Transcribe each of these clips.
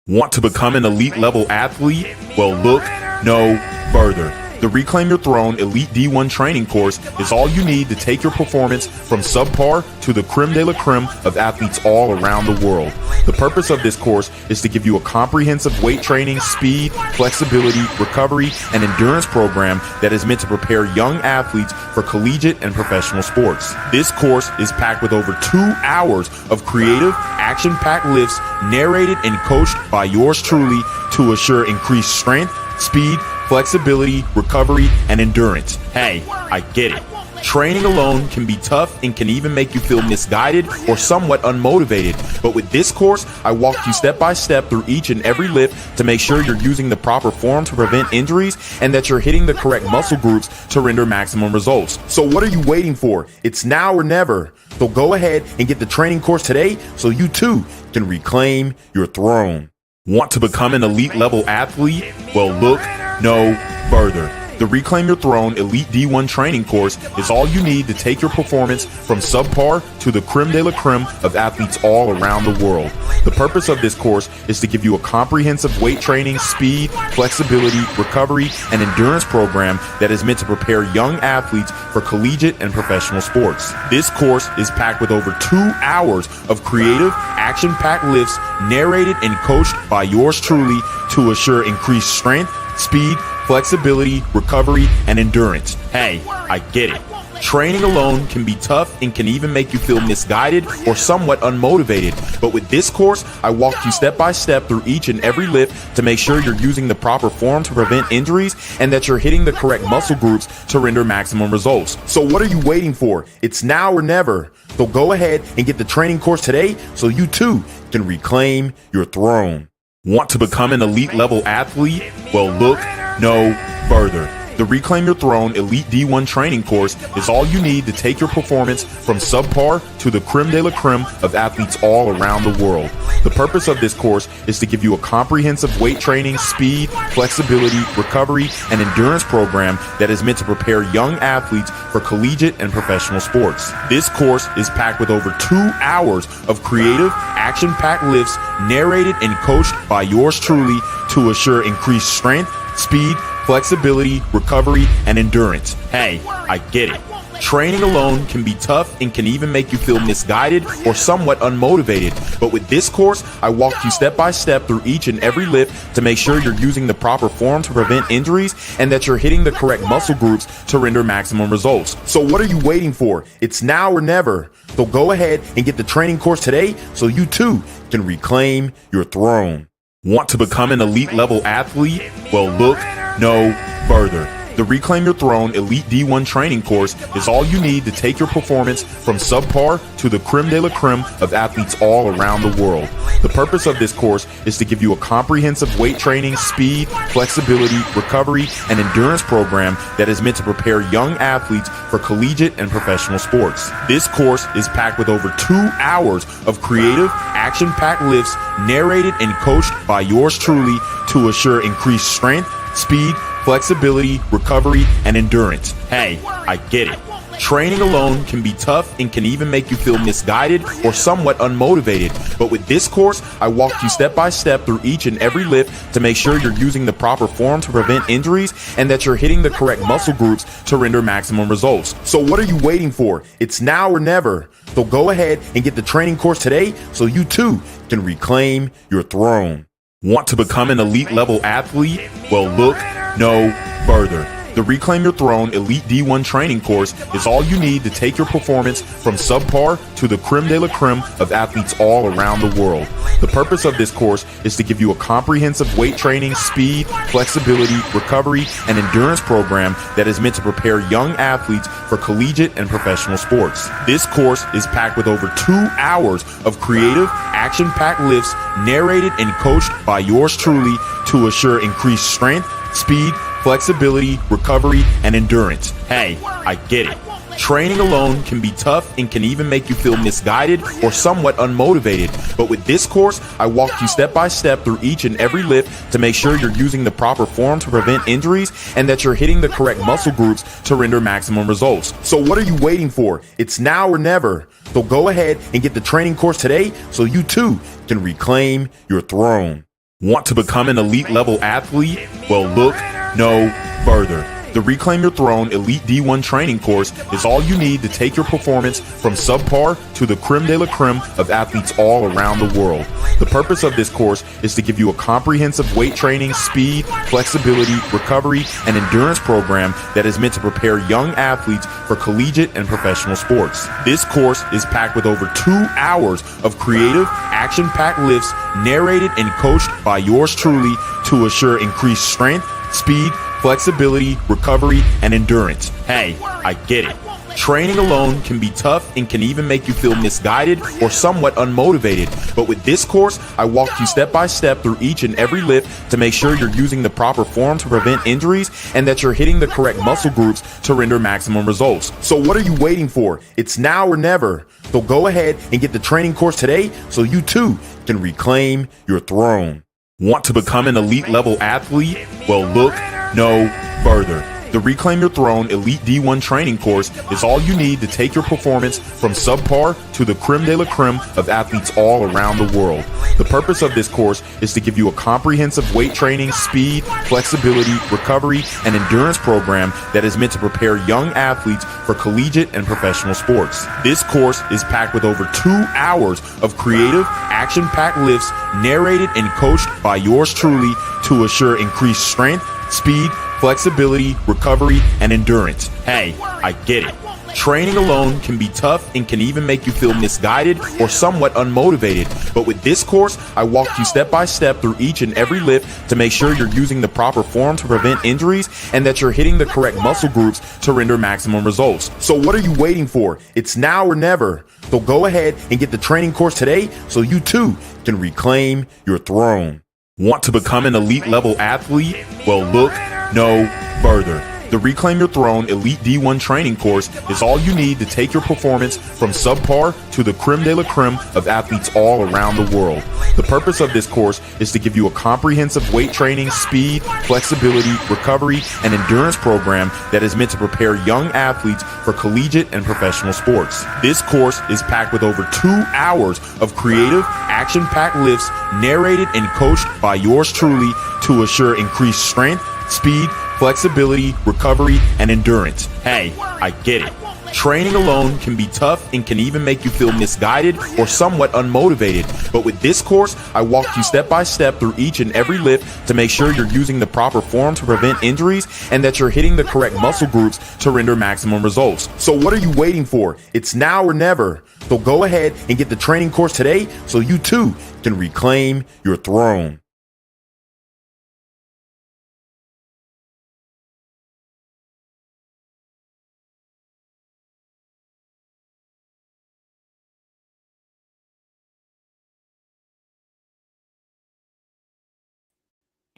Want to become an elite level athlete? Well, look no further. The Reclaim Your Throne Elite D1 training course is all you need to take your performance from subpar to the creme de la creme of athletes all around the world. The purpose of this course is to give you a comprehensive weight training, speed, flexibility, recovery, and endurance program that is meant to prepare young athletes for collegiate and professional sports. This course is packed with over 2 hours of creative, action-packed lifts narrated and coached by yours truly to assure increased strength, speed, flexibility, recovery, and endurance. Hey, I get it. Training alone can be tough and can even make you feel misguided or somewhat unmotivated. But with this course, I walk you step by step through each and every lift to make sure you're using the proper form to prevent injuries and that you're hitting the correct muscle groups to render maximum results. So what are you waiting for? It's now or never. So go ahead and get the training course today so you too can reclaim your throne. Want to become an elite level athlete? Well, look no further. The Reclaim Your Throne Elite D1 training course is all you need to take your performance from subpar to the creme de la creme of athletes all around the world. The purpose of this course is to give you a comprehensive weight training, speed, flexibility, recovery, and endurance program that is meant to prepare young athletes for collegiate and professional sports. This course is packed with over 2 hours of creative, action-packed lifts narrated and coached by yours truly to assure increased strength, speed, flexibility, recovery, and endurance. Hey, I get it. Training alone can be tough and can even make you feel misguided or somewhat unmotivated. But with this course, I walk you step by step through each and every lift to make sure you're using the proper form to prevent injuries and that you're hitting the correct muscle groups to render maximum results. So what are you waiting for? It's now or never. So go ahead and get the training course today so you too can reclaim your throne. Want to become an elite level athlete? Well, look no further. The Reclaim Your Throne Elite D1 training course is all you need to take your performance from subpar to the creme de la creme of athletes all around the world. The purpose of this course is to give you a comprehensive weight training, speed, flexibility, recovery, and endurance program that is meant to prepare young athletes for collegiate and professional sports. This course is packed with over 2 hours of creative, action-packed lifts narrated and coached by yours truly to assure increased strength, speed, flexibility, recovery, and endurance. Hey, I get it. Training alone can be tough and can even make you feel misguided or somewhat unmotivated. But with this course, I walk you step by step through each and every lift to make sure you're using the proper form to prevent injuries and that you're hitting the correct muscle groups to render maximum results. So what are you waiting for? It's now or never. So go ahead and get the training course today so you too can reclaim your throne. Want to become an elite level athlete? Well, look no further. The Reclaim Your Throne Elite D1 training course is all you need to take your performance from subpar to the creme de la creme of athletes all around the world. The purpose of this course is to give you a comprehensive weight training, speed, flexibility, recovery, and endurance program that is meant to prepare young athletes for collegiate and professional sports. This course is packed with over 2 hours of creative, action-packed lifts narrated and coached by yours truly to assure increased strength, speed, flexibility, recovery, and endurance. Hey, I get it. Training alone can be tough and can even make you feel misguided or somewhat unmotivated. But with this course, I walk you step by step through each and every lift to make sure you're using the proper form to prevent injuries and that you're hitting the correct muscle groups to render maximum results. So what are you waiting for? It's now or never. So go ahead and get the training course today so you too can reclaim your throne. Want to become an elite level athlete? Well, look no further. The Reclaim Your Throne Elite D1 training course is all you need to take your performance from subpar to the creme de la creme of athletes all around the world. The purpose of this course is to give you a comprehensive weight training, speed, flexibility, recovery, and endurance program that is meant to prepare young athletes for collegiate and professional sports. This course is packed with over 2 hours of creative, action-packed lifts narrated and coached by yours truly to assure increased strength, speed, flexibility, recovery, and endurance. Hey, I get it. Training alone can be tough and can even make you feel misguided or somewhat unmotivated. But with this course, I walk you step by step through each and every lift to make sure you're using the proper form to prevent injuries and that you're hitting the correct muscle groups to render maximum results. So what are you waiting for? It's now or never. So go ahead and get the training course today so you too can reclaim your throne. Want to become an elite level athlete? Well, look no further. The Reclaim Your Throne Elite D1 training course is all you need to take your performance from subpar to the creme de la creme of athletes all around the world. The purpose of this course is to give you a comprehensive weight training, speed, flexibility, recovery, and endurance program that is meant to prepare young athletes for collegiate and professional sports. This course is packed with over 2 hours of creative, action-packed lifts narrated and coached by yours truly to assure increased strength, speed, flexibility, recovery, and endurance. Hey, I get it. Training alone can be tough and can even make you feel misguided or somewhat unmotivated. But with this course, I walk you step by step through each and every lift to make sure you're using the proper form to prevent injuries and that you're hitting the correct muscle groups to render maximum results. So what are you waiting for? It's now or never. So go ahead and get the training course today so you too can reclaim your throne. Want to become an elite level athlete? Well, look no further. The Reclaim Your Throne Elite D1 training course is all you need to take your performance from subpar to the creme de la creme of athletes all around the world. The purpose of this course is to give you a comprehensive weight training, speed, flexibility, recovery, and endurance program that is meant to prepare young athletes for collegiate and professional sports. This course is packed with over 2 hours of creative, action-packed lifts narrated and coached by yours truly to assure increased strength, speed, flexibility, recovery, and endurance. Hey, I get it. Training alone can be tough and can even make you feel misguided or somewhat unmotivated. But with this course, I walk you step by step through each and every lift to make sure you're using the proper form to prevent injuries and that you're hitting the correct muscle groups to render maximum results. So what are you waiting for? It's now or never. So go ahead and get the training course today so you too can reclaim your throne. Want to become an elite level athlete? Well, look no further. The Reclaim Your Throne Elite D1 training course is all you need to take your performance from subpar to the creme de la creme of athletes all around the world. The purpose of this course is to give you a comprehensive weight training, speed, flexibility, recovery, and endurance program that is meant to prepare young athletes for collegiate and professional sports. This course is packed with over 2 hours of creative, action-packed lifts narrated and coached by yours truly to assure increased strength, speed, flexibility, recovery, and endurance. Hey, I get it. Training alone can be tough and can even make you feel misguided or somewhat unmotivated. But with this course, I walk you step by step through each and every lift to make sure you're using the proper form to prevent injuries and that you're hitting the correct muscle groups to render maximum results. So what are you waiting for? It's now or never. So go ahead and get the training course today so you too can reclaim your throne.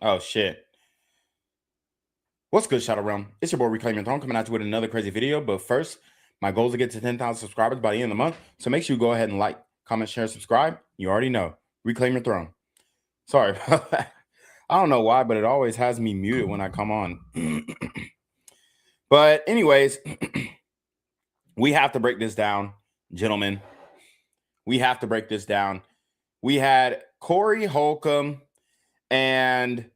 Oh shit. What's good, Shadow Realm? It's your boy Reclaim Your Throne coming at you with another crazy video. But first, my goal is to get to 10,000 subscribers by the end of the month. So make sure you go ahead and like, comment, share, subscribe. You already know. Reclaim Your Throne. Sorry about that. I don't know why, but it always has me muted when I come on. But anyways, we have to break this down, gentlemen. We have to break this down. We had Corey Holcolmb and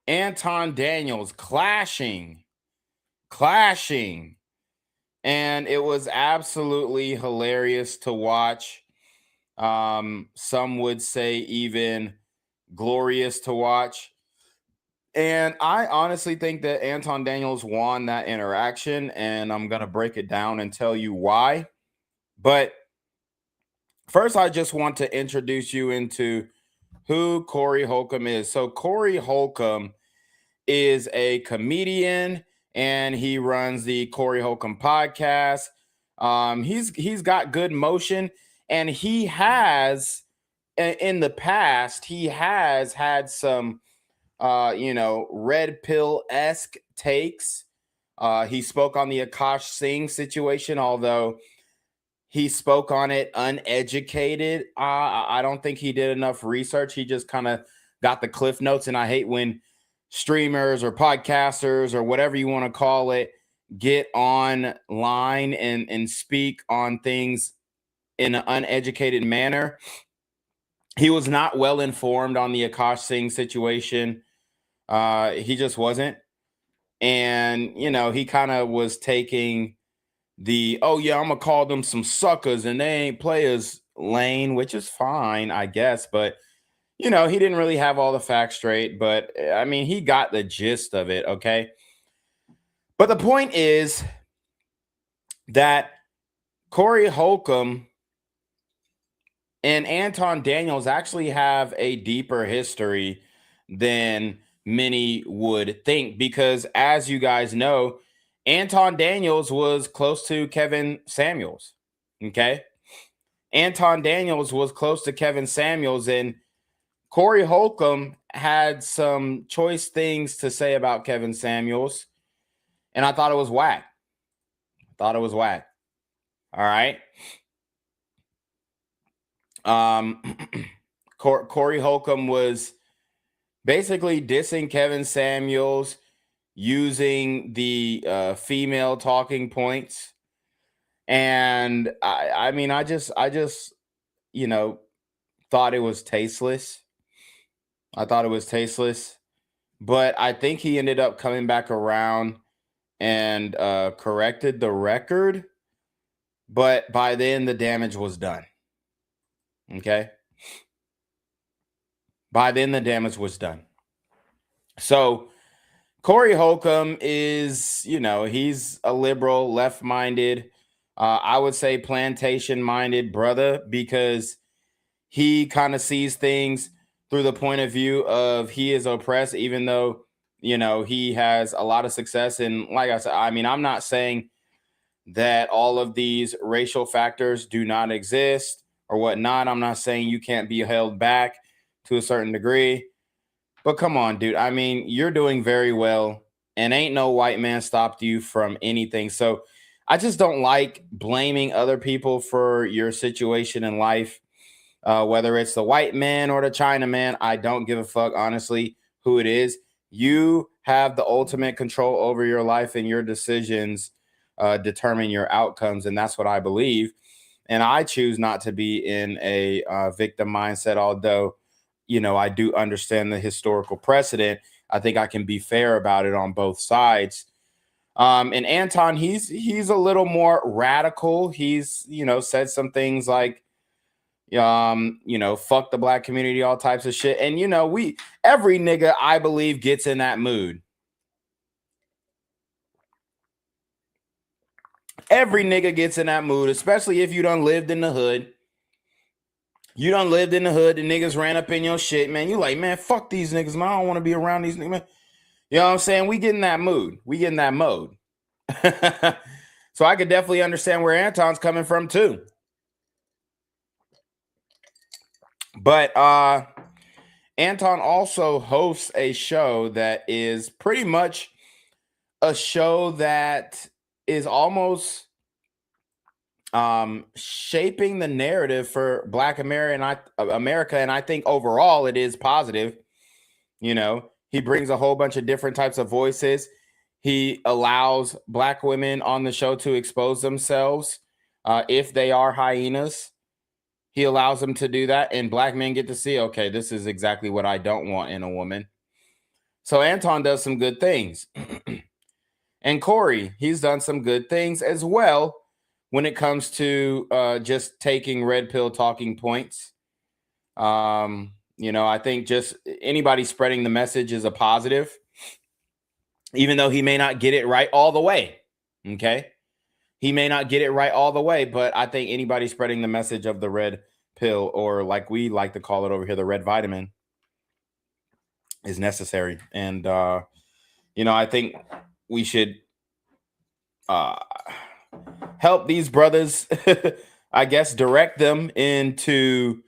Anton Daniels clashing, and it was absolutely hilarious to watch. Some would say even glorious to watch. And I honestly think that Anton Daniels won that interaction, and I'm going to break it down and tell you why. But first, I just want to introduce you into who Corey Holcolmb is. So Corey Holcolmb is a comedian, and he runs the Corey Holcolmb podcast. He's got good motion, and he has in the past he has had some red pill-esque takes. He spoke on the Akash Singh situation, although he spoke on it uneducated. I don't think he did enough research. He just kind of got the cliff notes, and I hate when streamers or podcasters or whatever you want to call it get online and speak on things in an uneducated manner. he was not well informed on the Akash Singh situation. He just wasn't. And, you know, he kind of was taking the, oh, yeah, I'm going to call them some suckers and they ain't players lane, which is fine, I guess. But, you know, he didn't really have all the facts straight. But, I mean, he got the gist of it, okay? But the point is that Corey Holcomb and Anton Daniels actually have a deeper history than many would think, because as you guys know, Anton Daniels was close to Kevin Samuels. Okay. Anton Daniels was close to Kevin Samuels, and Corey Holcomb had some choice things to say about Kevin Samuels, and I thought it was whack. All right. Corey Holcomb was basically dissing Kevin Samuels using the female talking points. And I mean, I just, you know, thought it was tasteless. But I think he ended up coming back around and corrected the record. But by then, the damage was done. Okay. By then, the damage was done. So Corey Holcomb is, you know, he's a liberal, left-minded, I would say plantation-minded brother, because he kind of sees things through the point of view of he is oppressed, even though, you know, he has a lot of success. And like I said, I mean, I'm not saying that all of these racial factors do not exist or whatnot. I'm not saying you can't be held back to a certain degree. But come on, dude. I mean, you're doing very well, and ain't no white man stopped you from anything. So I just don't like blaming other people for your situation in life, whether it's the white man or the China man. I don't give a fuck, honestly, who it is. You have the ultimate control over your life, and your decisions determine your outcomes, and that's what I believe. And I choose not to be in a victim mindset, although, you know, I do understand the historical precedent. I think I can be fair about it on both sides. And Anton, he's a little more radical. He's, you know, said some things like, you know, fuck the black community, all types of shit. And, you know, every nigga, I believe, gets in that mood. Every nigga gets in that mood, especially if you done lived in the hood. You done lived in the hood, the niggas ran up in your shit, man. You like, man, fuck these niggas, man. I don't want to be around these niggas, man. You know what I'm saying? We get in that mood. We get in that mode. So I could definitely understand where Anton's coming from too. But Anton also hosts a show that is pretty much a show that is almost shaping the narrative for Black America, and I think overall it is positive. You know, he brings a whole bunch of different types of voices. He allows Black women on the show to expose themselves if they are hyenas. He allows them to do that, and Black men get to see, okay, this is exactly what I don't want in a woman. So Anton does some good things. And Corey, he's done some good things as well when it comes to just taking red pill talking points. You know, I think just anybody spreading the message is a positive, even though he may not get it right all the way. Okay. He may not get it right all the way, but I think anybody spreading the message of the red pill, or like we like to call it over here, the red vitamin, is necessary. And, you know, I think we should help these brothers, I guess, direct them into,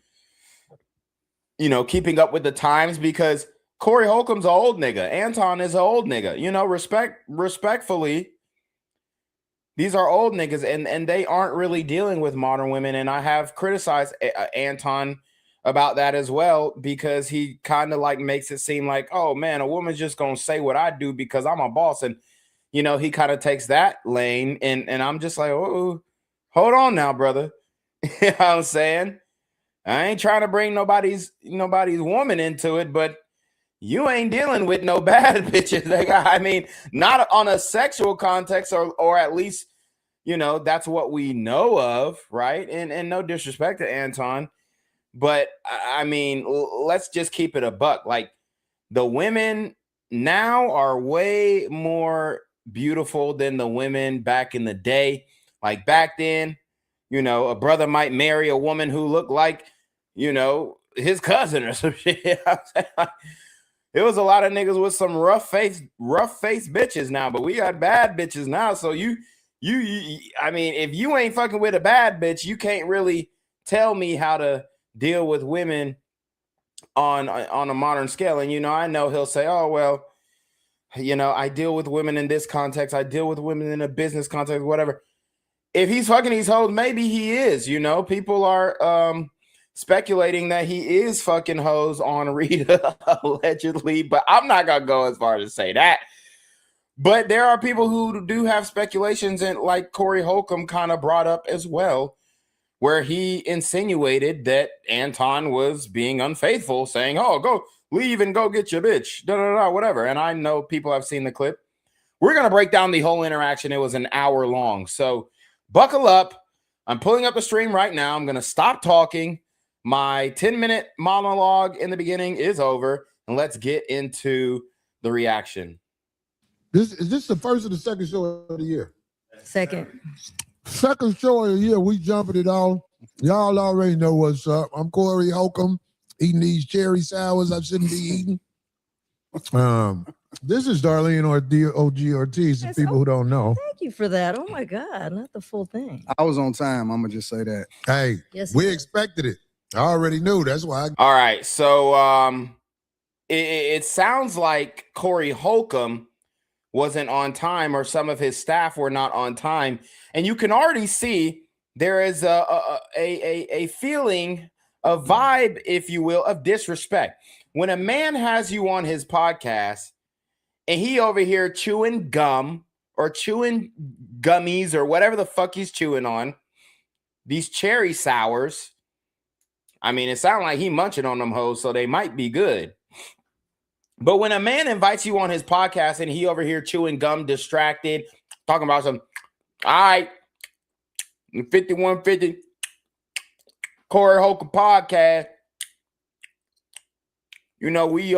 you know, keeping up with the times, because Corey Holcomb's an old nigga. Anton is an old nigga. You know, respectfully, these are old niggas, and they aren't really dealing with modern women. And I have criticized Anton about that as well, because he kind of like makes it seem like, oh man, a woman's just gonna say what I do because I'm a boss. And you know, he kind of takes that lane, and I'm just like, oh, hold on now, brother. You know what I'm saying? I ain't trying to bring nobody's woman into it, but you ain't dealing with no bad bitches. I mean, not on a sexual context, or at least, that's what we know of, right? And no disrespect to Anton, but I mean, let's just keep it a buck. Like, the women now are way more beautiful than the women back in the day. Like, back then, a brother might marry a woman who looked like, his cousin or some shit. It was a lot of niggas with some rough face bitches now, but we got bad bitches now. So you, I mean, if you ain't fucking with a bad bitch, you can't really tell me how to deal with women on a modern scale. And I know he'll say, oh well, I deal with women in this context, I deal with women in a business context, whatever. If he's fucking these hoes, maybe he is. People are speculating that he is fucking hoes on Rita allegedly, but I'm not gonna go as far as to say that. But there are people who do have speculations, and like Corey Holcolmb kind of brought up as well, where he insinuated that Anton was being unfaithful, saying, oh, go leave and go get your bitch, whatever. And I know people have seen the clip. We're going to break down the whole interaction. It was an hour long. So buckle up. I'm pulling up the stream right now. I'm going to stop talking. My 10-minute monologue in the beginning is over. And let's get into the reaction. Is this the first or the second show of the year? Second show of the year, we jumping it on. Y'all already know what's up. I'm Corey Holcolmb, eating these cherry sours I shouldn't be eating. This is Darlene OG Ortiz, for people who don't know. Thank you for that. Oh my God, not the full thing. I was on time. I'm gonna just say that. Hey, yes, we expected it. I already knew. That's why. All right. So it sounds like Corey Holcolmb wasn't on time, or some of his staff were not on time. And you can already see there is a feeling, a vibe, if you will, of disrespect. When a man has you on his podcast and he over here chewing gum or chewing gummies or whatever the fuck he's chewing on, these cherry sours, I mean, it sounds like he munching on them hoes, so they might be good. But when a man invites you on his podcast and he over here chewing gum, distracted, talking about some, all right, 5150 Corey Holcolmb podcast, we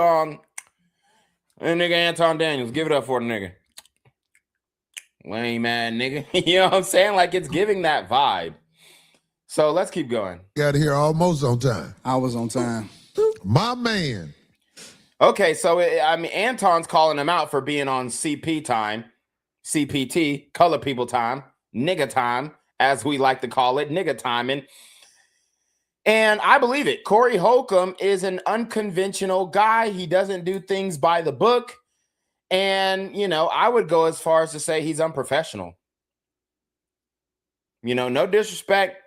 and nigga Anton Daniels, give it up for the nigga. Lame man, nigga. You know what I'm saying? Like, it's giving that vibe. So let's keep going. Got here almost on time. I was on time. My man. Okay, so Anton's calling him out for being on CP time, CPT, color people time, nigga time, as we like to call it, nigga timing. And I believe it. Corey Holcolmb is an unconventional guy. He doesn't do things by the book. And, I would go as far as to say he's unprofessional. No disrespect,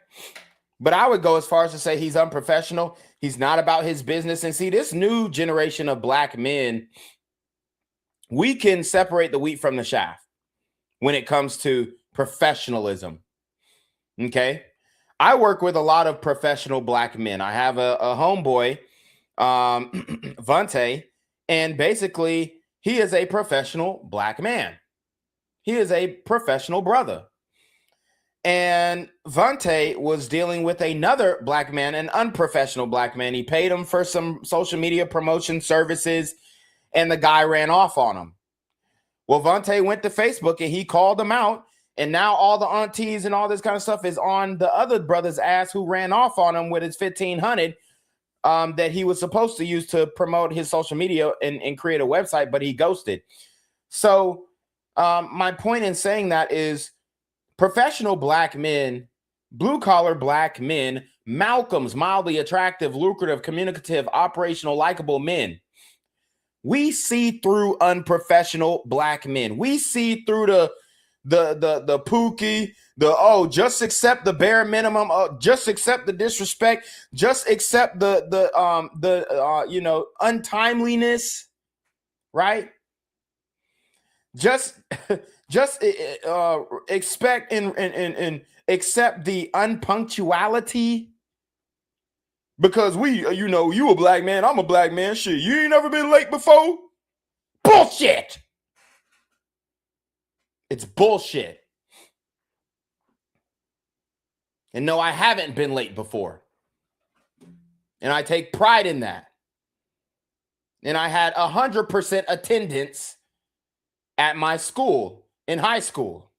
but I would go as far as to say he's unprofessional. He's not about his business. And see, this new generation of black men, we can separate the wheat from the chaff when it comes to professionalism. Okay. I work with a lot of professional black men. I have a homeboy, Vante, and basically he is a professional black man. He is a professional brother. And Vante was dealing with another black man, an unprofessional black man. He paid him for some social media promotion services, and the guy ran off on him. Well, Vante went to Facebook and he called him out. And now all the aunties and all this kind of stuff is on the other brother's ass who ran off on him with his 1,500 that he was supposed to use to promote his social media and create a website, but he ghosted. So my point in saying that is professional black men, blue-collar black men, Malcolms, mildly attractive, lucrative, communicative, operational, likable men. We see through unprofessional black men. We see through the pookie, just accept the bare minimum, just accept the disrespect, just accept the untimeliness, right? Just expect and accept the unpunctuality. Because you a black man, I'm a black man. Shit, you ain't never been late before? Bullshit. It's bullshit. And no, I haven't been late before. And I take pride in that. And I had 100% attendance at my school in high school.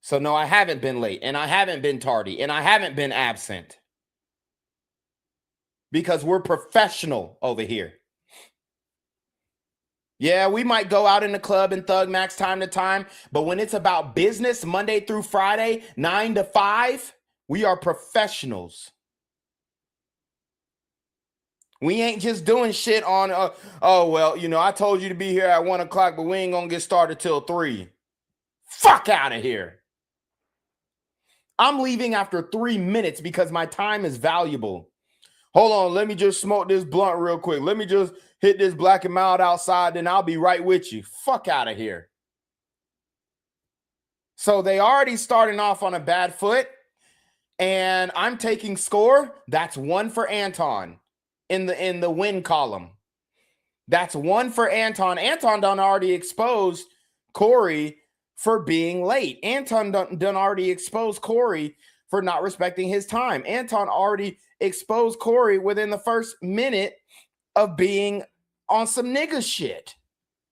So no, I haven't been late, and I haven't been tardy, and I haven't been absent. Because we're professional over here. Yeah, we might go out in the club and thug max time to time, but when it's about business, Monday through Friday, 9 to 5, we are professionals. We ain't just doing shit on, I told you to be here at 1 o'clock, but we ain't gonna get started till 3. Fuck out of here. I'm leaving after 3 minutes because my time is valuable. Hold on, let me just smoke this blunt real quick. Let me just hit this black and mild outside, then I'll be right with you. Fuck out of here. So they already starting off on a bad foot, and I'm taking score. That's 1 for Anton in the win column. That's 1 for Anton. Anton done already exposed Corey for being late. Anton done already exposed Corey for not respecting his time. Anton already exposed Corey within the first minute of being on some nigga shit.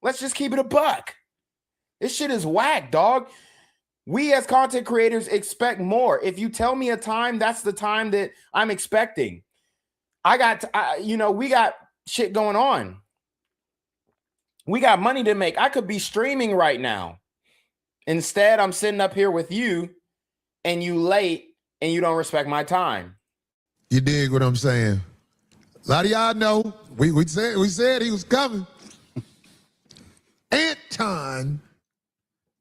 Let's just keep it a buck. This shit is whack, dog. We as content creators expect more. If you tell me a time, that's the time that I'm expecting. We got shit going on. We got money to make. I could be streaming right now. Instead, I'm sitting up here with you, and you late, and you don't respect my time. You dig what I'm saying? A lot of y'all know. We said he was coming. Anton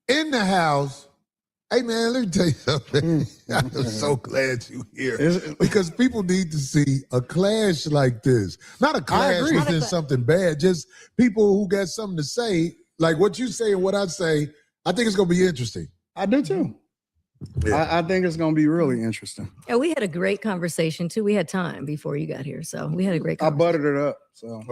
in the house. Hey man, let me tell you something. I'm so glad you're here because people need to see a clash like this. Not a clash within something bad, just people who got something to say, like what you say and what I say. I think it's gonna be interesting. I do too. Yeah. I think it's gonna be really interesting. Yeah, we had a great conversation too. We had time before you got here, so we had a great I conversation. buttered it up. So.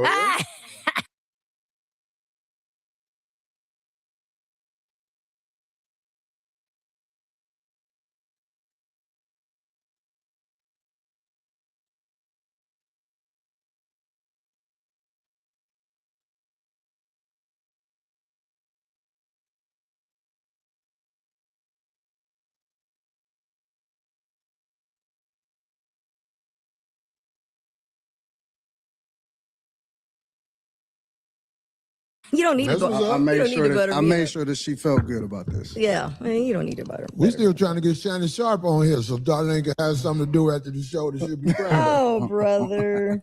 You don't need to That's what's butter. up. I made butter sure that she felt good about this. Yeah, I mean, you don't need to butter. We still trying to get Shannon Sharp on here, so Darlene can have something to do after the show that she'll be proud of. Oh, brother.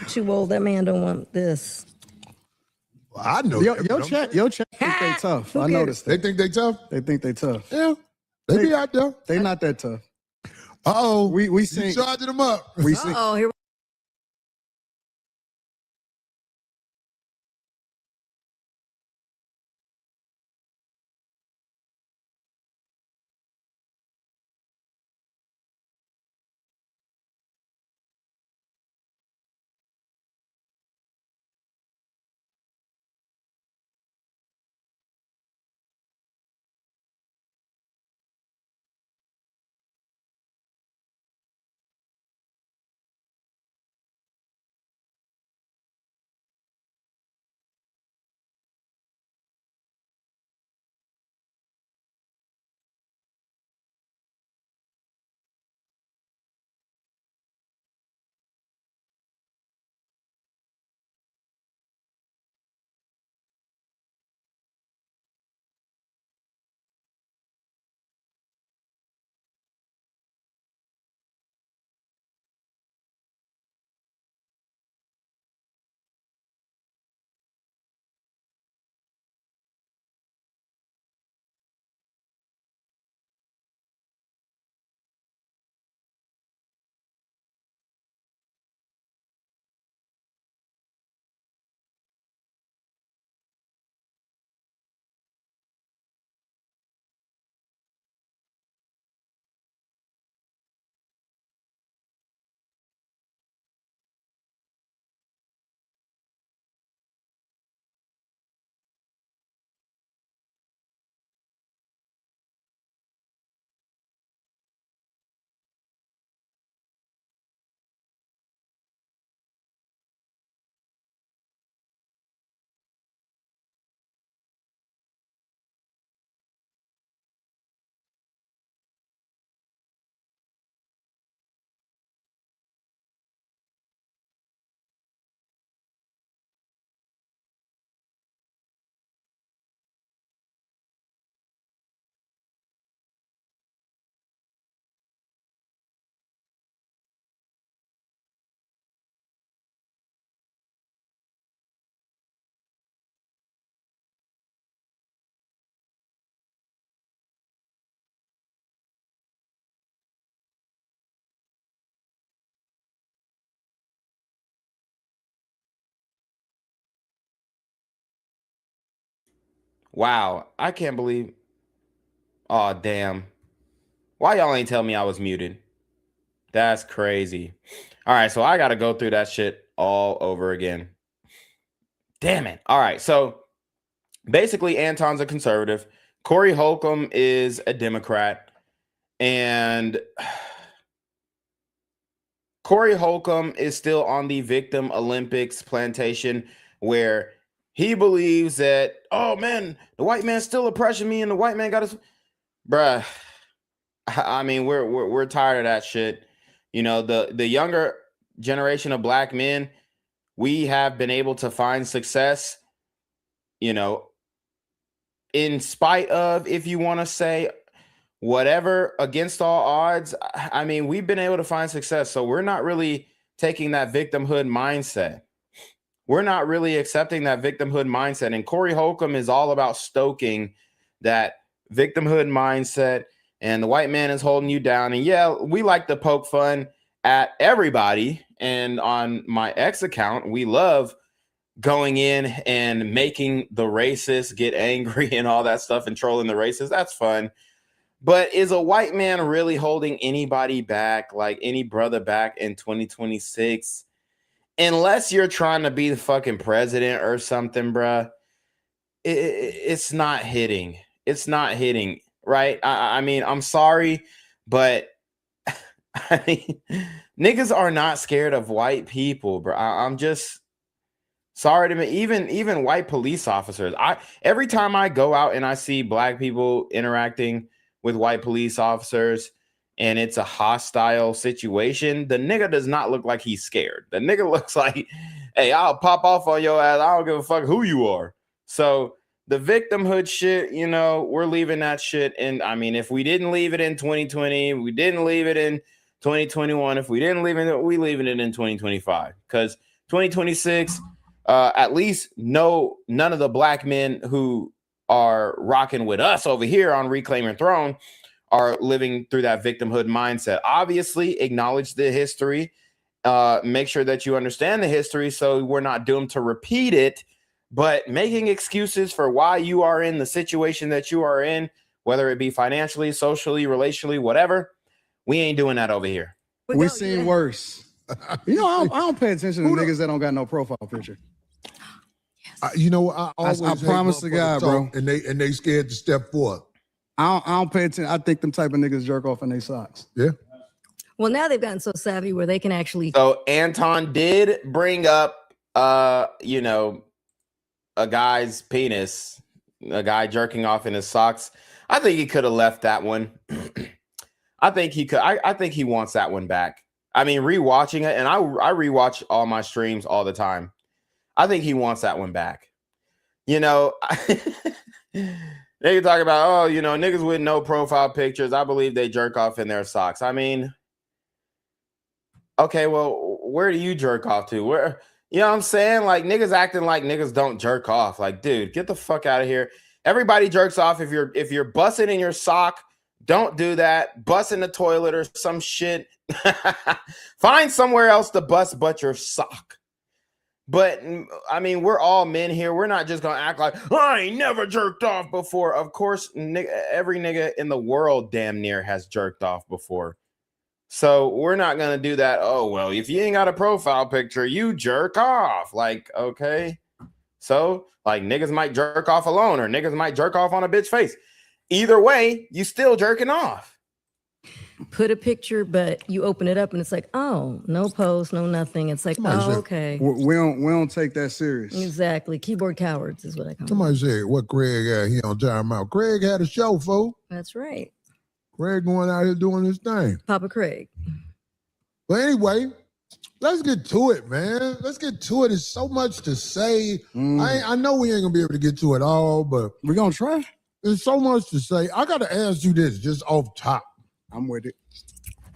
Too old. That man don't want this. Well, I know Your that, chat think they tough. Who I cares? noticed They that. think they tough? They think they tough. Yeah. They be out there. They not that tough. Uh-oh. We You seen charging them up. we seen Oh, here Wow, I can't believe. Oh, damn. Why y'all ain't tell me I was muted? That's crazy. All right, so I got to go through that shit all over again. Damn it. All right, so basically Anton's a conservative. Corey Holcolmb is a Democrat. And Corey Holcolmb is still on the Victim Olympics plantation where he believes that, oh man, the white man's still oppressing me and the white man got us. Bruh, I mean, we're tired of that shit. You know, the younger generation of black men, we have been able to find success, you know, in spite of, if you want to say, whatever, against all odds. I mean, we've been able to find success. So we're not really taking that victimhood mindset. We're not really accepting that victimhood mindset. And Corey Holcolmb is all about stoking that victimhood mindset. And the white man is holding you down. And yeah, we like to poke fun at everybody. And on my ex account, we love going in and making the racists get angry and all that stuff and trolling the racists. That's fun. But is a white man really holding anybody back, like any brother back in 2026? Unless you're trying to be the fucking president or something, bruh, it's not hitting. It's not hitting, right? I mean, I'm sorry, but I mean, niggas are not scared of white people, bro. I'm just sorry to me. Even white police officers. Every time I go out and I see black people interacting with white police officers and it's a hostile situation, the nigga does not look like he's scared. The nigga looks like, hey, I'll pop off on your ass. I don't give a fuck who you are. So the victimhood shit, you know, we're leaving that shit. And I mean, if we didn't leave it in 2020, we didn't leave it in 2021. If we didn't leave it, we leaving it in 2025. Because 2026, at least none of the black men who are rocking with us over here on Reclaim Your Throne are living through that victimhood mindset. Obviously, acknowledge the history. Make sure that you understand the history so we're not doomed to repeat it. But making excuses for why you are in the situation that you are in, whether it be financially, socially, relationally, whatever, we ain't doing that over here. We seen worse. You know, I don't pay attention to niggas that don't got no profile picture. You know, I promise to God, bro. And they scared to step forth. I don't pay attention. I think them type of niggas jerk off in their socks. Yeah. Well, now they've gotten so savvy where they can actually. So Anton did bring up, you know, a guy's penis, a guy jerking off in his socks. I think he could have left that one. I think he could. I think he wants that one back. I mean, rewatching it, and I rewatch all my streams all the time. I think he wants that one back. You know, they talk about, oh, you know, niggas with no profile pictures, I believe they jerk off in their socks. I mean, okay, well, where do you jerk off to? Where, you know what I'm saying? Like, niggas acting like niggas don't jerk off. Like, dude, get the fuck out of here. Everybody jerks off. If you're busting in your sock, don't do that. Bust in the toilet or some shit. Find somewhere else to bust but your sock. But I mean, we're all men here. We're not just gonna act like I ain't never jerked off before. Of course, every nigga in the world damn near has jerked off before. So we're not gonna do that. Oh well, if you ain't got a profile picture, you jerk off. Like, okay, so like niggas might jerk off alone, or niggas might jerk off on a bitch face. Either way, you still jerking off. Put a picture, but you open it up and it's like, oh, no post, no nothing. It's like, oh, okay. We don't take that serious. Exactly. Keyboard cowards is what I call them. Somebody said, what Craig had here on Time Out? Craig had a show, fool. That's right. Craig going out here doing his thing. Papa Craig. But anyway, let's get to it, man. Let's get to it. There's so much to say. I know we ain't going to be able to get to it all, but we're going to try. There's so much to say. I got to ask you this just off top. I'm with it.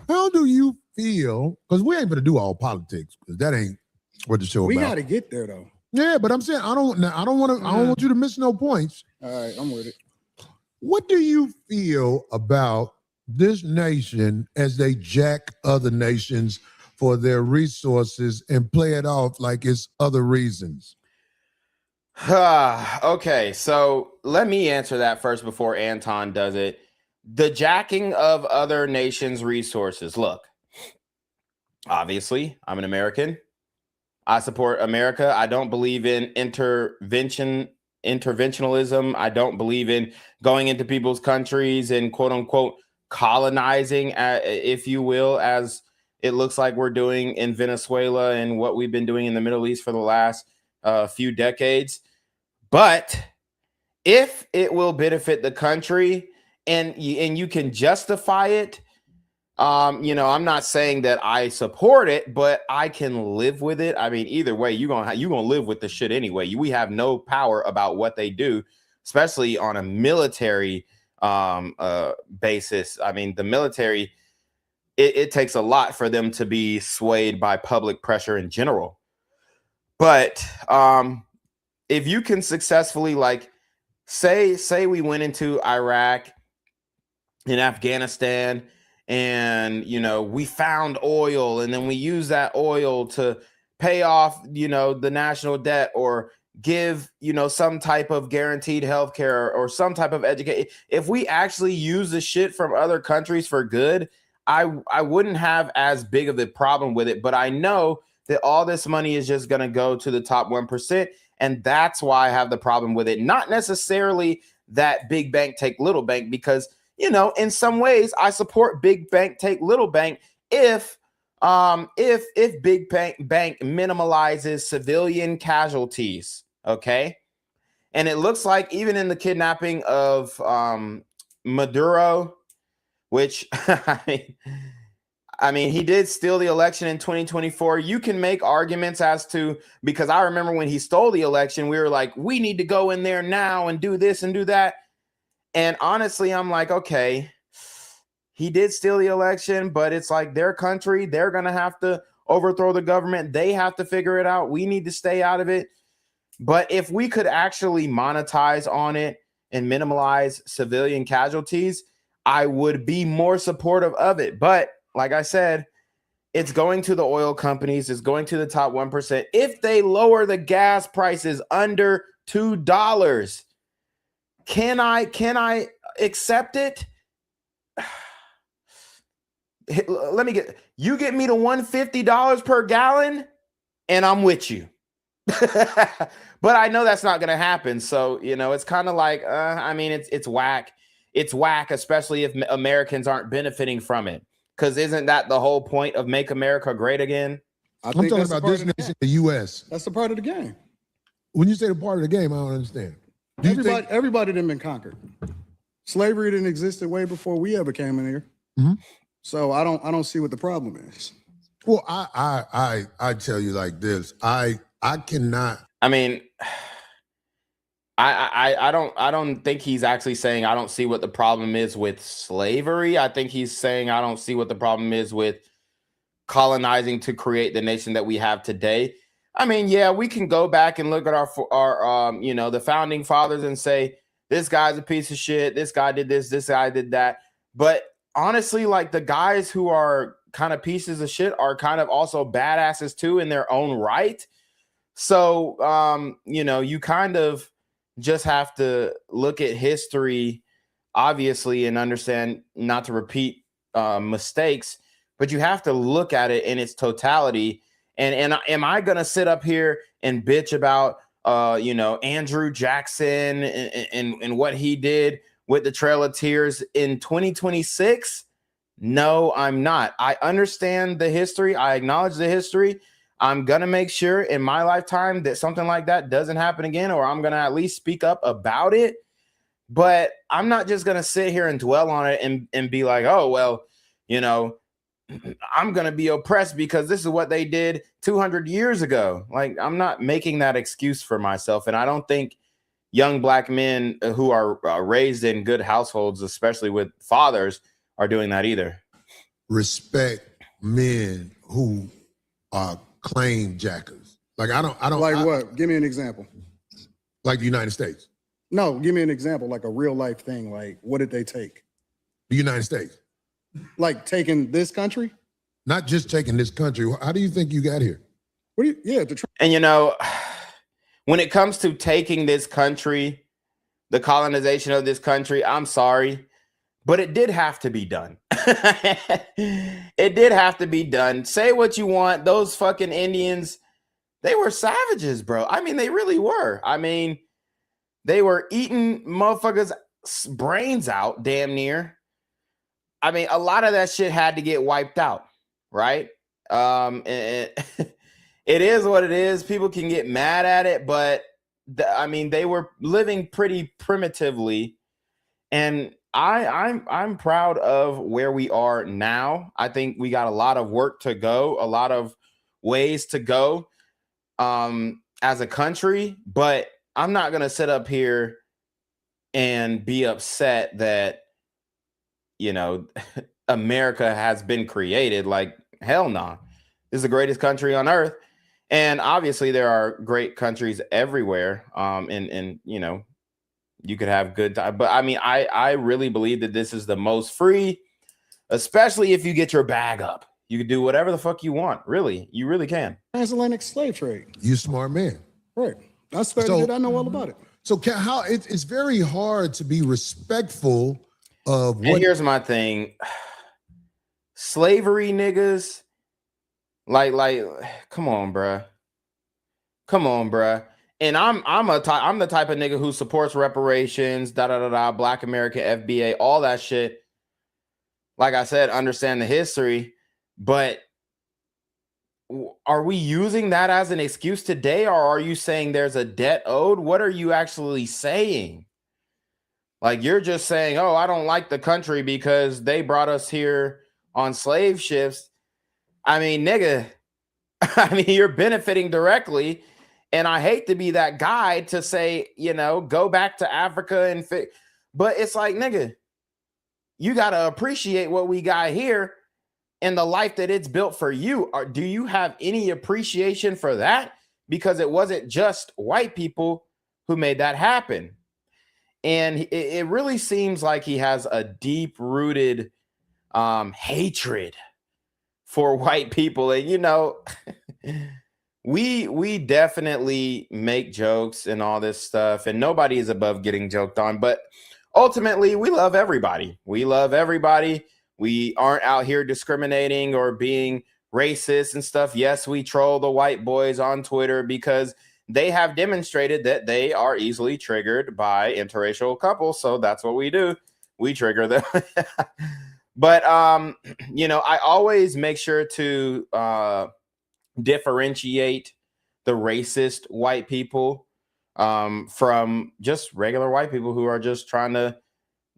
How do you feel? Because we ain't gonna do all politics, because that ain't what the show about. We got to get there though. Yeah, but I'm saying I don't want you to miss no points. All right, I'm with it. What do you feel about this nation as they jack other nations for their resources and play it off like it's other reasons? Okay, so let me answer that first before Anton does it. The jacking of other nations' resources. Look, obviously, I'm an American. I support America. I don't believe in interventionalism. I don't believe in going into people's countries and quote unquote colonizing, if you will, as it looks like we're doing in Venezuela and what we've been doing in the Middle East for the last few decades. But if it will benefit the country and you can justify it, I'm not saying that I support it, but I can live with it. I mean, either way, you're gonna live with the shit anyway. We have no power about what they do, especially on a military basis. I mean, the military, it takes a lot for them to be swayed by public pressure in general. But if you can successfully, like, say we went into Iraq and Afghanistan, and we found oil, and then we use that oil to pay off the national debt, or give some type of guaranteed health care or some type of education. If we actually use the shit from other countries for good, I wouldn't have as big of a problem with it. But I know that all this money is just going to go to the top 1%, and that's why I have the problem with it. Not necessarily that big bank take little bank, because in some ways, I support big bank take little bank if big bank minimalizes civilian casualties. Okay, and it looks like even in the kidnapping of Maduro, which I mean, he did steal the election in 2024. You can make arguments as to, because I remember when he stole the election, we were like, we need to go in there now and do this and do that. And honestly, I'm like, okay, he did steal the election, but it's like their country. They're going to have to overthrow the government. They have to figure it out. We need to stay out of it. But if we could actually monetize on it and minimize civilian casualties, I would be more supportive of it. But like I said, it's going to the oil companies. It's going to the top 1%. If they lower the gas prices under $2, can I accept it? Let me get me to $150 per gallon and I'm with you. But I know that's not going to happen. So, it's kind of like, I mean, it's whack. It's whack, especially if Americans aren't benefiting from it. Because isn't that the whole point of Make America Great Again? I'm talking about this nation, the U.S. That's the part of the game. When you say the part of the game, I don't understand. Everybody done been conquered. Slavery didn't exist way before we ever came in here. Mm-hmm. So I don't see what the problem is. Well, I tell you like this. I cannot. I mean, I don't think he's actually saying I don't see what the problem is with slavery. I think he's saying I don't see what the problem is with colonizing to create the nation that we have today. I mean, yeah, we can go back and look at our the founding fathers and say this guy's a piece of shit. This guy did this guy did that. But honestly, like, the guys who are kind of pieces of shit are kind of also badasses too in their own right. So, you kind of just have to look at history, obviously, and understand not to repeat mistakes, but you have to look at it in its totality. And am I going to sit up here and bitch about, Andrew Jackson and what he did with the Trail of Tears in 2026? No, I'm not. I understand the history. I acknowledge the history. I'm going to make sure in my lifetime that something like that doesn't happen again, or I'm going to at least speak up about it. But I'm not just going to sit here and dwell on it and be like, oh, well, I'm going to be oppressed because this is what they did 200 years ago. Like, I'm not making that excuse for myself. And I don't think young Black men who are raised in good households, especially with fathers, are doing that either. Respect men who are claim jackers. Like, I don't what? Give me an example. Like the United States. No, give me an example, like a real life thing. Like, what did they take? The United States. Like taking this country? Not just taking this country. How do you think you got here? And when it comes to taking this country, the colonization of this country, I'm sorry, but it did have to be done. It did have to be done. Say what you want. Those fucking Indians, they were savages, bro. I mean, they really were. I mean, they were eating motherfuckers' brains out, damn near. I mean, a lot of that shit had to get wiped out, right? It is what it is. People can get mad at it, but I mean, they were living pretty primitively, and I'm proud of where we are now. I think we got a lot of work to go, a lot of ways to go as a country, but I'm not gonna sit up here and be upset that, you know, America has been created. Like, hell no. This is the greatest country on earth. And obviously there are great countries everywhere. And you know, you could have good time. But I mean, I really believe that this is the most free, especially if you get your bag up. You can do whatever the fuck you want. Really. You really can. Transatlantic slave trade. You smart man. Right. I studied it. I know all about it. So how it's very hard to be respectful of what. And here's my thing. Slavery niggas, like, come on, bruh. Come on, bruh. And I'm the type of nigga who supports reparations, Black America, FBA, all that shit. Like I said, understand the history, but are we using that as an excuse today, or are you saying there's a debt owed? What are you actually saying? Like, you're just saying, oh, I don't like the country because they brought us here on slave ships. I mean, nigga, I mean, you're benefiting directly. And I hate to be that guy to say, you know, go back to Africa and but it's like, nigga, you got to appreciate what we got here and the life that it's built for you. Or do you have any appreciation for that? Because it wasn't just white people who made that happen. And it really seems like he has a deep-rooted hatred for white people. And, you know, we definitely make jokes and all this stuff, and nobody is above getting joked on. But ultimately, we love everybody. We love everybody. We aren't out here discriminating or being racist and stuff. Yes, we troll the white boys on Twitter because they have demonstrated that they are easily triggered by interracial couples. So that's what we do. We trigger them. But, you know, I always make sure to differentiate the racist white people from just regular white people who are just trying to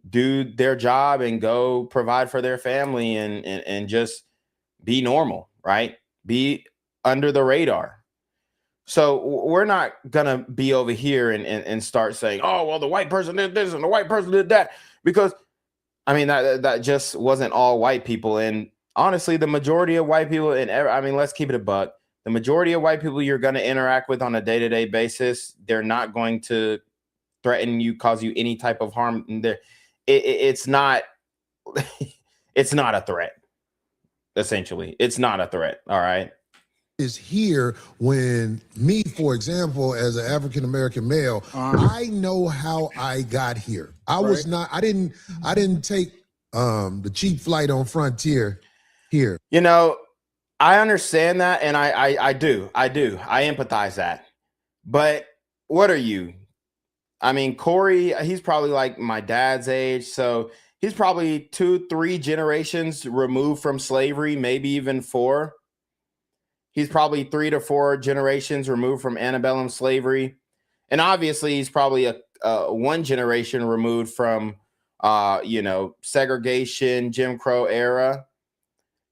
do their job and go provide for their family and just be normal, right? Be under the radar. So we're not gonna be over here and start saying, oh, well, the white person did this and the white person did that, because I mean, that just wasn't all white people. And honestly, the majority of white people, I mean, let's keep it a buck. The majority of white people you're going to interact with on a day-to-day basis, they're not going to threaten you, cause you any type of harm. It's not a threat. Essentially, it's not a threat. All right. Is here when me, for example, as an African-American male, I know how I got here. I didn't take the cheap flight on Frontier here. You know, I understand that, and I do. I empathize that. But what are you? I mean, Corey, he's probably like my dad's age, so he's probably 2-3 generations removed from slavery, maybe even 4. He's probably 3 to 4 generations removed from antebellum slavery. And obviously he's probably a 1 generation removed from, you know, segregation, Jim Crow era.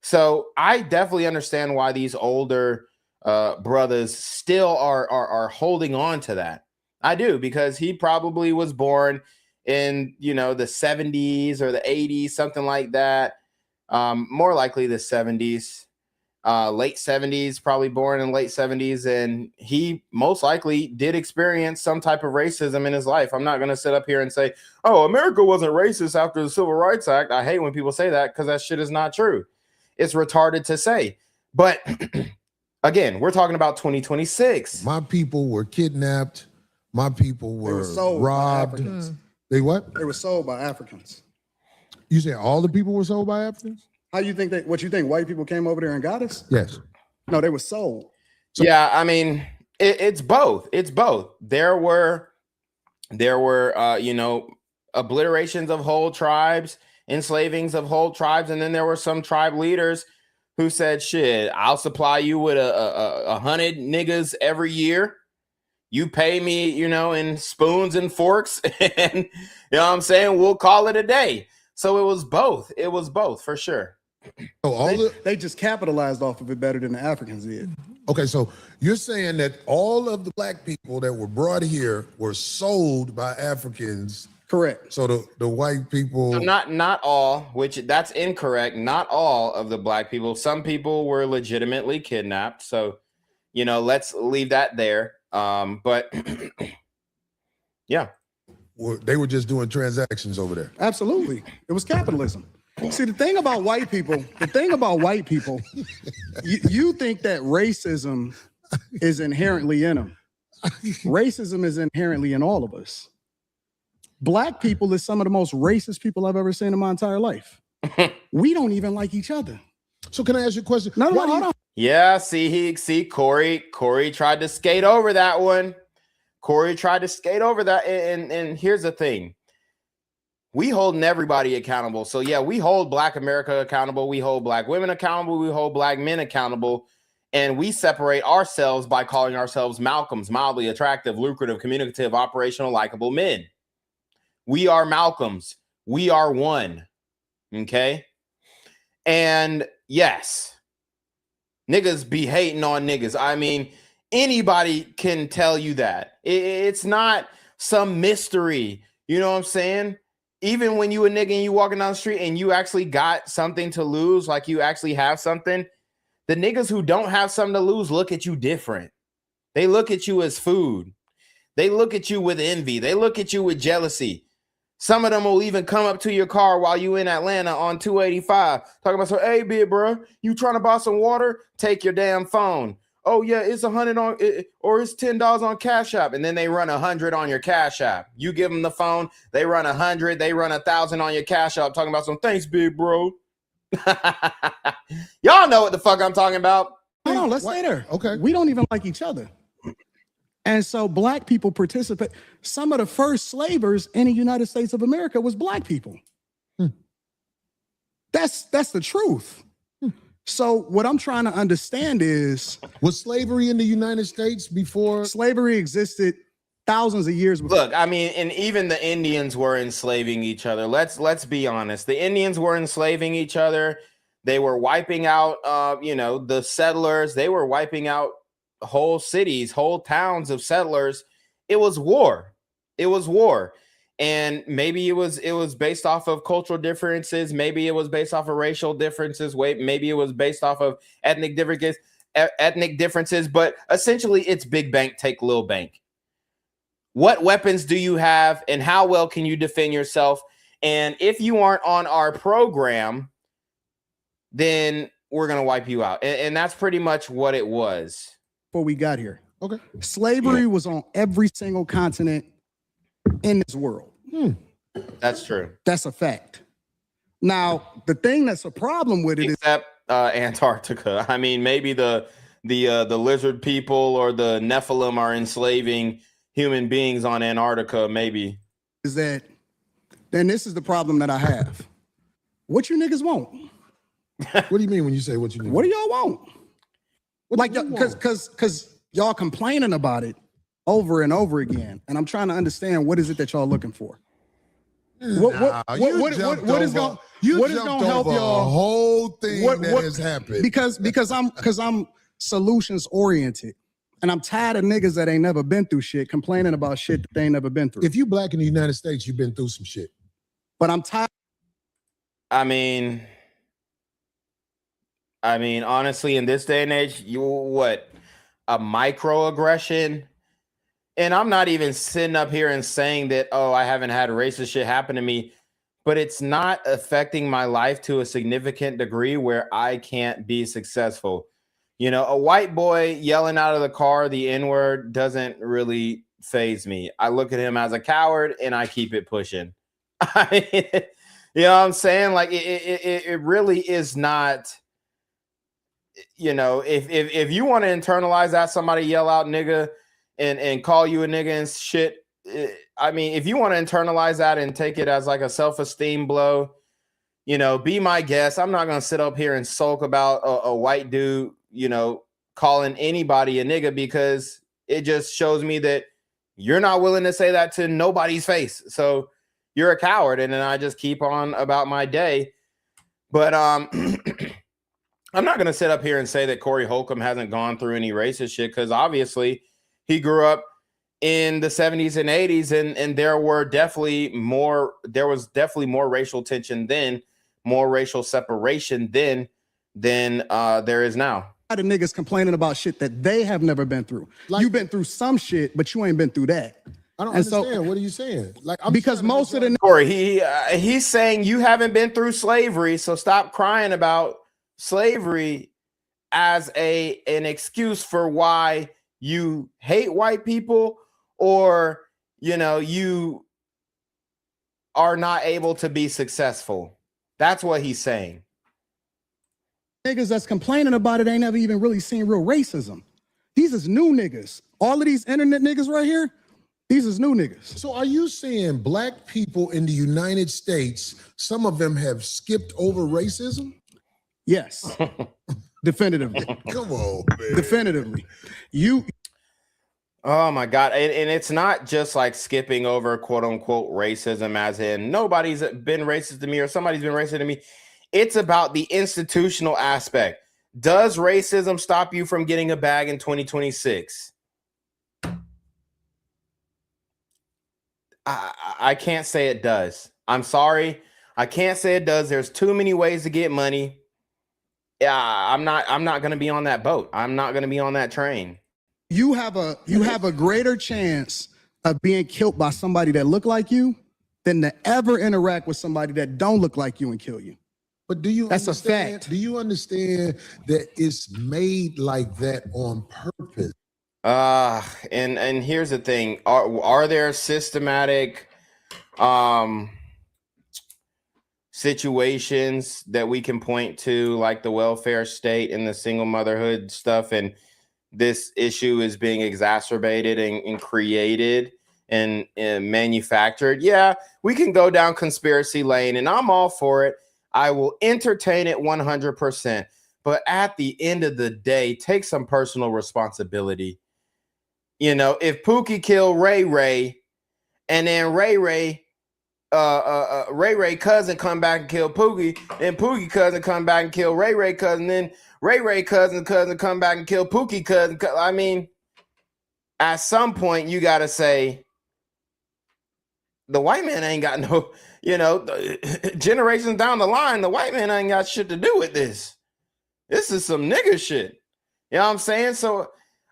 So I definitely understand why these older brothers still are holding on to that. I do, because he probably was born in, you know, the 70s or the 80s, something like that. More likely the 70s. Late 70s, probably born in late 70s, and he most likely did experience some type of racism in his life. I'm not going to sit up here and say, oh, America wasn't racist after the Civil Rights Act. I hate when people say that, because that shit is not true. It's retarded to say. But Again, we're talking about 2026. My people were kidnapped. My people were sold by robbed. Africans. They what? They were sold by Africans. You say all the people were sold by Africans? How you think what you think white people came over there and got us? Yes. No, they were sold. Yeah, I mean, it's both. It's both. There were obliterations of whole tribes, enslavings of whole tribes, and then there were some tribe leaders who said, "Shit, I'll supply you with a 100 niggas every year. You pay me, in spoons and forks, and you know what I'm saying? We'll call it a day." So it was both. It was both for sure. So they just capitalized off of it better than the Africans did. Okay, so you're saying that all of the black people that were brought here were sold by Africans. Correct. So the white people. So not all, which that's incorrect. Not all of the black people. Some people were legitimately kidnapped. So, let's leave that there. But yeah. They were just doing transactions over there. Absolutely. It was capitalism. See, the thing about white people, you think that racism is inherently in them. Racism is inherently in all of us. Black people is some of the most racist people I've ever seen in my entire life. We don't even like each other. So can I ask you a question? No, hold on. Yeah, Corey tried to skate over that one. And here's the thing. We holding everybody accountable. So yeah, we hold Black America accountable. We hold Black women accountable. We hold Black men accountable. And we separate ourselves by calling ourselves Malcolms, mildly attractive, lucrative, communicative, operational, likable men. We are Malcolms. We are one. Okay? And yes, niggas be hating on niggas. I mean, anybody can tell you that. It's not some mystery. You know what I'm saying? Even when you a nigga and you walking down the street and you actually got something to lose, like you actually have something, the niggas who don't have something to lose look at you different. They look at you as food. They look at you with envy. They look at you with jealousy. Some of them will even come up to your car while you in Atlanta on 285, talking about, so, hey, big bro, you trying to buy some water? Take your damn phone. Oh yeah, it's $100 on it, or it's $10 on CashApp, and then they run $100 on your CashApp. You give them the phone, they run $100, they run $1,000 on your CashApp, talking about some thanks, big bro. Y'all know what the fuck I'm talking about. Hold on, let's stay there. Okay, we don't even like each other. And so black people participate. Some of the first slavers in the United States of America was black people. That's the truth. So what I'm trying to understand is, was slavery in the United States before? Slavery existed thousands of years before. Look, I mean, and even the Indians were enslaving each other. Let's be honest. The Indians were enslaving each other. They were wiping out, the settlers. They were wiping out whole cities, whole towns of settlers. It was war. And maybe it was based off of cultural differences. Maybe it was based off of racial differences. Maybe it was based off of ethnic differences. But essentially, it's big bank take little bank. What weapons do you have, and how well can you defend yourself? And if you aren't on our program, then we're gonna wipe you out. And that's pretty much what it was before we got here. Okay, slavery was on every single continent in this world. That's true. That's a fact. Now, the thing that's a problem with it except Antarctica. I mean, maybe the lizard people or the Nephilim are enslaving human beings on Antarctica. Maybe is that. Then this is the problem that I have. What you niggas want? What do you mean when you say what you need? What do y'all want? Like, because y'all complaining about it over and over again, and I'm trying to understand what is it that y'all looking for. What is going to help y'all? A whole thing that has happened because I'm solutions oriented, and I'm tired of niggas that ain't never been through shit complaining about shit that they ain't never been through. If you black in the United States, you've been through some shit. But I'm tired. I mean, honestly, in this day and age, a microaggression. And I'm not even sitting up here and saying that, oh, I haven't had racist shit happen to me, but it's not affecting my life to a significant degree where I can't be successful. You know, a white boy yelling out of the car the N-word doesn't really faze me. I look at him as a coward and I keep it pushing. You know what I'm saying? Like it really is not, you know, if you want to internalize that, somebody yell out nigga and call you a nigga and shit. I mean, if you want to internalize that and take it as like a self-esteem blow, you know, be my guest. I'm not going to sit up here and sulk about a white dude, you know, calling anybody a nigga, because it just shows me that you're not willing to say that to nobody's face. So you're a coward. And then I just keep on about my day. But I'm not going to sit up here and say that Corey Holcolmb hasn't gone through any racist shit, because obviously he grew up in the 70s and 80s, and there was definitely more racial tension then, more racial separation then than there is now. A lot of niggas complaining about shit that they have never been through. Like, you've been through some shit, but you ain't been through that. I don't understand. So, what are you saying? Like, because most of the Corey, he's saying you haven't been through slavery, so stop crying about slavery as an excuse for why you hate white people, or, you know, you are not able to be successful. That's what he's saying. Niggas that's complaining about it ain't never even really seen real racism. These is new niggas. All of these internet niggas right here, these is new niggas. So are you saying black people in the United States, some of them have skipped over racism? Yes. Definitively. Come on, man. Definitively. Oh my God. And it's not just like skipping over quote unquote racism, as in nobody's been racist to me or somebody's been racist to me. It's about the institutional aspect. Does racism stop you from getting a bag in 2026? I can't say it does. I'm sorry. I can't say it does. There's too many ways to get money. Yeah, I'm not going to be on that boat. I'm not going to be on that train. You have a greater chance of being killed by somebody that look like you than to ever interact with somebody that don't look like you and kill you. But do you That's understand, a fact. Do you understand that it's made like that on purpose? And here's the thing. Are there systematic situations that we can point to, like the welfare state and the single motherhood stuff, and this issue is being exacerbated and created and manufactured? Yeah, we can go down conspiracy lane, and I'm all for it. I will entertain it 100%. But at the end of the day, take some personal responsibility. You know, if Pookie killed Ray Ray, and then Ray cousin come back and kill Pookie, then Pookie cousin come back and kill Ray cousin, then Ray cousin come back and kill Pookie cousin. I mean, at some point you got to say, the white man ain't got no, you know, generations down the line, the white man ain't got shit to do with this. This is some nigga shit. You know what I'm saying? So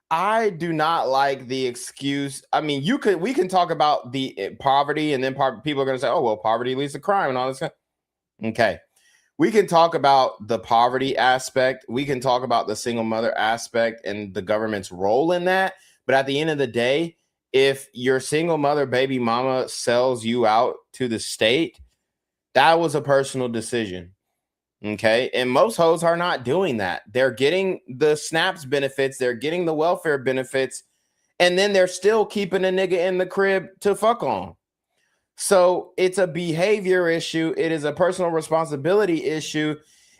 I do not like the excuse. I mean, we can talk about the poverty, and then people are going to say, oh, well, poverty leads to crime and all this stuff. Okay. We can talk about the poverty aspect. We can talk about the single mother aspect and the government's role in that. But at the end of the day, if your single mother baby mama sells you out to the state, that was a personal decision. Okay. And most hoes are not doing that. They're getting the SNAPs benefits. They're getting the welfare benefits. And then they're still keeping a nigga in the crib to fuck on. So it's a behavior issue. It is a personal responsibility issue.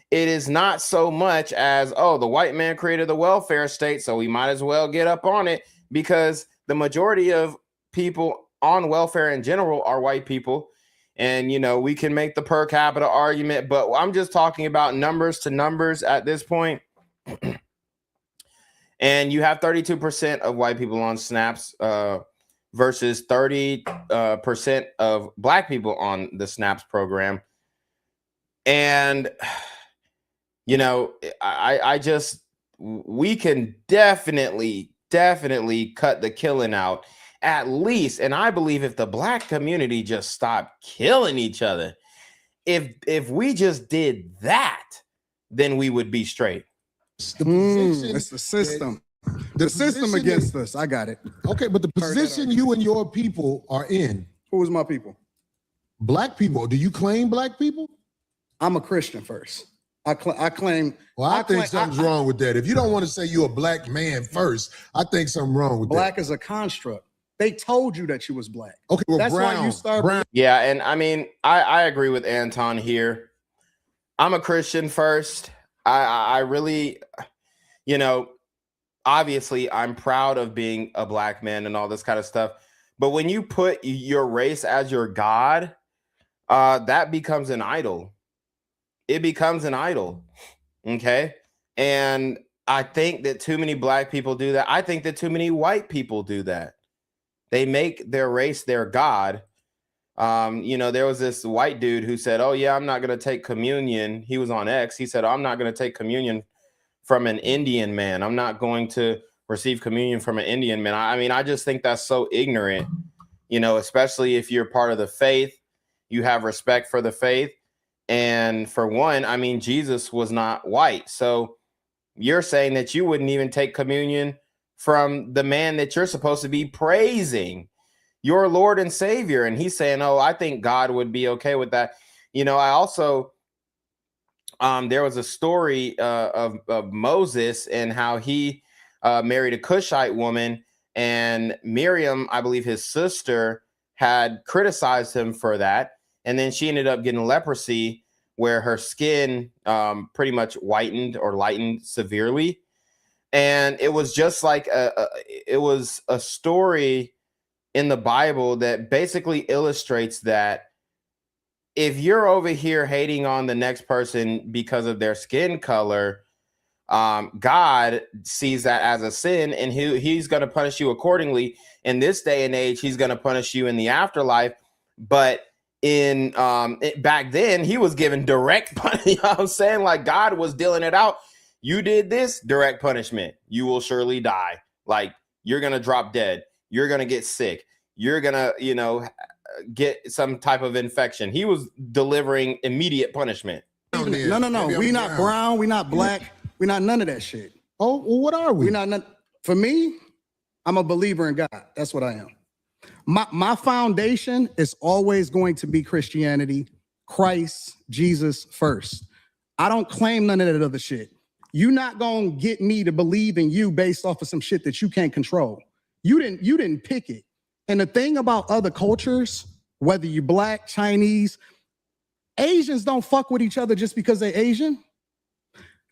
It is not so much as, oh, the white man created the welfare state, so we might as well get up on it, because the majority of people on welfare in general are white people. And, you know, we can make the per capita argument, but I'm just talking about numbers to numbers at this point. And you have 32% of white people on SNAPs versus 30% of black people on the SNAPs program. And, you know, we can definitely cut the killing out. At least, and I believe if the black community just stopped killing each other, if we just did that, then we would be straight. The position, it's the system. the The system position against that- us. I got it. Okay, but the position you and your people are in, Who is my people? black people, do you claim black people? I'm a Christian first. I claim. Well, I think claim- something's wrong with that. If you don't want to say you're a black man first, I think something wrong with Black is a construct. They told you that you was black. that. Okay, well, That's brown, why you start. brown. Yeah, and I mean, I agree with Anton here. I'm a Christian first. I really, you know, obviously I'm proud of being a black man and all this kind of stuff. But when you put your race as your God, that becomes an idol. It becomes an idol. Okay. And I think that too many black people do that. I think that too many white people do that. They make their race their God. You know, there was this white dude who said, "Oh yeah, I'm not going to take communion." He was on X. He said, "I'm not going to take communion from an Indian man. I'm not going to receive communion from an Indian man." I mean, I just think that's so ignorant, you know, especially if you're part of the faith, you have respect for the faith. And for one, I mean, Jesus was not white. So you're saying that you wouldn't even take communion from the man that you're supposed to be praising, your Lord and Savior. And he's saying, "Oh, I think God would be okay with that." You know, I also, there was a story of Moses and how he married a Cushite woman, and Miriam, I believe his sister, had criticized him for that. And then she ended up getting leprosy where her skin pretty much whitened or lightened severely. And it was just like it was a story in the Bible that basically illustrates that if you're over here hating on the next person because of their skin color, God sees that as a sin, and he's going to punish you accordingly. In this day and age, he's going to punish you in the afterlife. But in back then, he was given direct punishment. You know what I'm saying? Like, God was dealing it out. You did this, direct punishment. You will surely die. Like, you're going to drop dead. You're going to get sick. You're going to, you know, get some type of infection. He was delivering immediate punishment. No. Maybe We I'm not brown. We not black. We not none of that shit. Oh, well, what are we? We not none. For me, I'm a believer in God. That's what I am. My foundation is always going to be Christianity, Christ, Jesus first. I don't claim none of that other shit. You're not gonna get me to believe in you based off of some shit that you can't control. You didn't pick it. And the thing about other cultures, whether you're black, Chinese, Asians don't fuck with each other just because they're Asian.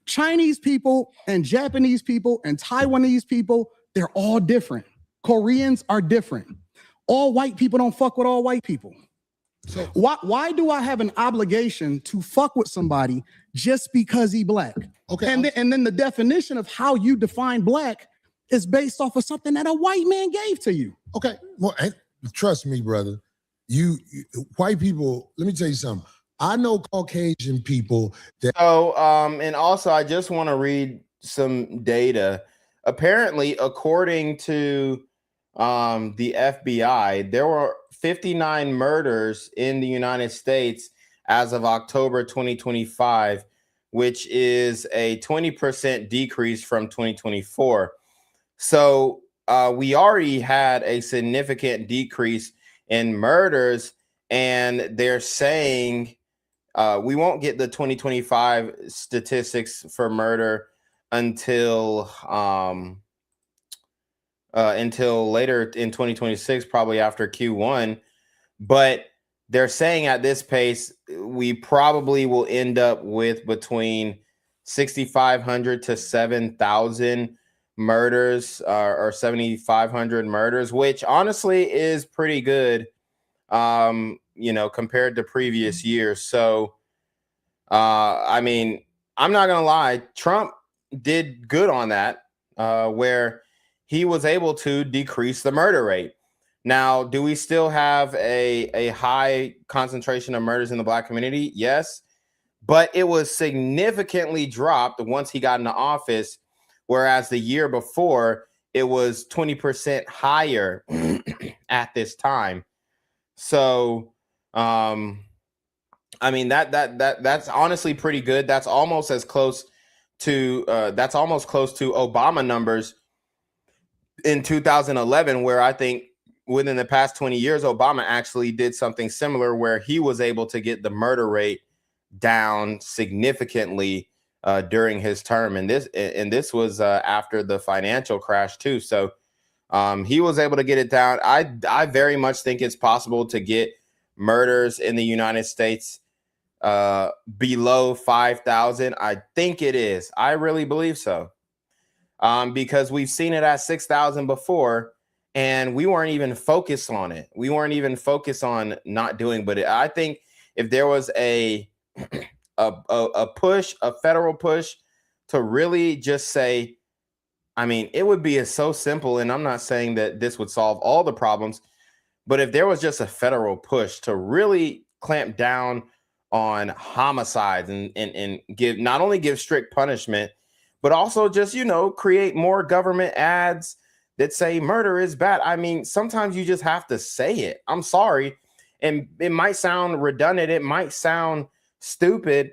Chinese people and Japanese people and Taiwanese people, they're all different. Koreans are different. All white people don't fuck with all white people. So why do I have an obligation to fuck with somebody just because he black? Okay, And then the definition of how you define black is based off of something that a white man gave to you. Okay, well, trust me, brother. You white people, let me tell you something. I know Caucasian people that. So, and also, I just want to read some data. Apparently, according to the FBI, there were 59 murders in the United States as of October 2025, which is a 20% decrease from 2024. So we already had a significant decrease in murders, and they're saying we won't get the 2025 statistics for murder until later in 2026, probably after Q1. But they're saying at this pace, we probably will end up with between 6,500 to 7,000 murders or 7,500 murders, which honestly is pretty good, you know, compared to previous years. So, I mean, I'm not going to lie. Trump did good on that, where he was able to decrease the murder rate. Now, do we still have a high concentration of murders in the black community? Yes, but it was significantly dropped once he got into office, whereas the year before it was 20% higher at this time. So, I mean, that's honestly pretty good. That's almost as close to that's almost close to Obama numbers in 2011, where I think within the past 20 years, Obama actually did something similar where he was able to get the murder rate down significantly during his term. And this was after the financial crash too. So he was able to get it down. I very much think it's possible to get murders in the United States below 5,000. I think it is. I really believe so. Because we've seen it at 6,000 before, and we weren't even focused on it. We weren't even focused on not doing. But I think if there was a push, a federal push to really just say, I mean, it would be so simple. And I'm not saying that this would solve all the problems, but if there was just a federal push to really clamp down on homicides and give, not only give strict punishment, but also just, create more government ads that say murder is bad. I mean, sometimes you just have to say it. I'm sorry. And it might sound redundant. It might sound stupid,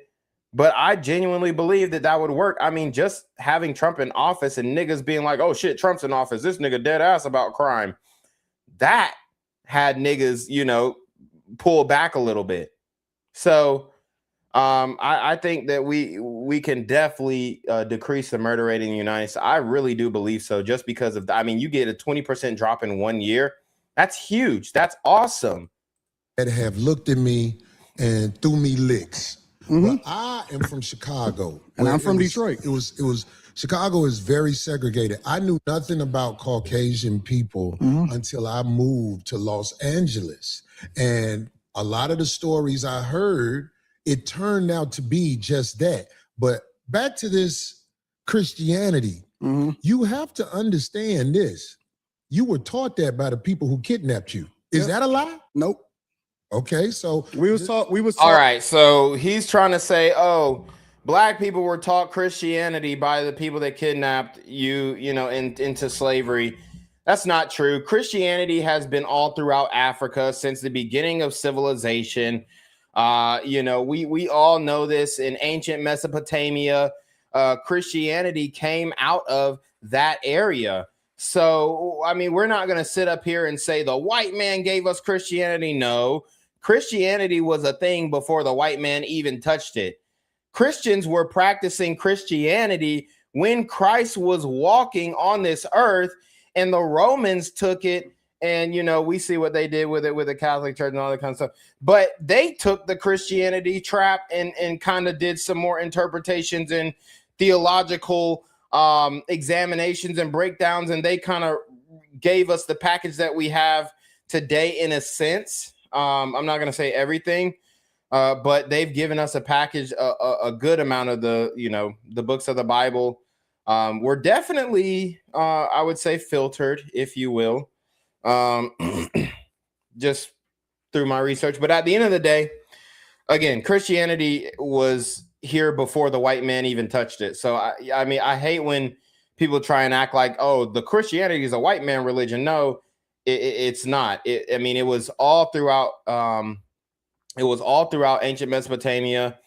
but I genuinely believe that would work. I mean, just having Trump in office and niggas being like, oh shit, Trump's in office. This nigga dead ass about crime. That had niggas, pull back a little bit. So I think that we can definitely decrease the murder rate in the United States. I really do believe so, just because of, you get a 20% drop in 1 year. That's huge. That's awesome. That have looked at me and threw me licks. But I am from Chicago. And I'm from Detroit. It was Chicago is very segregated. I knew nothing about Caucasian people until I moved to Los Angeles. And a lot of the stories I heard, it turned out to be just that. But back to this Christianity, you have to understand this. You were taught that by the people who kidnapped you. Is that a lie? Nope. Okay, so we was taught. All right, so he's trying to say, oh, black people were taught Christianity by the people that kidnapped you, into slavery. That's not true. Christianity has been all throughout Africa since the beginning of civilization. We all know this. In ancient Mesopotamia, Christianity came out of that area. So, we're not going to sit up here and say the white man gave us Christianity. No, Christianity was a thing before the white man even touched it. Christians were practicing Christianity when Christ was walking on this earth, and the Romans took it. And, we see what they did with it, with the Catholic Church and all that kind of stuff. But they took the Christianity trap and kind of did some more interpretations and theological examinations and breakdowns. And they kind of gave us the package that we have today in a sense. I'm not going to say everything, but they've given us a package, a good amount of the books of the Bible. We're definitely, I would say, filtered, if you will. Just through my research. But at the end of the day, again, Christianity was here before the white man even touched it. So I hate when people try and act like, oh, the Christianity is a white man religion. No, it's not. It was all throughout. It was all throughout ancient Mesopotamia.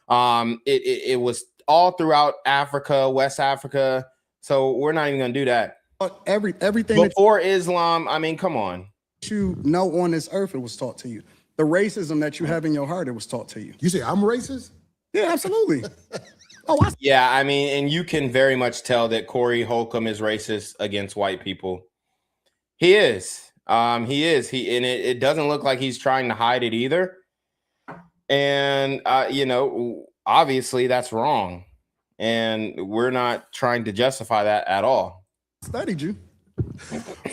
It was all throughout Africa, West Africa. So we're not even gonna do that. Everything before Islam, come on. You know, on this earth, it was taught to you. The racism that you have in your heart, it was taught to you. You say I'm racist? Yeah, absolutely. Yeah, and you can very much tell that Corey Holcolmb is racist against white people. He is. He is. It doesn't look like he's trying to hide it either. And obviously that's wrong. And we're not trying to justify that at all. Studied you.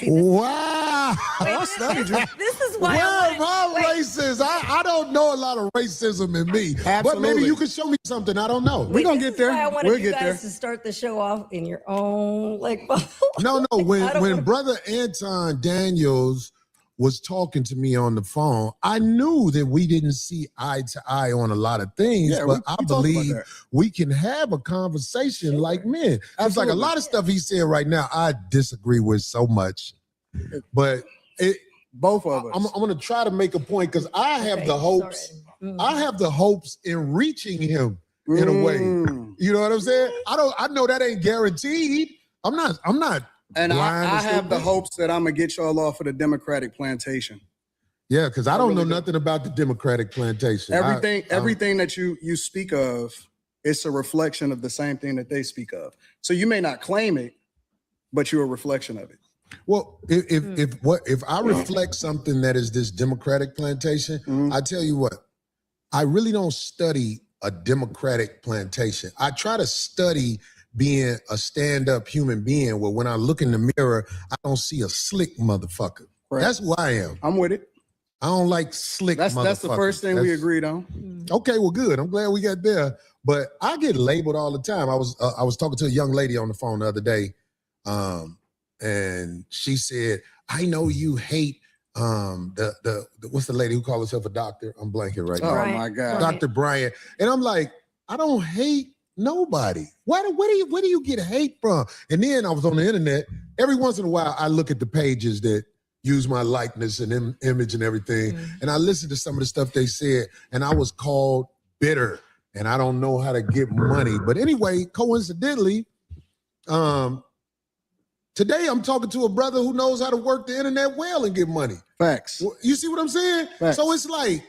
Wow. I studied you. This is why. Where am I racist? I don't know a lot of racism in me. Absolutely. But maybe you can show me something I don't know. We're going to get there. I wanted we'll you get guys there. to start the show off in your own No. When brother Anton Daniels was talking to me on the phone, I knew that we didn't see eye to eye on a lot of things, but I believe we can have a conversation like men. It's like a lot of stuff he said right now, I disagree with so much. But both of us. I'm going to try to make a point because I have the hopes. I have the hopes in reaching him in a way. You know what I'm saying? I know that ain't guaranteed. I'm not And blind I or have the stupid. hopes that I'm gonna get y'all off of the Democratic plantation. Yeah, because I don't really know do. nothing about the Democratic plantation. Everything that you speak of, it's a reflection of the same thing that they speak of. So you may not claim it, but you're a reflection of it. Well, if I reflect something that is this Democratic plantation, I tell you what, I really don't study a Democratic plantation. I try to study being a stand-up human being where when I look in the mirror, I don't see a slick motherfucker. Right. That's who I am. I'm with it. I don't like slick motherfuckers. That's the first thing we agreed on. Okay, well, good. I'm glad we got there. But I get labeled all the time. I was talking to a young lady on the phone the other day, and she said, "I know you hate the what's the lady who calls herself a doctor? I'm blanking right now. Oh my God, Dr. Bryant." And I'm like, I don't hate nobody. Where do you get hate from? And then I was on the internet. Every once in a while, I look at the pages that use my likeness and image and everything, and I listened to some of the stuff they said, and I was called bitter, and I don't know how to get money. But anyway, coincidentally, today I'm talking to a brother who knows how to work the internet well and get money. Facts. You see what I'm saying? Facts. So it's like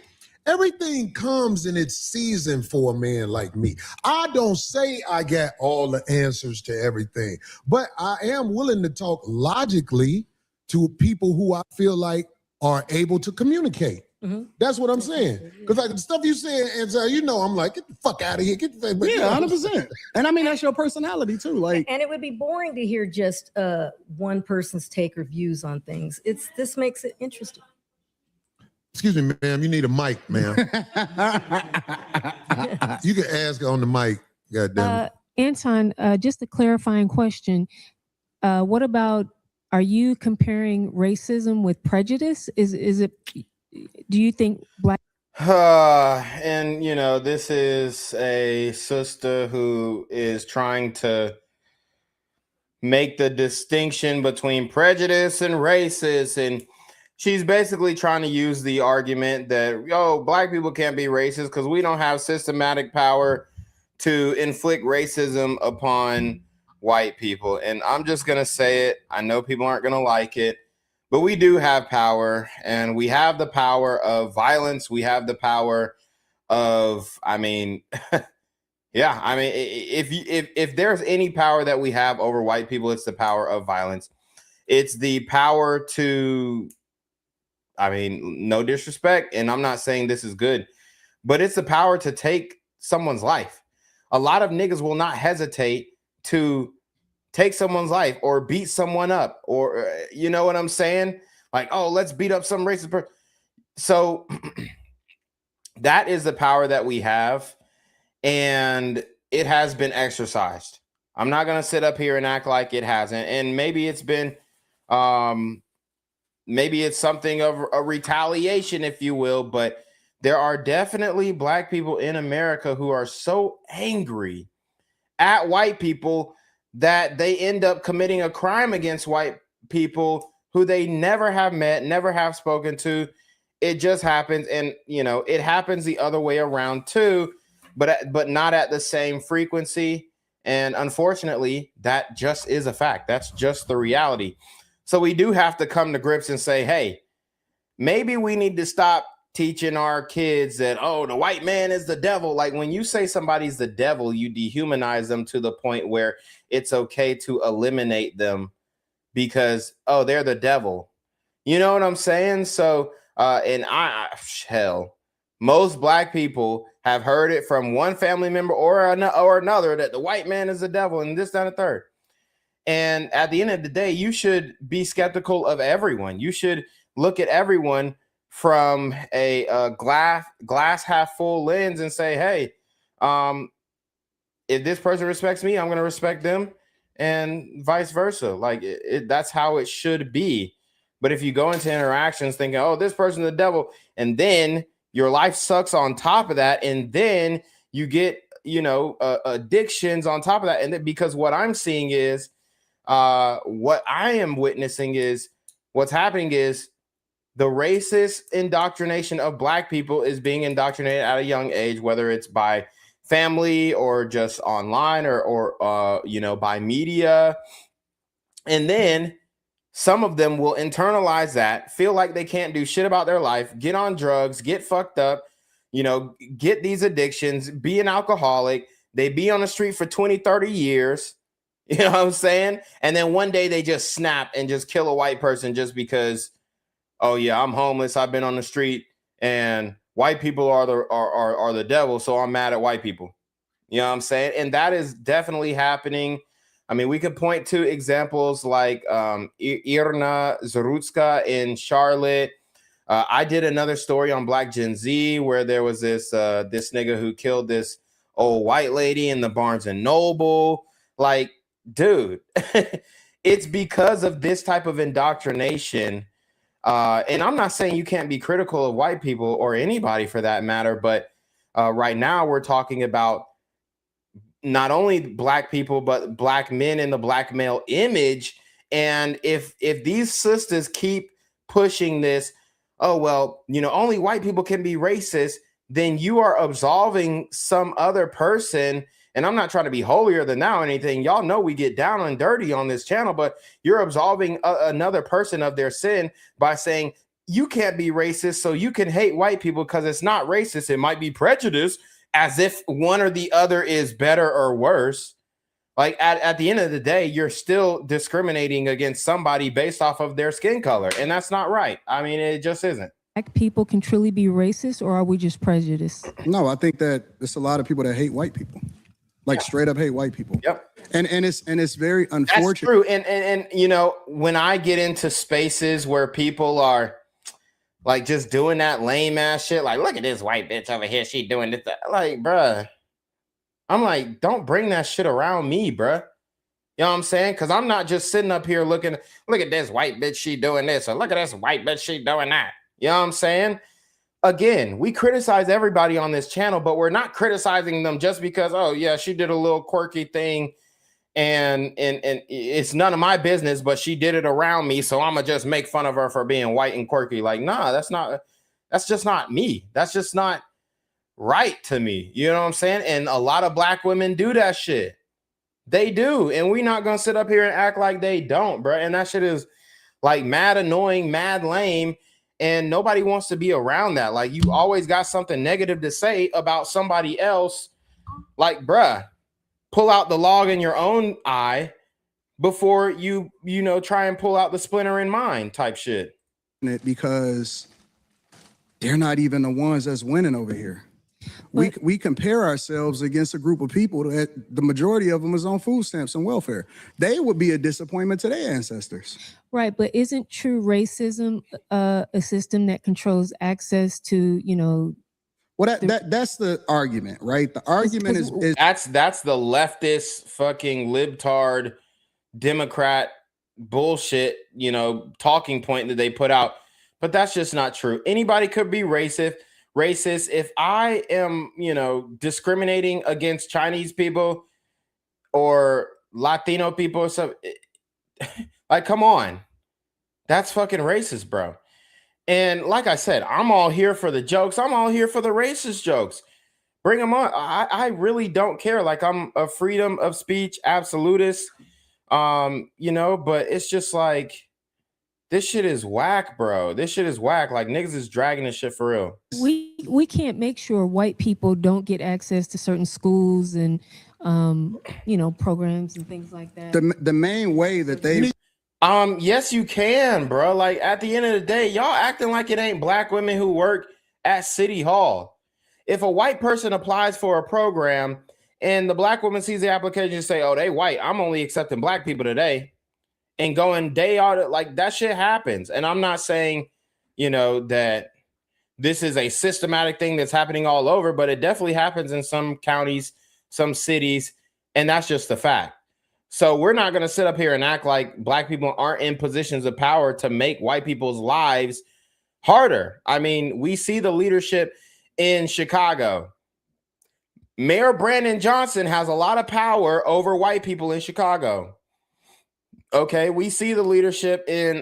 everything comes in its season for a man like me. I don't say I got all the answers to everything, but I am willing to talk logically to people who I feel like are able to communicate. That's what I'm saying. Because like the stuff you say, and I'm like, get the fuck out of here. Get the 100%. And I mean, that's your personality too. Like, and it would be boring to hear just one person's take or views on things. This makes it interesting. Excuse me, ma'am. You need a mic, ma'am. You can ask on the mic. Goddamn it. Anton, just a clarifying question. What about, are you comparing racism with prejudice? Is it, do you think black? And this is a sister who is trying to make the distinction between prejudice and racist, and she's basically trying to use the argument that black people can't be racist because we don't have systematic power to inflict racism upon white people. And I'm just gonna say it. I know people aren't gonna like it, but we do have power, and we have the power of violence. We have the power of, if there's any power that we have over white people, it's the power of violence. It's the power to, no disrespect, and I'm not saying this is good, but it's the power to take someone's life. A lot of niggas will not hesitate to take someone's life or beat someone up, or you know what I'm saying? Like, let's beat up some racist person. So that is the power that we have, and it has been exercised. I'm not going to sit up here and act like it hasn't. And maybe it's been, maybe it's something of a retaliation, if you will, but there are definitely black people in America who are so angry at white people that they end up committing a crime against white people who they never have met, never have spoken to. It just happens. And, it happens the other way around too, but not at the same frequency. And unfortunately, that just is a fact. That's just the reality. So we do have to come to grips and say, hey, maybe we need to stop teaching our kids that, the white man is the devil. Like, when you say somebody's the devil, you dehumanize them to the point where it's okay to eliminate them because, they're the devil. You know what I'm saying? So, most black people have heard it from one family member or another that the white man is the devil and this, that, and the third. And at the end of the day, you should be skeptical of everyone. You should look at everyone from a glass half full lens and say, hey, if this person respects me, I'm going to respect them, and vice versa. Like that's how it should be. But if you go into interactions thinking, this person's the devil, and then your life sucks on top of that, and then you get, addictions on top of that. And then, because what I'm seeing is, what I am witnessing is what's happening is the racist indoctrination of black people is being indoctrinated at a young age, whether it's by family or just online or you know, by media. And then some of them will internalize that, feel like they can't do shit about their life, get on drugs, get fucked up, you know, get these addictions, be an alcoholic. They be on the street for 20, 30 years. You know what I'm saying? And then one day they just snap and just kill a white person just because, oh yeah, I'm homeless, I've been on the street, and white people are the devil, so I'm mad at white people. You know what I'm saying? And that is definitely happening. I mean, we could point to examples like Irna Zarutska in Charlotte. I did another story on Black Gen Z where there was this nigga who killed this old white lady in the Barnes and Noble. Like, dude, it's because of this type of indoctrination. And I'm not saying you can't be critical of white people or anybody for that matter, but right now we're talking about not only black people, but black men in the black male image. And if these sisters keep pushing this, oh, well, you know, only white people can be racist, then you are absolving some other person. And I'm not trying to be holier than thou or anything. Y'all know we get down and dirty on this channel, but you're absolving another person of their sin by saying you can't be racist, so you can hate white people because it's not racist. It might be prejudice, as if one or the other is better or worse. Like at the end of the day, you're still discriminating against somebody based off of their skin color. And that's not right. I mean, it just isn't. Black people can truly be racist, or are we just prejudiced? No, I think that there's a lot of people that hate white people. Like straight up hate white people. Yep. And it's very unfortunate. That's true. And you know, when I get into spaces where people are like just doing that lame ass shit, like, look at this white bitch over here, she doing this. Like, bruh, I'm like, don't bring that shit around me, bruh. You know what I'm saying? Because I'm not just sitting up here looking, look at this white bitch, she doing this, or look at this white bitch, she doing that. You know what I'm saying? Again, we criticize everybody on this channel, but we're not criticizing them just because, oh yeah, she did a little quirky thing and it's none of my business, but she did it around me, so I'm gonna just make fun of her for being white and quirky. Like, nah, that's just not me. That's just not right to me. You know what I'm saying? And a lot of black women do that shit. They do, and we're not gonna sit up here and act like they don't, bro. And that shit is like mad annoying, mad lame, and nobody wants to be around that. Like, you always got something negative to say about somebody else. Like, bruh, pull out the log in your own eye before you know, try and pull out the splinter in mine type shit. Because they're not even the ones that's winning over here. We compare ourselves against a group of people that the majority of them is on food stamps and welfare. They would be a disappointment to their ancestors. Right, but isn't true racism a system that controls access to, you know? Well, that's the argument, right? The argument is that's the leftist fucking libtard Democrat bullshit, you know, talking point that they put out. But that's just not true. Anybody could be racist. If I am, you know, discriminating against Chinese people or Latino people or something, like, come on, that's fucking racist, bro. And like I said, I'm all here for the jokes. I'm all here for the racist jokes. Bring them on. I really don't care. Like, I'm a freedom of speech absolutist, you know, but it's just like, this shit is whack, bro. This shit is whack. Like, niggas is dragging this shit for real. We can't make sure white people don't get access to certain schools and, you know, programs and things like that. The main way that they... Yes, you can, bro. Like, at the end of the day, y'all acting like it ain't black women who work at City Hall. If a white person applies for a program and the black woman sees the application and say, oh, they white, I'm only accepting black people today, and going day out, like, that shit happens. And I'm not saying, you know, that this is a systematic thing that's happening all over, but it definitely happens in some counties, some cities, and that's just the fact. So we're not going to sit up here and act like black people aren't in positions of power to make white people's lives harder. I mean, we see the leadership in Chicago. Mayor Brandon Johnson has a lot of power over white people in Chicago. Okay, we see the leadership in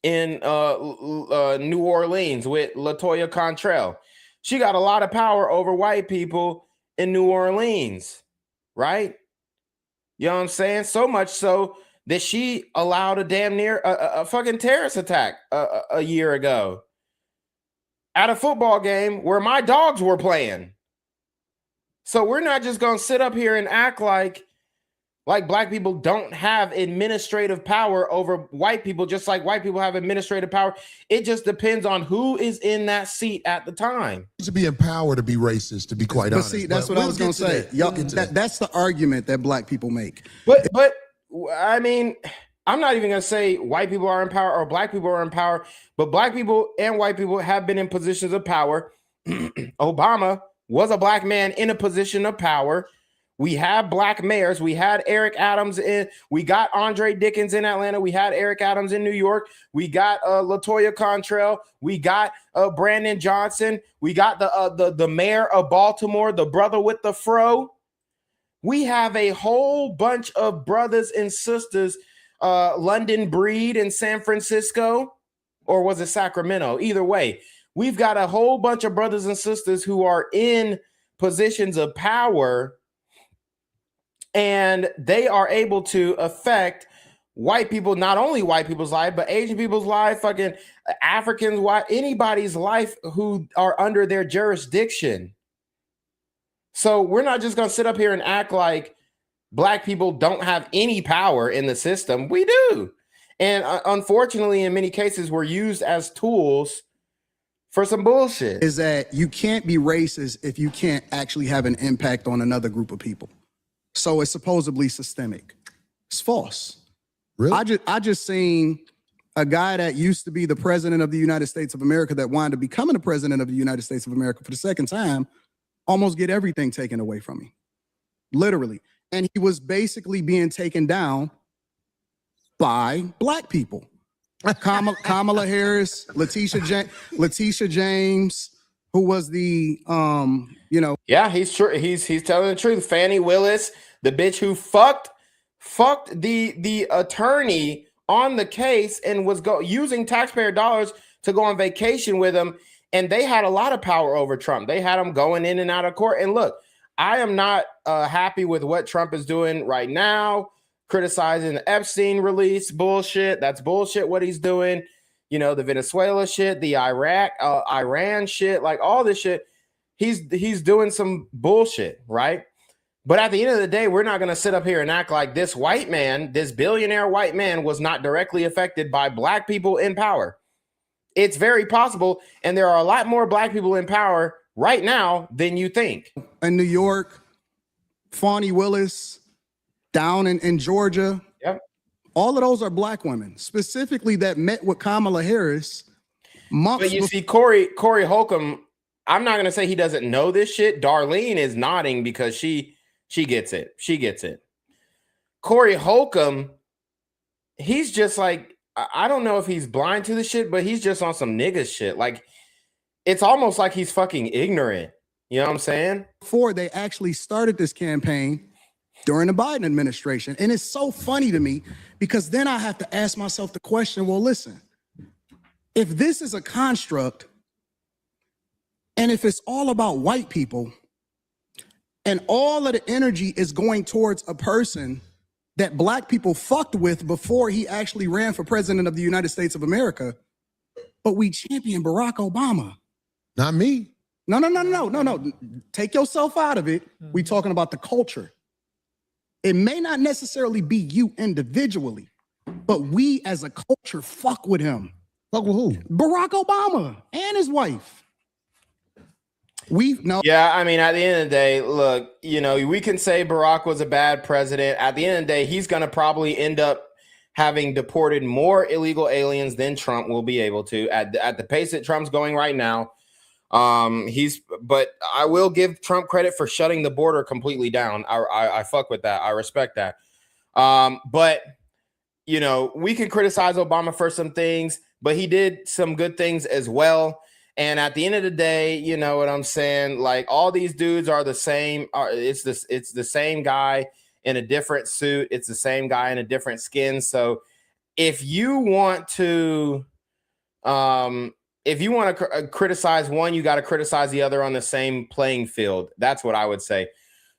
New Orleans with LaToya Cantrell. She got a lot of power over white people in New Orleans, right? You know what I'm saying? So much so that she allowed a damn near a fucking terrorist attack a year ago at a football game where my dogs were playing. So we're not just going to sit up here and act like black people don't have administrative power over white people, just like white people have administrative power. It just depends on who is in that seat at the time. To be empowered to be racist, to be quite honest. See, that's what I was going to say. Y'all, that's the argument that black people make. But I mean, I'm not even going to say white people are in power or black people are in power, but black people and white people have been in positions of power. Obama was a black man in a position of power. We have black mayors. We had Eric Adams we got Andre Dickens in Atlanta. We had Eric Adams in New York. We got LaToya Contrell. We got Brandon Johnson. We got the mayor of Baltimore, the brother with the fro. We have a whole bunch of brothers and sisters, London Breed in San Francisco, or was it Sacramento? Either way, we've got a whole bunch of brothers and sisters who are in positions of power, and they are able to affect white people, not only white people's life, but Asian people's life, fucking Africans, anybody's life who are under their jurisdiction. So we're not just going to sit up here and act like black people don't have any power in the system. We do. And unfortunately, in many cases, we're used as tools for some bullshit. Is that you can't be racist if you can't actually have an impact on another group of people. So it's supposedly systemic. It's false. Really? I just seen a guy that used to be the president of the United States of America that wound up becoming the president of the United States of America for the second time, almost get everything taken away from him. Literally. And he was basically being taken down by black people. Kamala Harris, Letitia James, who was the Yeah, he's true. He's telling the truth. Fannie Willis, the bitch who fucked the attorney on the case and was using taxpayer dollars to go on vacation with him, and they had a lot of power over Trump. They had him going in and out of court. And look, I am not happy with what Trump is doing right now, criticizing the Epstein release bullshit. That's bullshit what he's doing. You know, the Venezuela shit, the Iran shit, like all this shit. He's doing some bullshit, right? But at the end of the day, we're not going to sit up here and act like this white man, this billionaire white man, was not directly affected by black people in power. It's very possible, and there are a lot more black people in power right now than you think. In New York, Fannie Willis, down in Georgia. Yep. All of those are black women, specifically that met with Kamala Harris months. But you see, Corey Holcolmb, I'm not going to say he doesn't know this shit. Darlene is nodding because she gets it. She gets it. Corey Holcolmb, he's just like, I don't know if he's blind to the shit, but he's just on some nigga shit. Like, it's almost like he's fucking ignorant. You know what I'm saying? Before they actually started this campaign during the Biden administration. And it's so funny to me because then I have to ask myself the question, well, listen, if this is a construct and if it's all about white people and all of the energy is going towards a person that black people fucked with before he actually ran for president of the United States of America, but we champion Barack Obama. Not me. No. Take yourself out of it. We talking about the culture. It may not necessarily be you individually, but we as a culture fuck with him. Fuck with who? Barack Obama and his wife. Yeah, I mean, at the end of the day, look, you know, we can say Barack was a bad president. At the end of the day, he's going to probably end up having deported more illegal aliens than Trump will be able to at the pace that Trump's going right now. But I will give Trump credit for shutting the border completely down. I fuck with that. I respect that. But you know, we can criticize Obama for some things, but he did some good things as well. And at the end of the day, you know what I'm saying? Like, all these dudes are the same. It's the same guy in a different suit. It's the same guy in a different skin. So if you want to if you want to criticize one, you got to criticize the other on the same playing field. That's what I would say.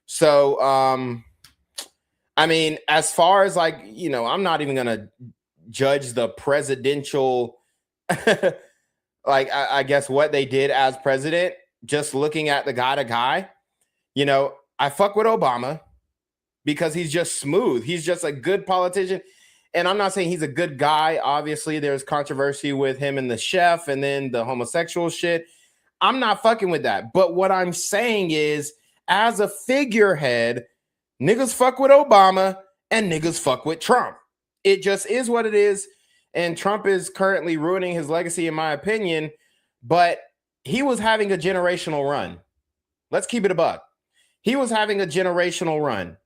So, I mean, as far as like, you know, I'm not even going to judge the presidential, like, I guess what they did as president, just looking at the guy to guy, you know, I fuck with Obama because he's just smooth. He's just a good politician. And I'm not saying he's a good guy. Obviously, there's controversy with him and the chef and then the homosexual shit. I'm not fucking with that. But what I'm saying is, as a figurehead, niggas fuck with Obama and niggas fuck with Trump. It just is what it is. And Trump is currently ruining his legacy, in my opinion. But he was having a generational run. Let's keep it a buck. He was having a generational run.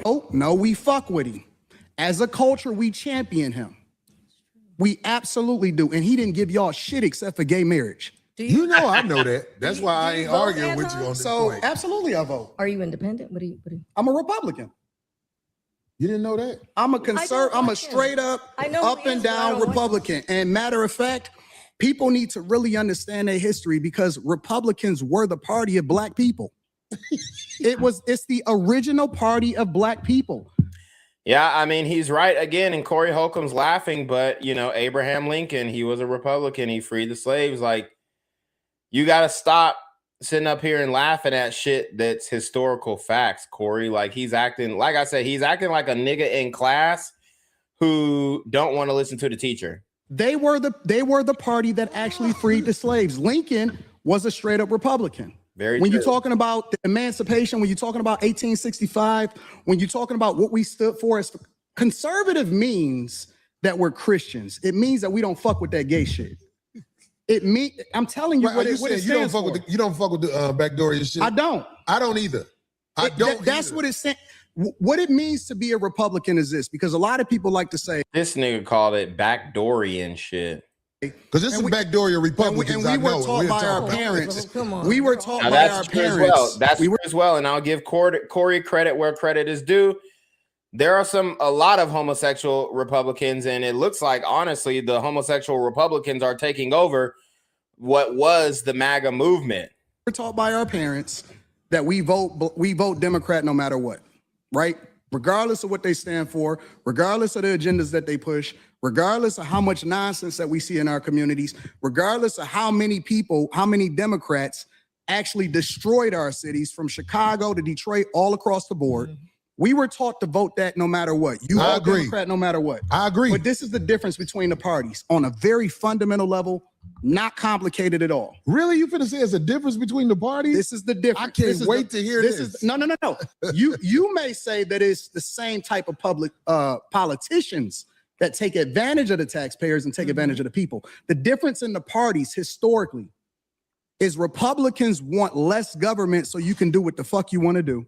Oh, no, we fuck with him. As a culture, we champion him. We absolutely do. And he didn't give y'all shit except for gay marriage. You know I know that. That's why I ain't vote, arguing with you Anton? on this So point. absolutely I vote. Are you independent? What do you? I'm a Republican. You didn't know that? I'm a like him. straight up, I know who up he and is, but I down don't like him. Republican. And matter of fact, people need to really understand their history because Republicans were the party of black people. It's the original party of black people. Yeah, I mean, he's right again. And Corey Holcomb's laughing, but, you know, Abraham Lincoln, he was a Republican. He freed the slaves. Like, you got to stop sitting up here and laughing at shit that's historical facts, Corey. Like, he's acting, like I said, he's acting like a nigga in class who don't want to listen to the teacher. They were the party that actually freed the slaves. Lincoln was a straight up Republican. Very when true. you're talking about the emancipation, when you're talking about 1865, when you're talking about what we stood for as conservative means that we're Christians. It means that we don't fuck with that gay shit. I'm telling you Right, what are you it saying you don't fuck with the, you don't fuck with the backdoor shit? I don't. I don't either. I don't. That's either. what it's saying. What it means to be a Republican is this, because a lot of people like to say This nigga called it backdorian shit. Because this is backdoor Republicans. and we I know. were taught by our talking about. parents. Come on. We were taught Now, by that's our true as parents. well. That's true as well. And I'll give Corey credit where credit is due. There are a lot of homosexual Republicans, and it looks like, honestly, the homosexual Republicans are taking over what was the MAGA movement. We're taught by our parents that we vote Democrat no matter what, right? Regardless of what they stand for, regardless of the agendas that they push, regardless of how much nonsense that we see in our communities, regardless of how many Democrats actually destroyed our cities from Chicago to Detroit, all across the board. We were taught to vote that no matter what. You I vote agree. Democrat no matter what. I agree. But this is the difference between the parties on a very fundamental level, not complicated at all. Really, you finna say it's a difference between the parties? This is the difference. I can't wait to hear this. No. You may say that it's the same type of public politicians that take advantage of the taxpayers and take advantage of the people. The difference in the parties historically is Republicans want less government so you can do what the fuck you want to do.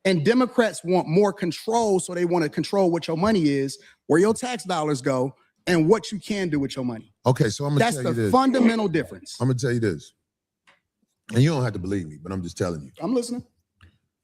And Democrats want more control, so they want to control what your money is, where your tax dollars go, and what you can do with your money. Okay, so I'm gonna That's tell you the this. fundamental difference. I'm gonna tell you this. And you don't have to believe me, but I'm just telling you. I'm listening.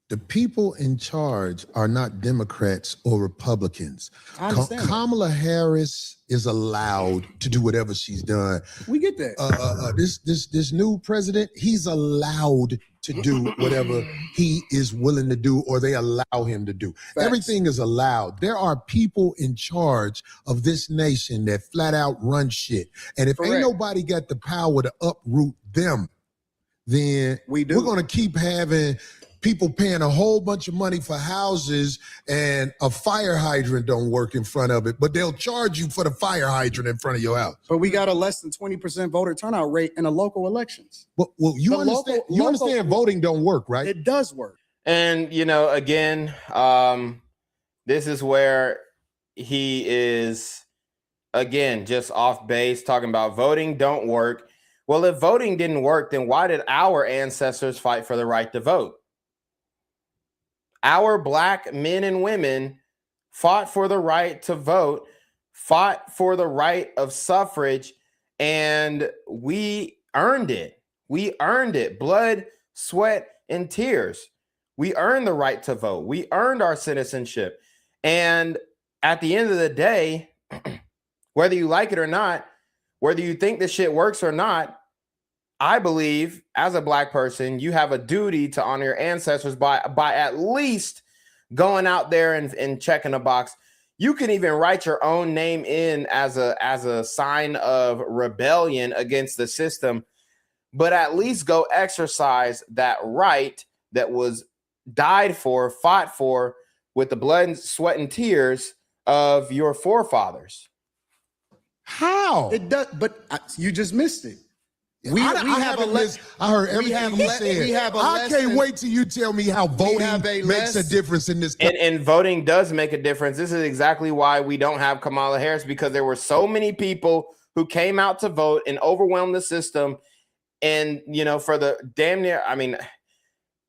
The people in charge are not Democrats or Republicans. I understand that. Kamala Harris is allowed to do whatever she's done. We get that. This new president, he's allowed to do whatever he is willing to do or they allow him to do. Facts. Everything is allowed. There are people in charge of this nation that flat out run shit. And if Correct. ain't nobody got the power to uproot them, then We do. we're going to keep having people paying a whole bunch of money for houses and a fire hydrant don't work in front of it, but they'll charge you for the fire hydrant in front of your house. But we got a less than 20% voter turnout rate in the local elections. Well, you The understand, local- you understand voting don't work, right? It does work. And, you know, again, this is where he is, again, just off base, talking about voting don't work. Well, if voting didn't work, then why did our ancestors fight for the right to vote? Our Black men and women fought for the right to vote, fought for the right of suffrage, and we earned it. We earned it. Blood, sweat, and tears. We earned the right to vote. We earned our citizenship. And at the end of the day, whether you like it or not, whether you think this shit works or not, I believe as a black person, you have a duty to honor your ancestors by at least going out there and checking a box. You can even write your own name in as a sign of rebellion against the system, but at least go exercise that right that was died for, fought for with the blood, and sweat, and tears of your forefathers. How? It does, but you just missed it. We I have a list. I heard everything you said. We have a I can't wait till you tell me how voting makes a difference in this country. And voting does make a difference. This is exactly why we don't have Kamala Harris, because there were so many people who came out to vote and overwhelmed the system. And, you know, for the damn near, I mean,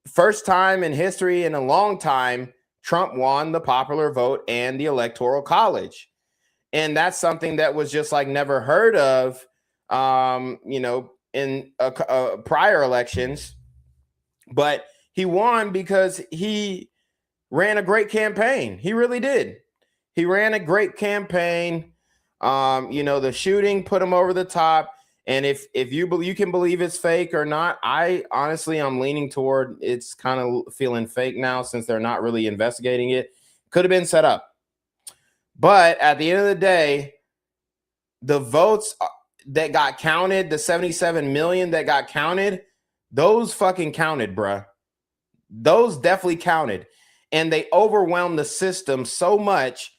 first time in history in a long time, Trump won the popular vote and the Electoral College. And that's something that was just like never heard of, you know, in prior elections. But he won because he ran a great campaign. He really did. He ran a great campaign. You know, the shooting put him over the top. And if you can believe it's fake or not, I honestly, I'm leaning toward it's kind of feeling fake now since they're not really investigating it. Could have been set up. But at the end of the day, the votes that got counted, the 77 million that got counted, those fucking counted, bruh. Those definitely counted. And they overwhelmed the system so much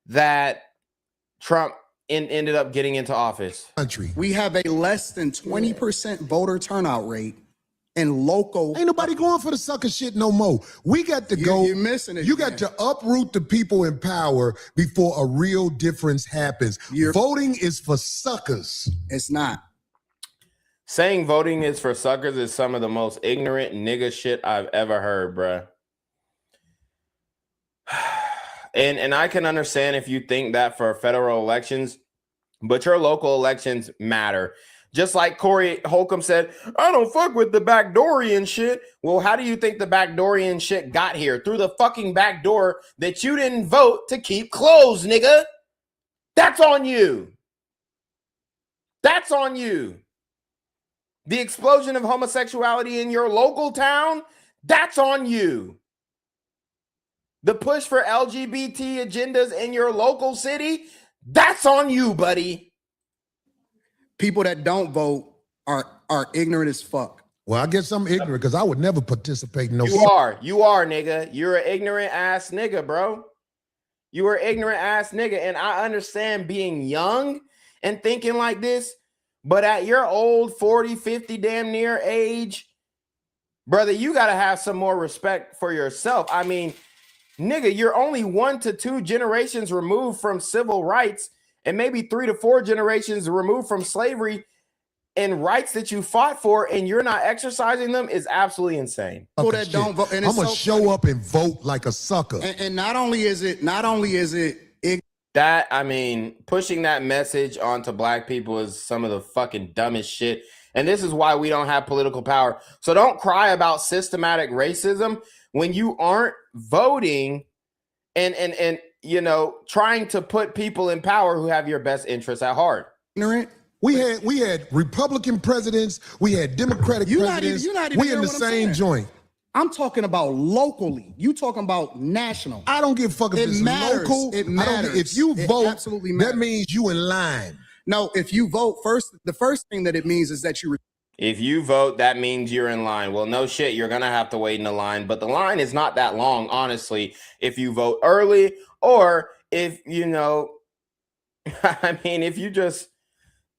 that Trump ended up getting into office. We have a less than 20% voter turnout rate in local. Ain't nobody going for the sucker shit no more. We got to go. You're missing it. You got to uproot the people in power before a real difference happens. Voting is for suckers. It's not. Saying voting is for suckers is some of the most ignorant nigga shit I've ever heard, bruh. And I can understand if you think that for federal elections, but your local elections matter. Just like Corey Holcolmb said, I don't fuck with the backdoorian shit. Well, how do you think the backdoorian shit got here? Through the fucking back door that you didn't vote to keep closed, nigga. That's on you. That's on you. The explosion of homosexuality in your local town, that's on you. The push for LGBT agendas in your local city, that's on you, buddy. People that don't vote are ignorant as fuck. Well, I guess I'm ignorant because I would never participate in no. You are, nigga. You're an ignorant ass nigga, bro. You are ignorant ass nigga. And I understand being young and thinking like this, but at your old 40, 50 damn near age, brother, you got to have some more respect for yourself. I mean, nigga, you're only 1 to 2 generations removed from civil rights and maybe 3 to 4 generations removed from slavery, and rights that you fought for and you're not exercising them is absolutely insane. People that don't vote, and I'm gonna show up and vote like a sucker. And not only is it that, I mean, pushing that message onto black people is some of the fucking dumbest shit. And this is why we don't have political power. So don't cry about systematic racism when you aren't voting and you know, trying to put people in power who have your best interests at heart. ignorant. We had Republican presidents, we had Democratic presidents. You're not even we in the same joint. I'm talking about locally. You talking about national. I don't give a fuck if it's local. It matters. If you vote, absolutely matters. that means you in line. No, if you vote first, the first thing that it means is that you. If you vote, that means you're in line. Well, no shit, you're gonna have to wait in the line, but the line is not that long, honestly. If you vote early, or if you know, I mean, if you just.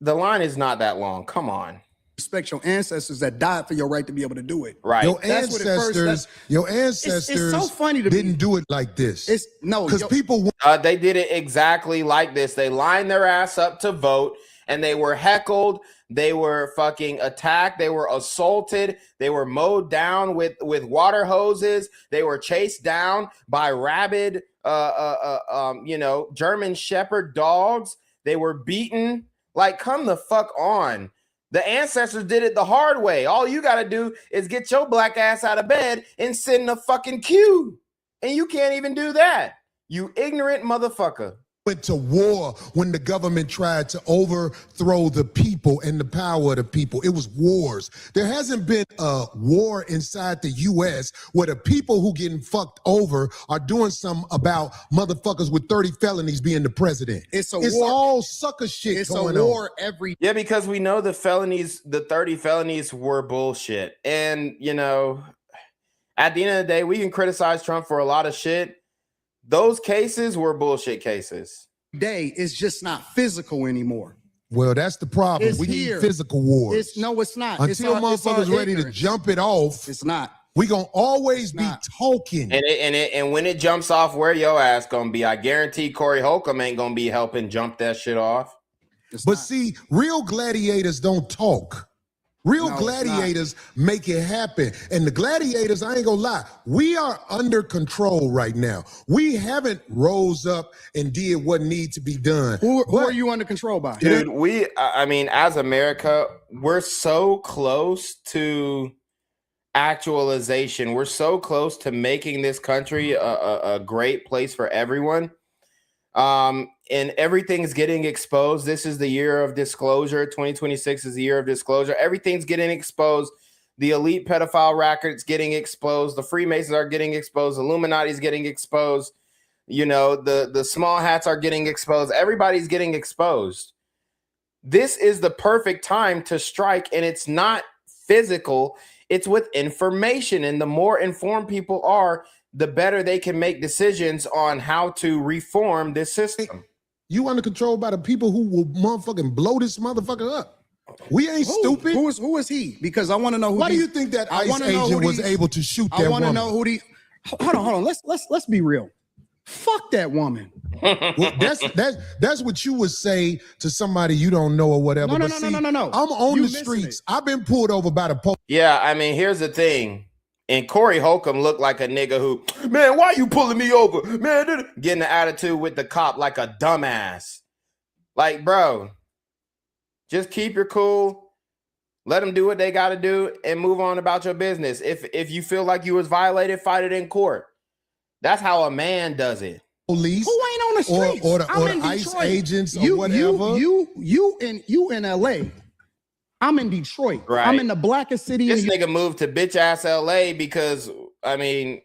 The line is not that long. Come on. Respect your ancestors that died for your right to be able to do it. Right. Your ancestors it's so funny to didn't me. do it like this. It's no, because people. They did it exactly like this. They lined their ass up to vote, and they were heckled. They were fucking attacked. They were assaulted. They were mowed down with water hoses. They were chased down by rabid, you know, German Shepherd dogs. They were beaten. Like, come the fuck on. The ancestors did it the hard way. All you got to do is get your black ass out of bed and sit in a fucking queue. And you can't even do that. You ignorant motherfucker. went to war when the government tried to overthrow the people and the power of the people. It was wars. There hasn't been a war inside the U.S. where the people who getting fucked over are doing something about motherfuckers with 30 felonies being the president. It's war. All sucker shit It's going a war on. every. Yeah, because we know the 30 felonies were bullshit. And, you know, at the end of the day, we can criticize Trump for a lot of shit. Those cases were bullshit cases. Day is just not physical anymore. Well, that's the problem. It's we here. need physical wars. It's not. Until motherfuckers ready to jump it off, it's not. We gonna always be talking. And when it jumps off, where your ass gonna be? I guarantee Corey Holcolmb ain't gonna be helping jump that shit off. But see, real gladiators don't talk. Real gladiators make it happen. And the gladiators, I ain't gonna lie, we are under control right now. We haven't rose up and did what needs to be done. Who are you under control by? Dude, I mean, as America, we're so close to actualization. We're so close to making this country a great place for everyone. And everything's getting exposed. This is the year of disclosure. 2026 is the year of disclosure. Everything's getting exposed. The elite pedophile racket's getting exposed. The Freemasons are getting exposed. Illuminati's getting exposed. You know, the small hats are getting exposed. Everybody's getting exposed. This is the perfect time to strike, and it's not physical. It's with information, and the more informed people are, the better they can make decisions on how to reform this system. You under control by the people who will motherfucking blow this motherfucker up. We ain't stupid. Who is he? Because I want to know who. Why do you think that ICE agent was able to shoot that woman? I want to know who the. Hold on. Let's be real. Fuck that woman. Well, that's what you would say to somebody you don't know or whatever. No. I'm on the streets. I've been pulled over by the police. Yeah, I mean, here's the thing. And Corey Holcolmb looked like a nigga who, man, why you pulling me over? Man, getting an attitude with the cop like a dumbass. Like, bro, just keep your cool. Let them do what they got to do and move on about your business. If you feel like you was violated, fight it in court. That's how a man does it. Police, who ain't on the streets, or the ICE agents, or whatever. You in LA. I'm in Detroit. Right. I'm in the blackest city. This nigga moved to bitch ass LA because, I mean,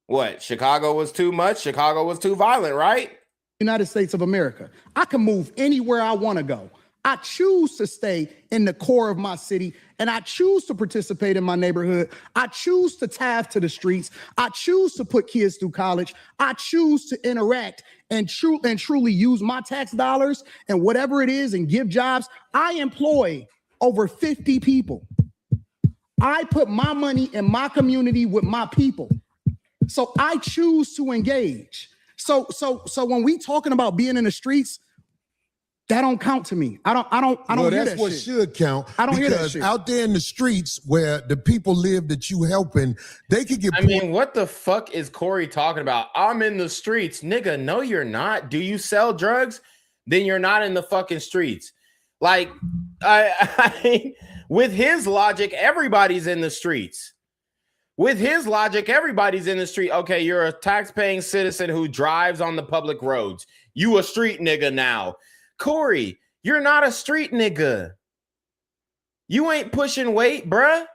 what? Chicago was too much. Chicago was too violent, right? United States of America. I can move anywhere I want to go. I choose to stay in the core of my city, and I choose to participate in my neighborhood. I choose to tithe to the streets. I choose to put kids through college. I choose to interact and truly use my tax dollars and whatever it is and give jobs. I employ over 50 people. I put my money in my community with my people. So I choose to engage. So when we talking about being in the streets, that don't count to me. I don't hear that shit. That's what should count. I don't hear that shit. Out there in the streets where the people live that you helping, they could get. I mean, what the fuck is Corey talking about? I'm in the streets, nigga. No, you're not. Do you sell drugs? Then you're not in the fucking streets. Like, I with his logic, everybody's in the streets. With his logic, everybody's in the street. Okay, you're a tax-paying citizen who drives on the public roads. You a street nigga now. Corey, you're not a street nigga. You ain't pushing weight, bruh.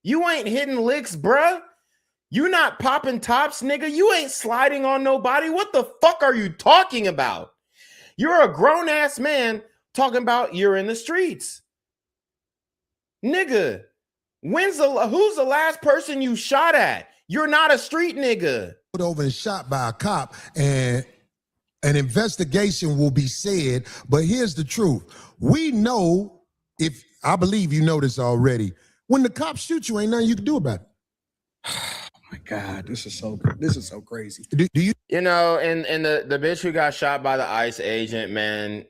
You ain't hitting licks, bruh. You not popping tops, nigga. You ain't sliding on nobody. What the fuck are you talking about? You're a grown-ass man talking about you're in the streets. Nigga, who's the last person you shot at? You're not a street nigga. Put over and shot by a cop, and an investigation will be said. But here's the truth. We know, if I believe you know this already, when the cops shoot you, ain't nothing you can do about it. Oh my God, this is so crazy. Do you? You know, and the bitch who got shot by the ICE agent, man,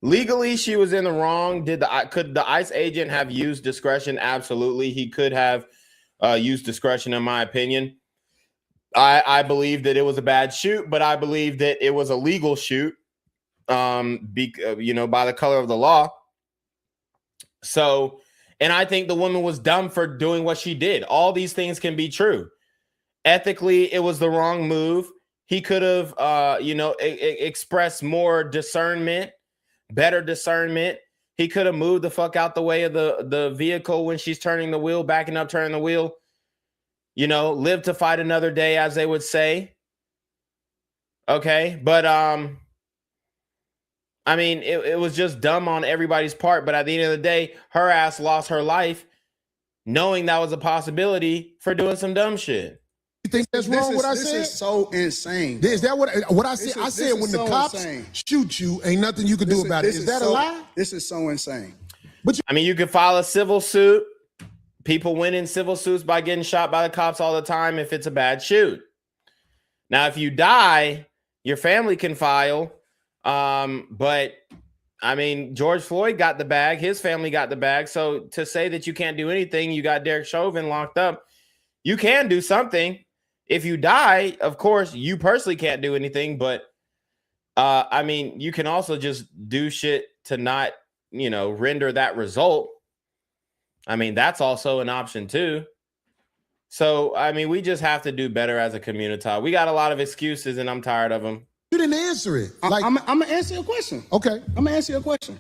legally she was in the wrong. Could the ICE agent have used discretion? Absolutely, he could have used discretion, in my opinion. I believe that it was a bad shoot, but I believe that it was a legal shoot, by the color of the law. So, and I think the woman was dumb for doing what she did. All these things can be true. Ethically, it was the wrong move. He could have, expressed more discernment, better discernment. He could have moved the fuck out the way of the vehicle when she's turning the wheel, backing up, turning the wheel. Live to fight another day, as they would say. Okay, but it was just dumb on everybody's part. But at the end of the day, her ass lost her life knowing that was a possibility for doing some dumb shit. You think that's wrong what I said? This is so insane. Is that what I said? I said when the cops shoot you, ain't nothing you can do about it. Is that a lie? This is so insane. But you could file a civil suit. People win in civil suits by getting shot by the cops all the time if it's a bad shoot. Now, if you die, your family can file. But George Floyd got the bag. His family got the bag. So to say that you can't do anything, you got Derek Chauvin locked up. You can do something. If you die, of course, you personally can't do anything. But, you can also just do shit to not, render that result. That's also an option too. So, we just have to do better as a community. We got a lot of excuses and I'm tired of them. You didn't answer it. I'm going to answer your question. Okay. I'm going to answer your question.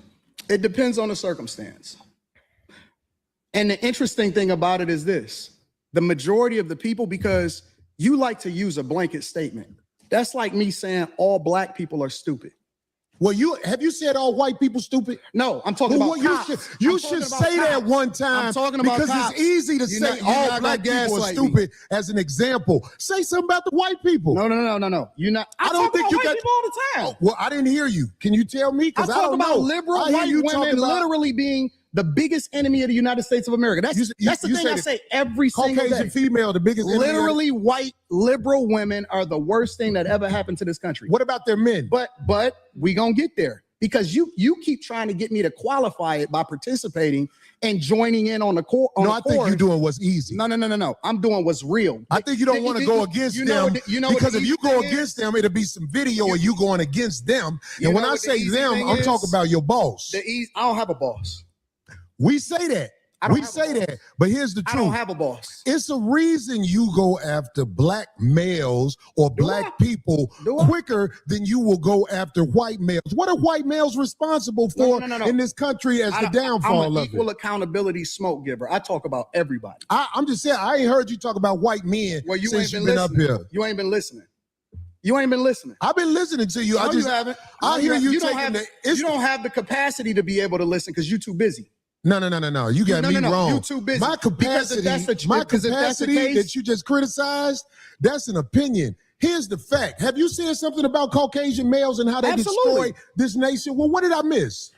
It depends on the circumstance. And the interesting thing about it is this. The majority of the people, because you like to use a blanket statement. That's like me saying all black people are stupid. Well, have you said all white people stupid? No, I'm talking about cops. You should say that one time. I'm talking about because cops. it's easy to say all black people are stupid as an example. Say something about the white people. No. You're not. I don't think you got people all the time. Oh, well, I didn't hear you. Can you tell me? Because I talk don't about know. liberal white women literally being the biggest enemy of the United States of America. That's the thing I say every single day. Caucasian female, the biggest enemy. Literally, white liberal women are the worst thing that ever happened to this country. What about their men? But we gonna get there. Because you keep trying to get me to qualify it by participating and joining in on the core. I think you're doing what's easy. No. I'm doing what's real. I think you don't want to go against them because if you go against them, it'll be some video of you going against them. And when I say them, I'm talking about your boss. I don't have a boss. We say that. We say that, but here's the truth. I don't have a boss. It's a reason you go after black males or black people quicker than you will go after white males. What are white males responsible for in this country as the downfall of it? I'm an equal accountability smoke giver. I talk about everybody. I'm just saying, I ain't heard you talk about white men since you've been up here. You ain't been listening. You ain't been listening. I've been listening to you. No, you haven't. I hear you taking you don't have the capacity to be able to listen because you're too busy. No. You got me wrong. You're too busy. My capacity that you just criticized, that's an opinion. Here's the fact. Have you said something about Caucasian males and how they destroy this nation? Well, what did I miss?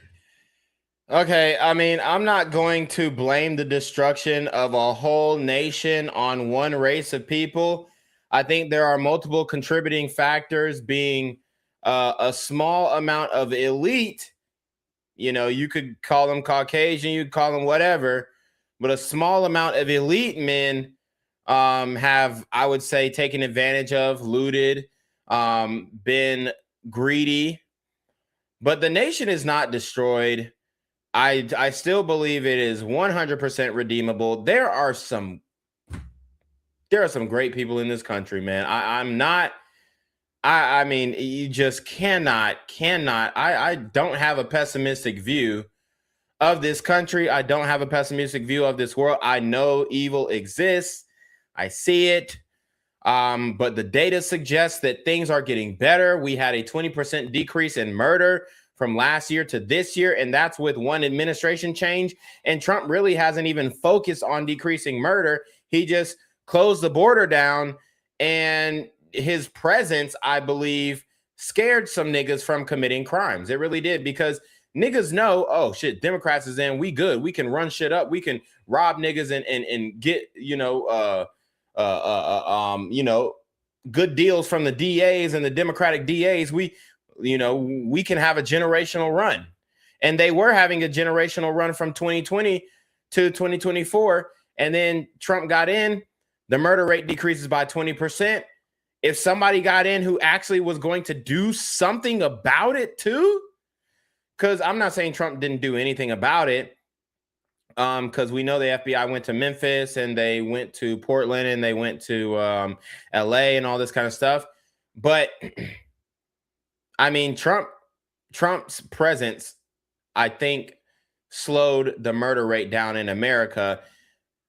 Okay, I'm not going to blame the destruction of a whole nation on one race of people. I think there are multiple contributing factors, being a small amount of elite. You could call them Caucasian, you could call them whatever, but a small amount of elite men have, I would say, taken advantage of, looted, been greedy. But the nation is not destroyed. I still believe it is 100% redeemable. There are some great people in this country, man. You just cannot. I don't have a pessimistic view of this country. I don't have a pessimistic view of this world. I know evil exists. I see it. But the data suggests that things are getting better. We had a 20% decrease in murder from last year to this year, and that's with one administration change. And Trump really hasn't even focused on decreasing murder. He just closed the border down, and his presence, I believe, scared some niggas from committing crimes. It really did, because niggas know, oh shit, Democrats is in, we good. We can run shit up. We can rob niggas and get, good deals from the DAs and the Democratic DAs. We can have a generational run. And they were having a generational run from 2020 to 2024. And then Trump got in, the murder rate decreases by 20%. If somebody got in who actually was going to do something about it too, because I'm not saying Trump didn't do anything about it, because we know the FBI went to Memphis and they went to Portland and they went to LA and all this kind of stuff. But I mean, Trump's presence, I think, slowed the murder rate down in America.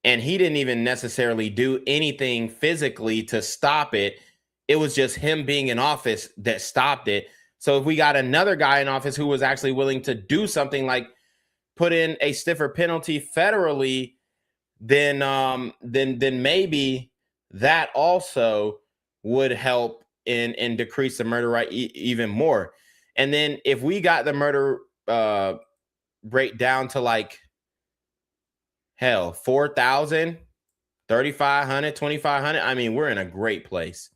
And he didn't even necessarily do anything physically to stop it. It was just him being in office that stopped it. So if we got another guy in office who was actually willing to do something like put in a stiffer penalty federally, then maybe that also would help in decrease the murder rate even more. And then if we got the murder rate down to like, hell, 4,000, 3,500, 2,500. I mean, we're in a great place.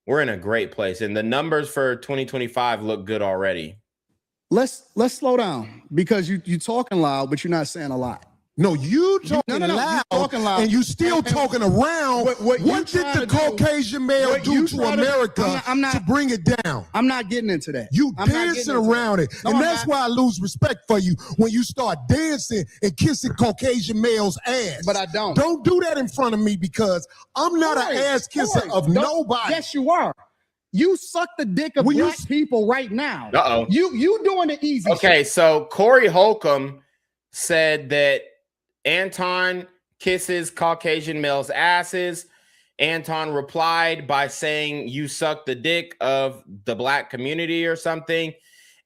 We're in a great place. And the numbers for 2025 look good already. Let's slow down because you talking loud, but you're not saying a lot. No, you talking loud, and you still talking around. What did the Caucasian male do to America to bring it down? I'm not getting into that. You dancing around it. And that's why I lose respect for you when you start dancing and kissing Caucasian males' ass. But I don't. Don't do that in front of me because I'm not an ass kisser of nobody. Yes, you are. You suck the dick of black people right now. Uh-oh. You doing the easy Okay, shit. so Corey Holcolmb said that Anton kisses Caucasian males' asses. Anton replied by saying, "You suck the dick of the black community," or something.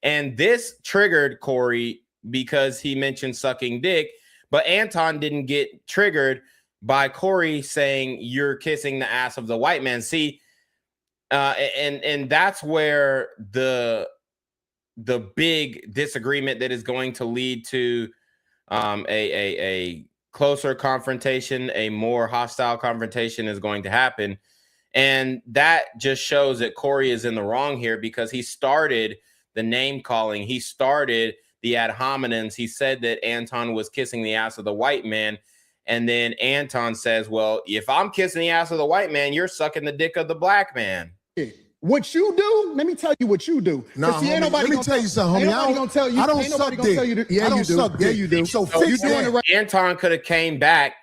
And this triggered Corey because he mentioned sucking dick, but Anton didn't get triggered by Corey saying, "You're kissing the ass of the white man." See, and that's where the big disagreement that is going to lead to a closer confrontation, a more hostile confrontation is going to happen. And that just shows that Corey is in the wrong here because he started the name calling. He started the ad hominems. He said that Anton was kissing the ass of the white man. And then Anton says, well, if I'm kissing the ass of the white man, you're sucking the dick of the black man. What you do, let me tell you what you do. No, see, let me tell you something, homie. I don't suck dick. Yeah, you do. Yeah, you do. So fix that. Right. Anton could have came back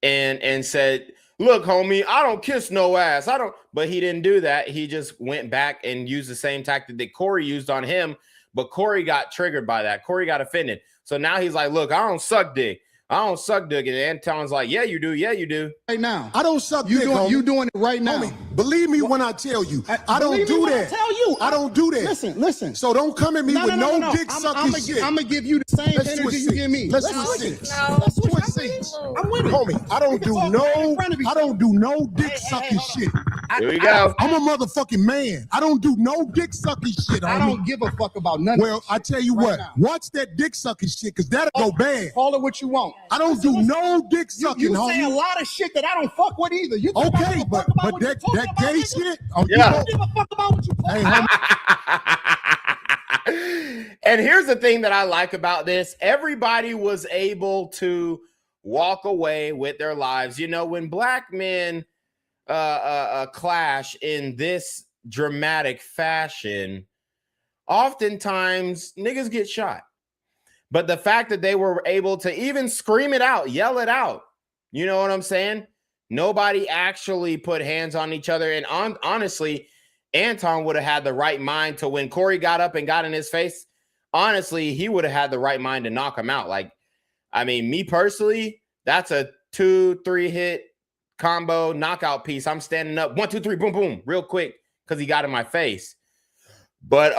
and said, look, homie, I don't kiss no ass. But he didn't do that. He just went back and used the same tactic that Corey used on him. But Corey got triggered by that. Corey got offended. So now he's like, look, I don't suck dick. I don't suck dick. And Anton's like, yeah, you do. Yeah, you do. Right now. I don't suck dick, homie. You doing it right now. Homie, believe me when I tell you. I don't do that. I don't do that. Listen. So don't come at me with no dick sucking shit. I'm going to give you the same energy you give me. Let's switch seats. Let's switch seats. I'm with it. Homie, I don't do no dick sucking shit. Here we go. I'm a motherfucking man. I don't do no dick sucking shit, homie. I don't give a fuck about none of Well, I tell you what, watch that dick sucking shit, because that'll go bad. Call it what you want. I don't do no dick sucking, you homie. say a lot of shit that I don't fuck with either. You okay, but that gay shit? Oh, yeah. I don't give a fuck about what you talk about. And here's the thing that I like about this. Everybody was able to walk away with their lives. You know, when black men clash in this dramatic fashion, oftentimes niggas get shot. But the fact that they were able to even scream it out, yell it out, you know what I'm saying? Nobody actually put hands on each other. And honestly, Anton would have had the right mind to, when Corey got up and got in his face, honestly, he would have had the right mind to knock him out. Like, I mean, me personally, that's a 2-3 hit combo knockout piece. I'm standing up, 1, 2, 3, boom, boom, real quick, because he got in my face. But,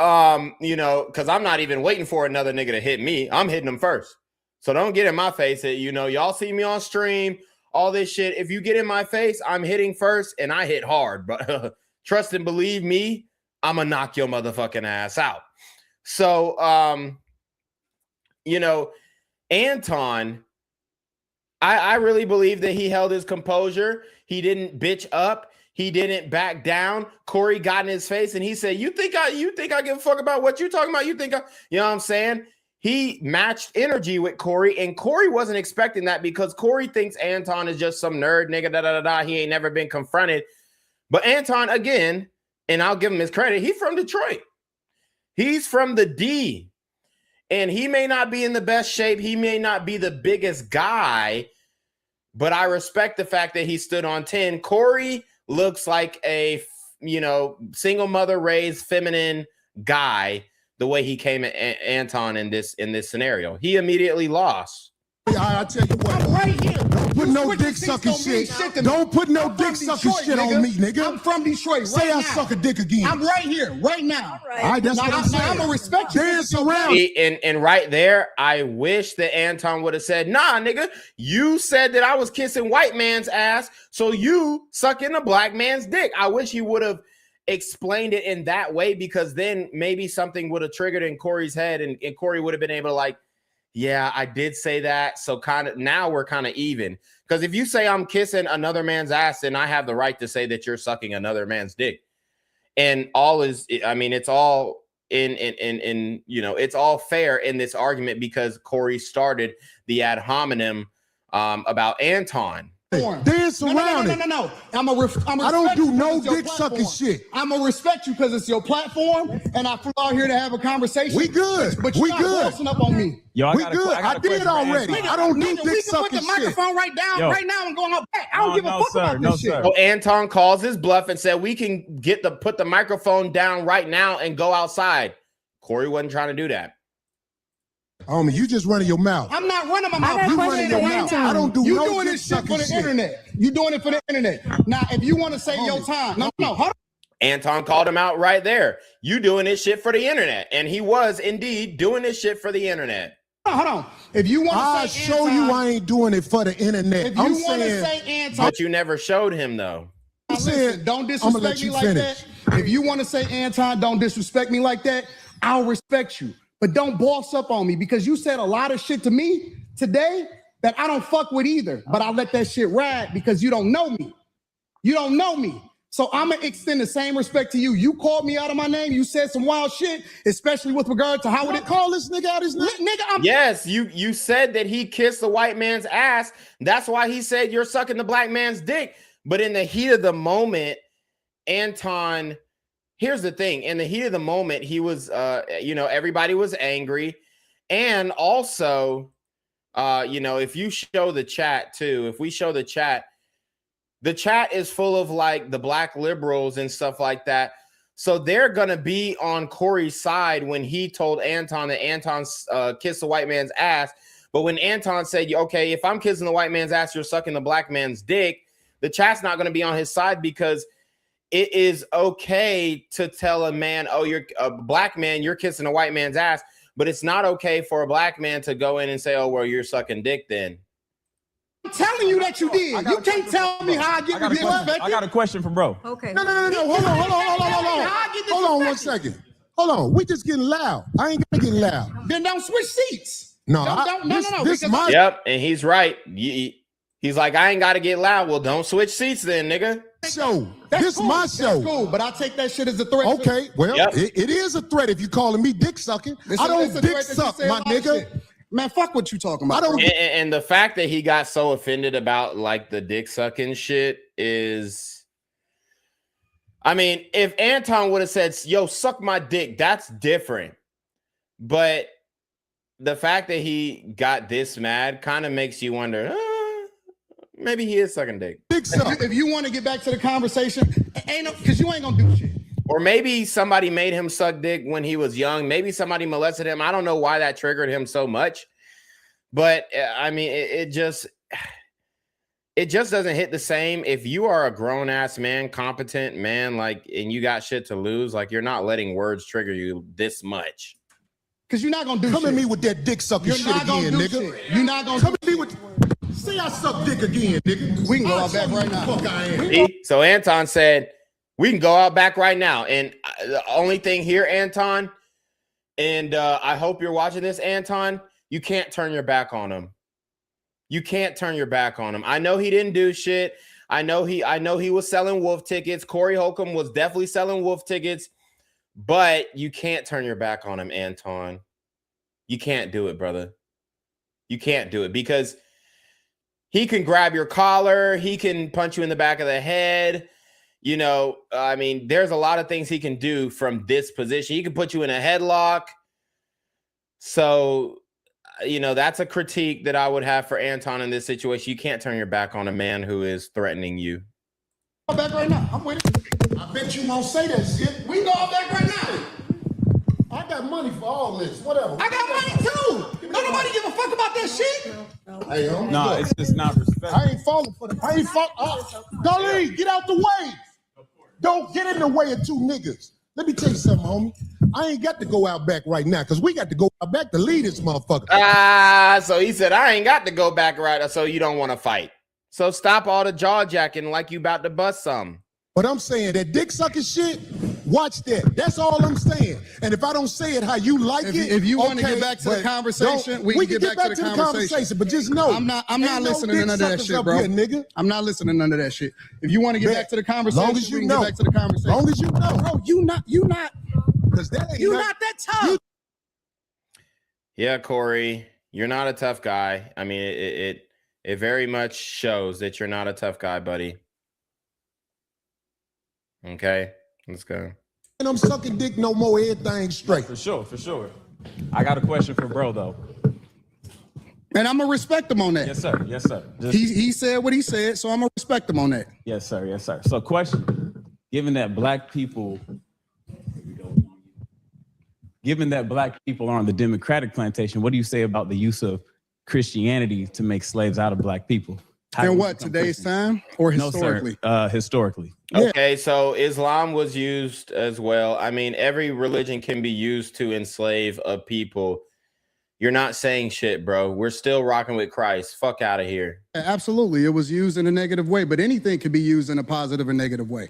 you know, because I'm not even waiting for another nigga to hit me. I'm hitting him first. So don't get in my face. You know, y'all see me on stream, all this shit. If you get in my face, I'm hitting first, and I hit hard. But trust and believe me, I'm going to knock your motherfucking ass out. So, you know, Anton, I really believe that he held his composure. He didn't bitch up. He didn't back down. Corey got in his face and he said, you think I give a fuck about what you're talking about? You know what I'm saying? He matched energy with Corey, and Corey wasn't expecting that because Corey thinks Anton is just some nerd nigga, He ain't never been confronted. But Anton, again, and I'll give him his credit, he's from Detroit. He's from the D. And he may not be in the best shape. He may not be the biggest guy, but I respect the fact that he stood on 10. Corey looks like a single mother raised feminine guy the way he came at Anton in this scenario. He immediately lost. I tell you what, I'm right here. Don't put no dick sucking shit. Don't put no dick sucking shit on me, nigga. I'm from Detroit. Say I suck a dick again. I'm right here, right now. All right, that's what I'm saying. I'm gonna respect you. Dance around. And right there, I wish that Anton would have said, nah, nigga, you said that I was kissing white man's ass, so you sucking a black man's dick. I wish he would have explained it in that way, because then maybe something would have triggered in Corey's head, and Corey would have been able to like, yeah, I did say that. So now we're kind of even. Because if you say I'm kissing another man's ass, then I have the right to say that you're sucking another man's dick. And it's all it's all fair in this argument because Corey started the ad hominem about Anton. Dance around it. No. I don't do no dick sucking shit. I'm gonna respect you because it's your platform, and I flew out here to have a conversation. We good. But We you're good. not up on me. Yo, We good. I did already. I don't do We dick can put sucking the shit. microphone right now and go out back. I don't give a No, fuck sir. about No, this shit. sir. So Anton calls his bluff and said, we can put the microphone down right now and go outside. Corey wasn't trying to do that. Homie, you just running your mouth. I'm not running my I mouth. got a You question running for your mouth. Anton. I don't do You no doing dick this shit for sucking the shit. internet. You doing it for the internet. Now, if you want to say your time, no, hold on. Anton called him out right there. You doing this shit for the internet. And he was indeed doing this shit for the internet. Hold on. If you want I'll to say show Anton, you I ain't doing it for the internet. if you I'm want to saying, say Anton, But you never showed him, though. listen, don't I'ma let disrespect me you like finish. that. If you want to say Anton, don't disrespect me like that. I'll respect you. But don't boss up on me because you said a lot of shit to me today that I don't fuck with either. But I let that shit ride because you don't know me. You don't know me. So I'm going to extend the same respect to you. You called me out of my name. You said some wild shit, especially with regard to how would it call this nigga out his name? Nigga, I'm Yes, you said that he kissed the white man's ass. That's why he said you're sucking the black man's dick. But in the heat of the moment, Anton, here's the thing. In the heat of the moment, he was, everybody was angry. And also, if you show the chat too, if we show the chat is full of like the black liberals and stuff like that. So they're going to be on Corey's side when he told Anton that Anton kissed the white man's ass. But when Anton said, okay, if I'm kissing the white man's ass, you're sucking the black man's dick, the chat's not going to be on his side because it is okay to tell a man, oh, you're a black man, you're kissing a white man's ass. But it's not okay for a black man to go in and say, oh, well, you're sucking dick then. I'm telling you that you did. You can't tell me how I get disrespected. I got a question for bro. Okay. No. Hold on 1 second. Hold on. We just getting loud. I ain't gonna get loud. Then don't switch seats. No, This my Yep, and he's right. He's like, I ain't got to get loud. Well, don't switch seats then, nigga. show. That's This cool. my That's show. cool, but I take that shit as a threat. Okay, well, Yep. it is a threat if you calling me dick sucking. I don't dick suck, my nigga. Man, fuck what you talking about. I don't. And the fact that he got so offended about like the dick sucking shit is, I mean, if Anton would have said, yo, suck my dick, that's different. But the fact that he got this mad kind of makes you wonder, maybe he is sucking dick. Dick suck. If you want to get back to the conversation, because you ain't gonna do shit. Or maybe somebody made him suck dick when he was young. Maybe somebody molested him. I don't know why that triggered him so much. But I mean, it just doesn't hit the same. If you are a grown ass man, competent man, like, and you got shit to lose, like you're not letting words trigger you this much. Because you're not gonna do Come shit. at me with that dick sucking You're shit not gonna again, do nigga. shit. You're not gonna Come at me with. Say I suck dick again, nigga. We can go I'll out back show you right who the now. Fuck I am. See? So Anton said, we can go out back right now. And the only thing here, Anton, and I hope you're watching this, Anton, you can't turn your back on him. You can't turn your back on him. I know he didn't do shit. I know he was selling wolf tickets. Corey Holcolmb was definitely selling wolf tickets, but you can't turn your back on him, Anton. You can't do it, brother. You can't do it because he can grab your collar. He can punch you in the back of the head. You know, I mean, there's a lot of things he can do from this position. He can put you in a headlock. So, you know, that's a critique that I would have for Anton in this situation. You can't turn your back on a man who is threatening you. Go back right now. I'm with it. I bet you won't say that shit. We can go off that right now. I got money for all this. Whatever. I got money too. Don't nobody give a fuck about that shit. Hey, homie, No, look, it's just not respect. I ain't falling for that. I ain't falling. Dolly, get out the way. Don't get in the way of two niggas. Let me tell you something, homie. I ain't got to go out back right now because we got to go out back to lead this motherfucker. So he said, I ain't got to go back right, so you don't want to fight. So stop all the jaw jacking like you about to bust some. But I'm saying that dick sucking shit, watch that. That's all I'm saying. And if I don't say it how you like it, If you want to okay, get back to the but conversation, we can get back to the conversation. But just know, I'm not ain't listening no to none of that dick shit, suckers bro. up here, nigga. I'm not listening to none of that shit. If you want to get back to the conversation, long as you we can know. get back to the conversation. Long as you know. Bro, you not Because that ain't you not that tough. Yeah, Corey, you're not a tough guy. I mean, it very much shows that you're not a tough guy, buddy. Okay, let's go. And I'm sucking dick no more, everything straight. For sure. I got a question for bro, though. And I'm gonna respect him on that. Yes, sir. He said what he said, so I'm gonna respect him on that. Yes, sir. So question, given that black people are on the Democratic plantation, what do you say about the use of Christianity to make slaves out of black people? And what, today's time or historically? No, sir. Historically. Okay, so Islam was used as well. I mean, every religion can be used to enslave a people. You're not saying shit, bro. We're still rocking with Christ. Fuck out of here. Absolutely. It was used in a negative way, but anything can be used in a positive or negative way.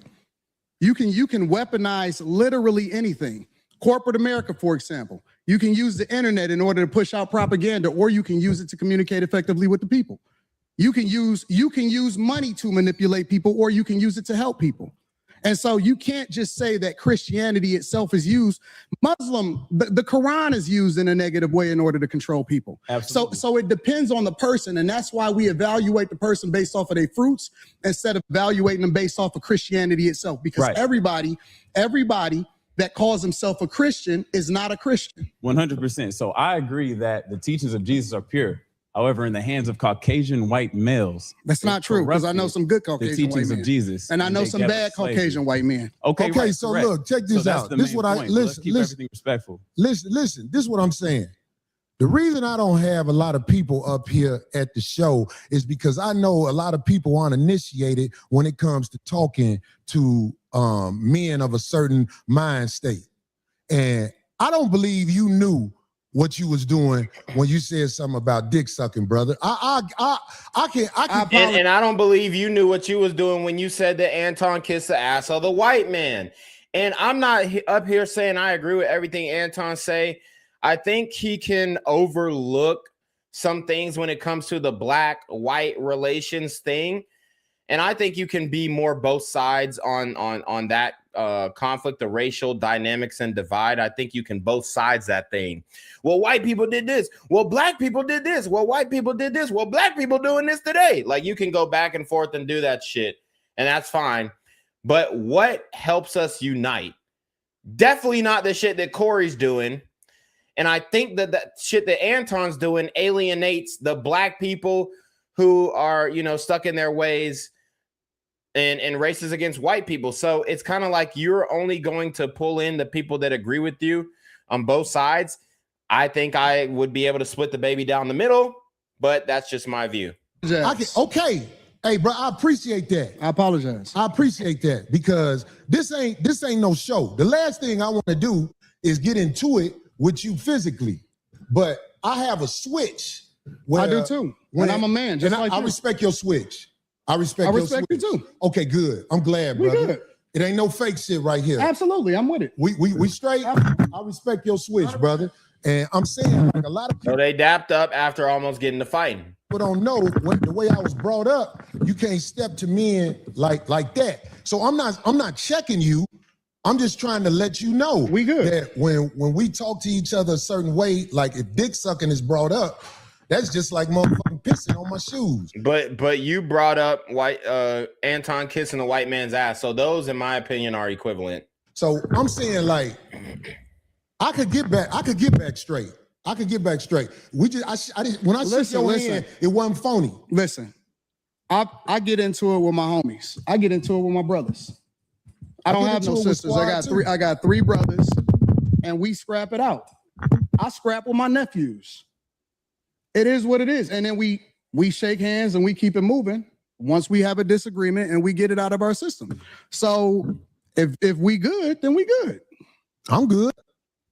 You can weaponize literally anything. Corporate America, for example. You can use the internet in order to push out propaganda, or you can use it to communicate effectively with the people. You can use money to manipulate people, or you can use it to help people. And so you can't just say that Christianity itself is used. The Quran is used in a negative way in order to control people. Absolutely. So it depends on the person. And that's why we evaluate the person based off of their fruits instead of evaluating them based off of Christianity itself. Because everybody that calls himself a Christian is not a Christian. 100%. So I agree that the teachings of Jesus are pure. However, in the hands of Caucasian white males, that's not true, because I know some good Caucasian the teachings white men. of Jesus, and I know some bad Caucasian white men. Okay, right, so correct. Look, check this out. This is what I listen. Keep everything respectful. Listen. This is what I'm saying. The reason I don't have a lot of people up here at the show is because I know a lot of people aren't initiated when it comes to talking to men of a certain mind state, and I don't believe you knew what you was doing when you said something about dick sucking, brother. I can. And I don't believe you knew what you was doing when you said that Anton kissed the ass of the white man. And I'm not up here saying I agree with everything Anton say. I think he can overlook some things when it comes to the black-white relations thing. And I think you can be more both sides on that conflict, the racial dynamics and divide. I think you can both sides that thing. Well, white people did this. Well, black people did this. Well, white people did this. Well, black people doing this today. Like, you can go back and forth and do that shit, and that's fine. But what helps us unite? Definitely not the shit that Corey's doing. And I think that shit that Anton's doing alienates the black people who are, stuck in their ways and races against white people. So it's kind of like you're only going to pull in the people that agree with you on both sides. I think I would be able to split the baby down the middle, but that's just my view. Okay. Hey, bro, I appreciate that. I apologize. I appreciate that because this ain't no show. The last thing I want to do is get into it with you physically, but I have a switch. I do too. When I'm a man, just like I respect your switch. I respect you too. Okay, good. I'm glad, brother. Good. It ain't no fake shit right here. Absolutely, I'm with it. We straight. I respect your switch, brother. And I'm saying, like, a lot of people. So they dapped up after almost getting to fighting. People don't know the way I was brought up. You can't step to men like that. So I'm not checking you. I'm just trying to let you know we good. That when we talk to each other a certain way, like if dick sucking is brought up, that's just like motherfucking pissing on my shoes. But you brought up Anton kissing the white man's ass. So those, in my opinion, are equivalent. So I'm saying, like, I could get back straight. When I shook your hand, it wasn't phony. Listen, I get into it with my homies. I get into it with my brothers. I don't get have into no it with sisters. I squad, got three brothers, and we scrap it out. I scrap with my nephews. It is what it is. And then we shake hands and we keep it moving once we have a disagreement and we get it out of our system. So if we good, then we good. I'm good.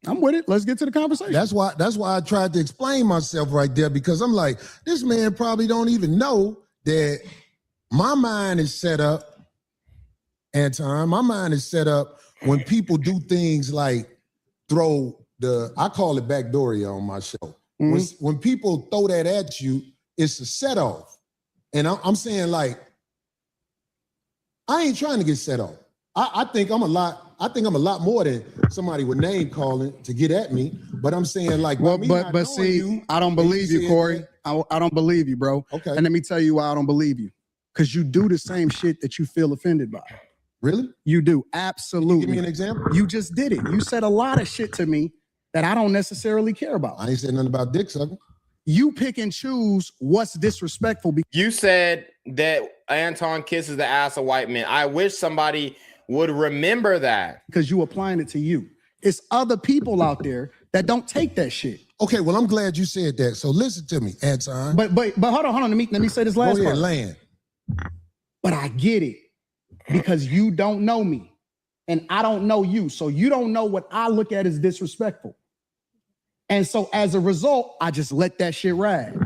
I'm with it. Let's get to the conversation. That's why I tried to explain myself right there, because I'm like, this man probably don't even know that my mind is set up, Anton. My mind is set up when people do things like throw I call it backdooria on my show. Mm-hmm. When people throw that at you, it's a set off. And I'm saying, like, I ain't trying to get set off. I think I'm a lot more than somebody with name calling to get at me. But I'm saying, like, but see, I don't believe you, Corey. I don't believe you, bro. Okay. And let me tell you why I don't believe you. Because you do the same shit that you feel offended by. Really? You do. Absolutely. Give me an example. You just did it. You said a lot of shit to me that I don't necessarily care about. I ain't said nothing about dick sucking. You pick and choose what's disrespectful. You said that Anton kisses the ass of white men. I wish somebody would remember that. Because you applying it to you. It's other people out there that don't take that shit. Okay, well, I'm glad you said that. So listen to me, Anton. But hold on. Let me say this last part. Land. But I get it. Because you don't know me. And I don't know you. So you don't know what I look at as disrespectful. And so as a result, I just let that shit ride.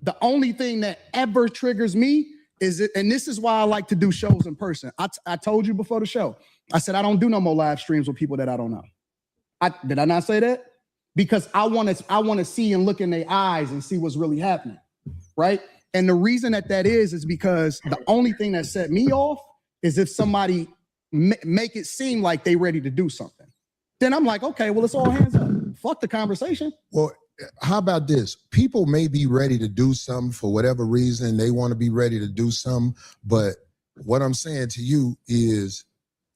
The only thing that ever triggers me is it, and this is why I like to do shows in person. I told you before the show, I said I don't do no more live streams with people that I don't know. Did I not say that? Because I want to see and look in their eyes and see what's really happening, right? And the reason that is because the only thing that set me off is if somebody make it seem like they ready to do something. Then I'm like, okay, well, it's all hands up. Fuck the conversation. Well, how about this? People may be ready to do something for whatever reason. They want to be ready to do something. But what I'm saying to you is,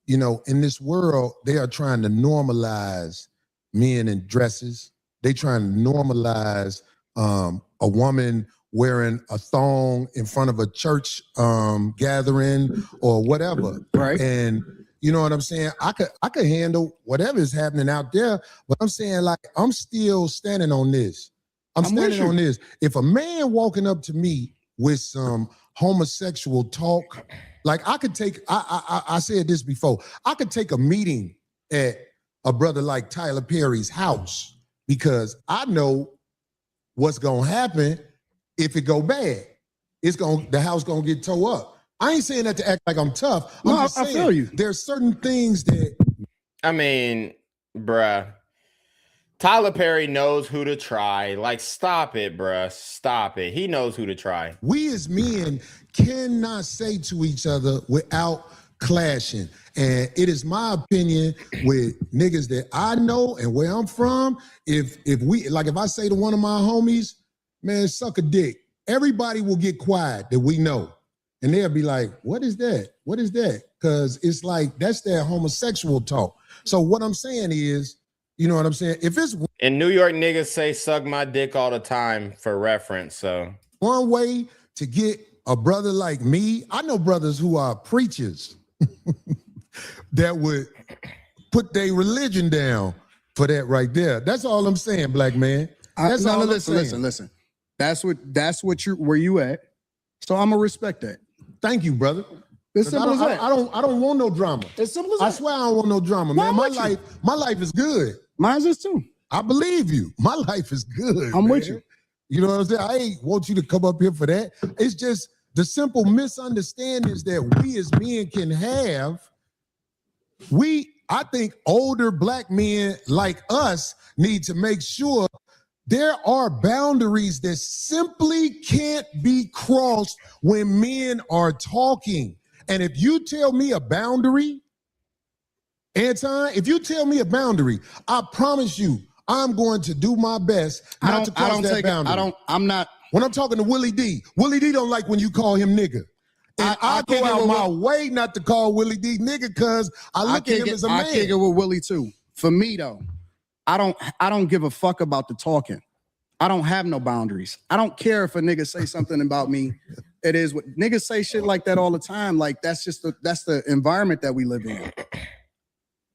you know, in this world, they are trying to normalize men in dresses. They trying to normalize a woman wearing a thong in front of a church gathering or whatever. Right. And you know what I'm saying? I could handle whatever is happening out there, but I'm saying, like, I'm still standing on this. I'm standing on this. If a man walking up to me with some homosexual talk, like, I could take, I said this before, I could take a meeting at a brother like Tyler Perry's house because I know what's gonna happen if it go bad. The house gonna get tore up. I ain't saying that to act like I'm tough. I'm just saying, I feel you. There's certain things that... I mean, bruh. Tyler Perry knows who to try. Like, stop it, bruh. Stop it. He knows who to try. We as men cannot say to each other without clashing. And it is my opinion with niggas that I know and where I'm from, if I say to one of my homies, man, suck a dick, everybody will get quiet that we know. And they'll be like, what is that? What is that? Because it's like, that's their homosexual talk. So what I'm saying is, you know what I'm saying? If it's in New York, niggas say suck my dick all the time for reference. So one way to get a brother like me, I know brothers who are preachers that would put their religion down for that right there. That's all I'm saying, black man. That's all I'm saying. Listen. That's where you at. So I'm gonna respect that. Thank you, brother. It's simple as that. I don't want no drama. It's simple as that. I swear I don't want no drama, man. My life is good. Mine's is too. I believe you. My life is good. I'm man. with you. You know what I'm saying? I ain't want you to come up here for that. It's just the simple misunderstandings that we as men can have. I think older black men like us need to make sure there are boundaries that simply can't be crossed when men are talking. And if you tell me a boundary, Anton, if you tell me a boundary, I promise you, I'm going to do my best not to cross that boundary. When I'm talking to Willie D don't like when you call him nigga. And I go out my way not to call Willie D nigga because I look at him as a man. I kick it with Willie too. For me though, I don't give a fuck about the talking. I don't have no boundaries. I don't care if a nigga say something about me. It is what niggas say shit like that all the time. Like that's the environment that we live in.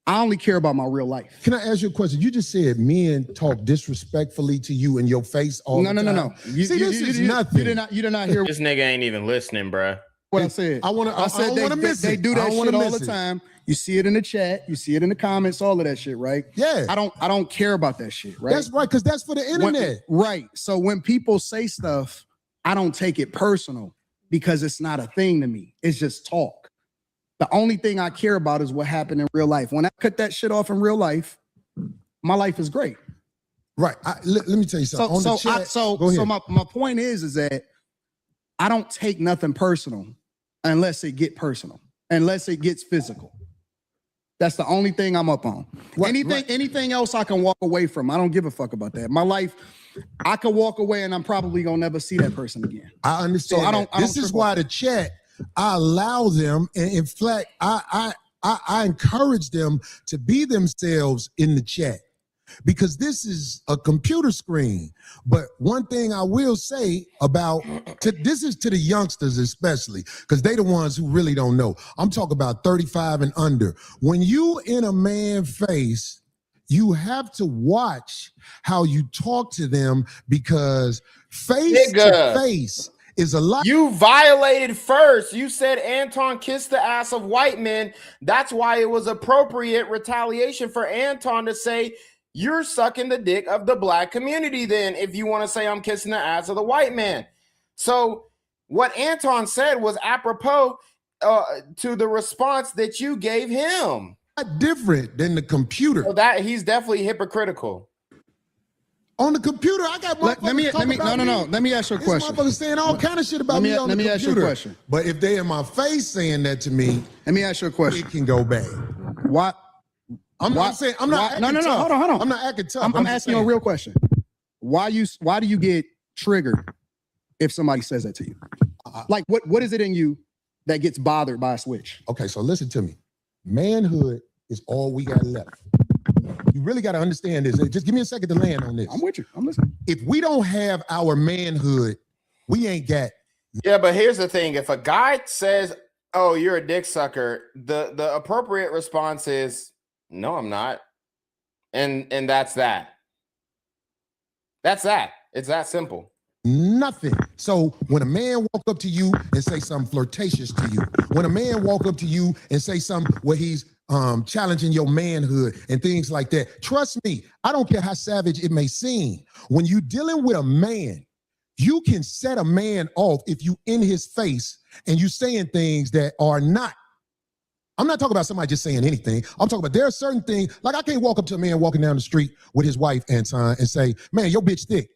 I only care about my real life. Can I ask you a question? You just said men talk disrespectfully to you in your face all the time. No. This is nothing. You did not hear This nigga ain't even listening, bruh. what I said. I said don't they, wanna miss they do that shit all the it. time. You see it in the chat, you see it in the comments, all of that shit, right? Yeah. I don't care about that shit, right? That's right, because that's for the internet. Right. So when people say stuff, I don't take it personal because it's not a thing to me. It's just talk. The only thing I care about is what happened in real life. When I cut that shit off in real life, my life is great. Right. Let me tell you something. So my point is that I don't take nothing personal unless it get personal, unless it gets physical. That's the only thing I'm up on. Anything else I can walk away from. I don't give a fuck about that. My life, I can walk away and I'm probably gonna never see that person again. I understand. So this is why the chat, I allow them, and in fact, I encourage them to be themselves in the chat, because this is a computer screen. But one thing I will say about, this is to the youngsters especially, because they the ones who really don't know. I'm talking about 35 and under. When you in a man's face, you have to watch how you talk to them, because face to face is a lot. You violated first. You said Anton kissed the ass of white men. That's why it was appropriate retaliation for Anton to say, you're sucking the dick of the black community then, if you want to say I'm kissing the ass of the white man. So what Anton said was apropos to the response that you gave him. Not different than the computer. So that he's definitely hypocritical. On the computer, I got Let me ask you a question. Motherfuckers saying all kind of shit about me on the computer. Let me ask you a question. But if they in my face saying that to me, let me ask you a question. It can go bad. What? I'm not saying I'm not. No. Hold on. I'm not acting tough. I'm asking you a real question. Why do you get triggered if somebody says that to you? Like what is it in you that gets bothered by a switch? Okay, so listen to me. Manhood is all we got left. You really got to understand this. Just give me a second to land on this. I'm with you. I'm listening. If we don't have our manhood, we ain't got. Yeah, but here's the thing. If a guy says, oh, you're a dick sucker, the appropriate response is, no, I'm not. And that's that. That's that. It's that simple. Nothing. So when a man walk up to you and say something flirtatious to you, when a man walk up to you and say something where he's challenging your manhood and things like that, trust me, I don't care how savage it may seem. When you dealing with a man, you can set a man off if you in his face and you saying things that are not. I'm not talking about somebody just saying anything. I'm talking about there are certain things, like I can't walk up to a man walking down the street with his wife, Anton, and say, man, your bitch thick.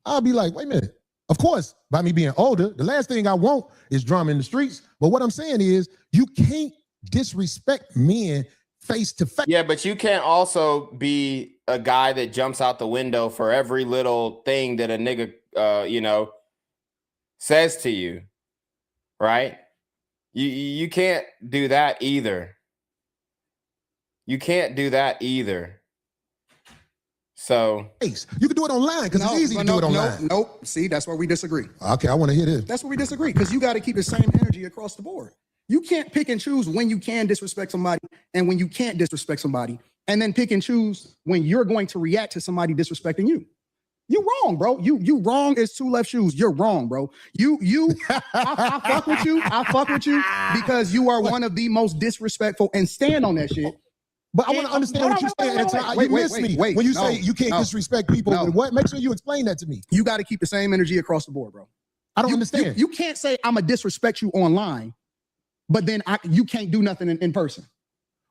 I'll be like, wait a minute. Of course, by me being older, the last thing I want is drama in the streets. But what I'm saying is you can't disrespect men face to face. Yeah, but you can't also be a guy that jumps out the window for every little thing that a nigga, says to you, right? You can't do that either. You can't do that either. So you can do it online because it's easy to do it online. Nope. See, that's where we disagree. Okay, I want to hear this. That's where we disagree because you got to keep the same energy across the board. You can't pick and choose when you can disrespect somebody and when you can't disrespect somebody, and then pick and choose when you're going to react to somebody disrespecting you. You wrong, bro. You wrong as two left shoes. You're wrong, bro. I fuck with you. I fuck with you because you are one of the most disrespectful and stand on that shit. But I want to understand what you're saying. Anton. You miss me when you say you can't disrespect people. What? Make sure you explain that to me. You got to keep the same energy across the board, bro. I don't understand. You can't say I'm a disrespect you online, but then you can't do nothing in person.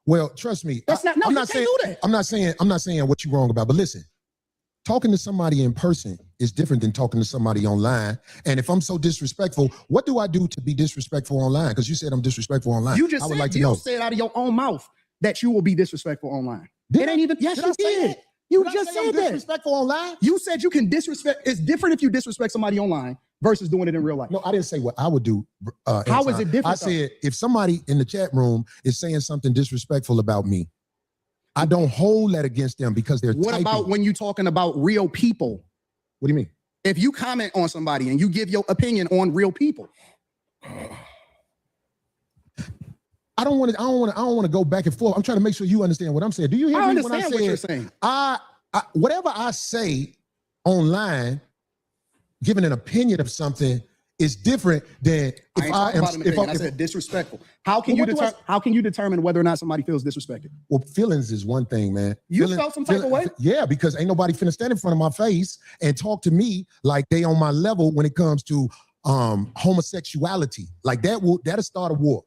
Well, trust me. I'm not saying that. I'm not saying what you're wrong about. But listen, talking to somebody in person is different than talking to somebody online. And if I'm so disrespectful, what do I do to be disrespectful online? Because you said I'm disrespectful online. You just said out of your own mouth that you will be disrespectful online. It ain't even. Yes, you did. You just said that. Disrespectful online. You said you can disrespect. It's different if you disrespect somebody online versus doing it in real life. No, I didn't say what I would do. How is it different? I said if somebody in the chat room is saying something disrespectful about me, I don't hold that against them because they're typing. What about when you're talking about real people? What do you mean? if you comment on somebody and you give your opinion on real people. I don't want to go back and forth. I'm trying to make sure you understand what I'm saying. Do you hear I me when I understand say what you're saying. whatever I say online, giving an opinion of something is different than if I am. I said disrespectful. How can you determine whether or not somebody feels disrespected? Well, feelings is one thing, man. You felt some type of way? Yeah, because ain't nobody finna stand in front of my face and talk to me like they on my level when it comes to homosexuality. Like that'll start a war.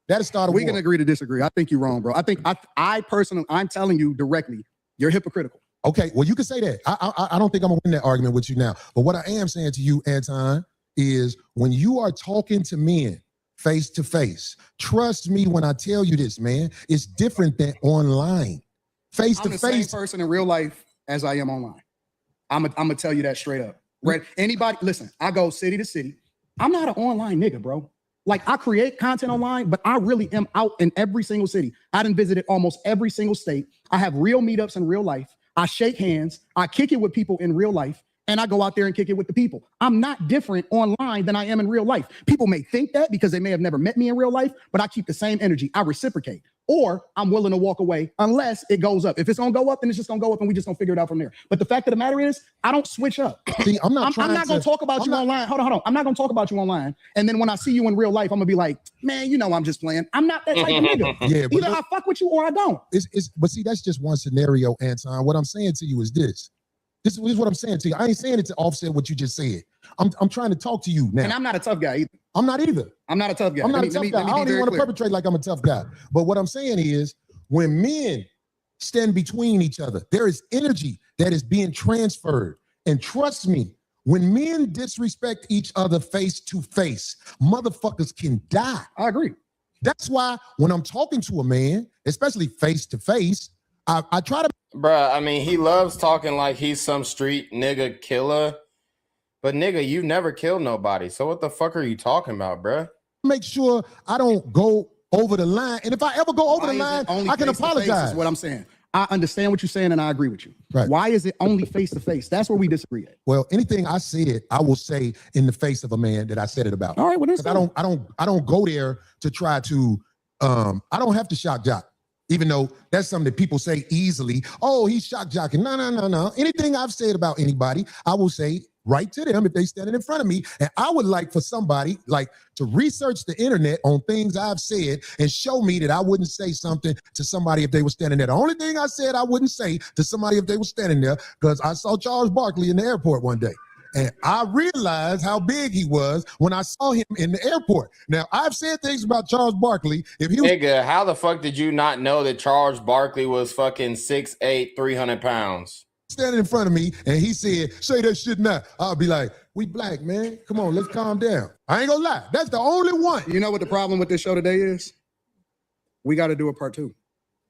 That'll start a war. We can agree to disagree. I think you're wrong, bro. I think I personally, I'm telling you directly, you're hypocritical. Okay, well, you can say that. I don't think I'm gonna win that argument with you now. But what I am saying to you, Anton, is when you are talking to men face to face, trust me when I tell you this, man, it's different than online. Face to face. I'm the same person in real life as I am online. I'm gonna tell you that straight up. Right? Anybody, listen, I go city to city. I'm not an online nigga, bro. Like I create content online, but I really am out in every single city. I done visited almost every single state. I have real meetups in real life. I shake hands. I kick it with people in real life. And I go out there and kick it with the people. I'm not different online than I am in real life. People may think that because they may have never met me in real life, but I keep the same energy. I reciprocate. Or I'm willing to walk away unless it goes up. If it's gonna go up, then it's just gonna go up and we just gonna figure it out from there. But the fact of the matter is, I don't switch up. See, I'm not gonna talk about you online. Hold on. I'm not gonna talk about you online. And then when I see you in real life, I'm gonna be like, man, you know I'm just playing. I'm not that type of nigga. Yeah, either I fuck with you or I don't. But see, that's just one scenario, Anton. What I'm saying to you is this. This is what I'm saying to you. I ain't saying it to offset what you just said. I'm trying to talk to you now. And I'm not a tough guy either. I'm not either. I'm not a tough guy. I'm not a tough guy. I don't even want to perpetrate like I'm a tough guy. But what I'm saying is when men stand between each other, there is energy that is being transferred. And trust me, when men disrespect each other face to face, motherfuckers can die. I agree. That's why when I'm talking to a man, especially face to face, I try to. Bruh, I mean, he loves talking like he's some street nigga killer. But nigga, you never killed nobody. So what the fuck are you talking about, bruh? Make sure I don't go over the line. And if I ever go over the line, I can apologize. Is what I'm saying. I understand what you're saying and I agree with you. Right. Why is it only face to face? That's where we disagree at. Well, anything I said, I will say in the face of a man that I said it about. All right, well, I don't go there to try to I don't have to shock jock. Even though that's something that people say easily. Oh, he's shock jocking. No. Anything I've said about anybody, I will say right to them if they standing in front of me. And I would like for somebody to research the internet on things I've said and show me that I wouldn't say something to somebody if they were standing there. The only thing I said I wouldn't say to somebody if they were standing there, because I saw Charles Barkley in the airport one day. And I realized how big he was when I saw him in the airport. Now, I've said things about Charles Barkley. If he was nigga, how the fuck did you not know that Charles Barkley was fucking 6'8", 300 pounds? Standing in front of me and he said, say that shit now, I'll be like, we black, man. Come on, let's calm down. I ain't gonna lie. That's the only one. You know what the problem with this show today is? We got to do a part 2.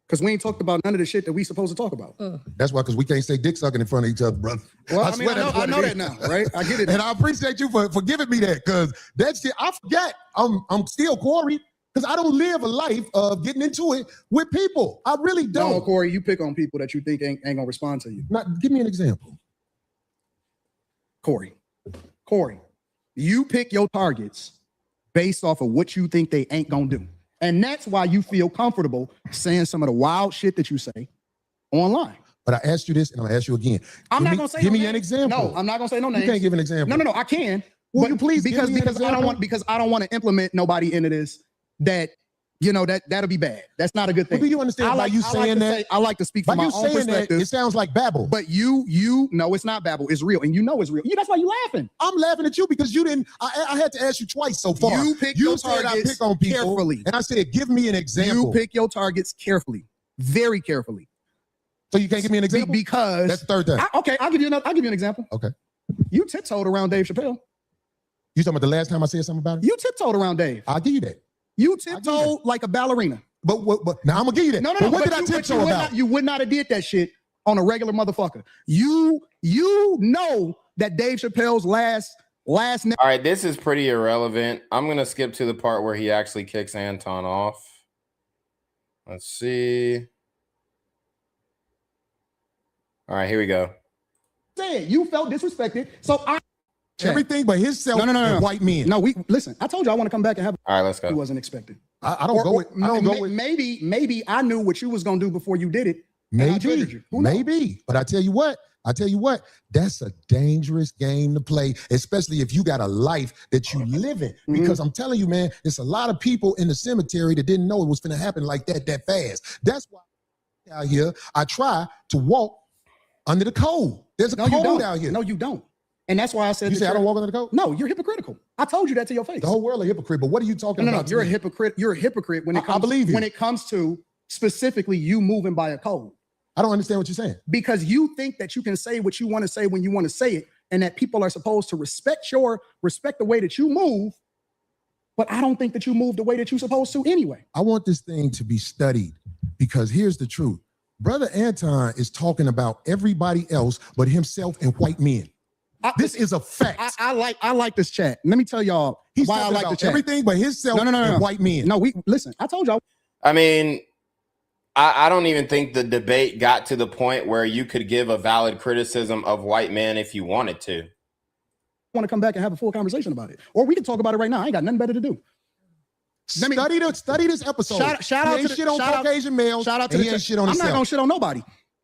Because we ain't talked about none of the shit that we supposed to talk about. That's why, because we can't say dick sucking in front of each other, brother. Well, I know that now, right? I get it. And I appreciate you for giving me that, because that shit, I forget. I'm still Corey, because I don't live a life of getting into it with people. I really don't. No, Corey, you pick on people that you think ain't gonna respond to you. Give me an example. Corey, you pick your targets based off of what you think they ain't gonna do. And that's why you feel comfortable saying some of the wild shit that you say online. But I asked you this, and I'm gonna ask you again. I'm not gonna say. Give me an example. No, I'm not gonna say no names. You can't give an example. No, I can. Will you please? Because I don't want to implement nobody into this. That'll be bad. That's not a good thing. Well, do you understand why you saying that? I like to speak from my own perspective. It sounds like babble. But you know it's not babble. It's real, and you know it's real. That's why you laughing. I'm laughing at you because you didn't. I had to ask you twice so far. You pick your targets I pick on people carefully, and I said, give me an example. You pick your targets carefully, very carefully. So you can't give me an example because that's the third time. I'll give you an example. Okay. You tiptoed around Dave Chappelle. You talking about the last time I said something about it? You tiptoed around Dave. I'll give you that. You tiptoed like a ballerina. But now I'm gonna give you that. No. But what did I tiptoe about? You would not have did that shit on a regular motherfucker. You know that Dave Chappelle's last. All right, this is pretty irrelevant. I'm gonna skip to the part where he actually kicks Anton off. Let's see. All right, here we go. said you felt disrespected. So I Everything but himself and white men. No, listen. I told you I want to come back and have. All right, let's go. He wasn't expected. I don't go with. I don't go with. Maybe I knew what you was gonna do before you did it. and I triggered you. Maybe. But I tell you what. That's a dangerous game to play, especially if you got a life that you live in. Because I'm telling you, man, there's a lot of people in the cemetery that didn't know it was going to happen like that fast. That's why out here I try to walk under the code. There's a code out here. No, you don't. And that's why I said you say I don't walk under the code. No, you're hypocritical. I told you that to your face. The whole world a hypocrite. But what are you talking about? No, you're a hypocrite. You're a hypocrite when it comes. I believe you. When it comes to specifically you moving by a code. I don't understand what you're saying. Because you think that you can say what you want to say when you want to say it, and that people are supposed to respect the way that you move. But I don't think that you move the way that you're supposed to anyway. I want this thing to be studied because here's the truth. Brother Anton is talking about everybody else but himself and white men. This is a fact. I like this chat. Let me tell y'all why I like the chat. Everything but himself and white men. No, listen. I told y'all. I mean, I don't even think the debate got to the point where you could give a valid criticism of white men if you wanted to. I want to come back and have a full conversation about it, or we can talk about it right now. I ain't got nothing better to do. Study this episode. Shout out to shit on Caucasian males. Shout out to the shit on I'm not gonna shit on nobody.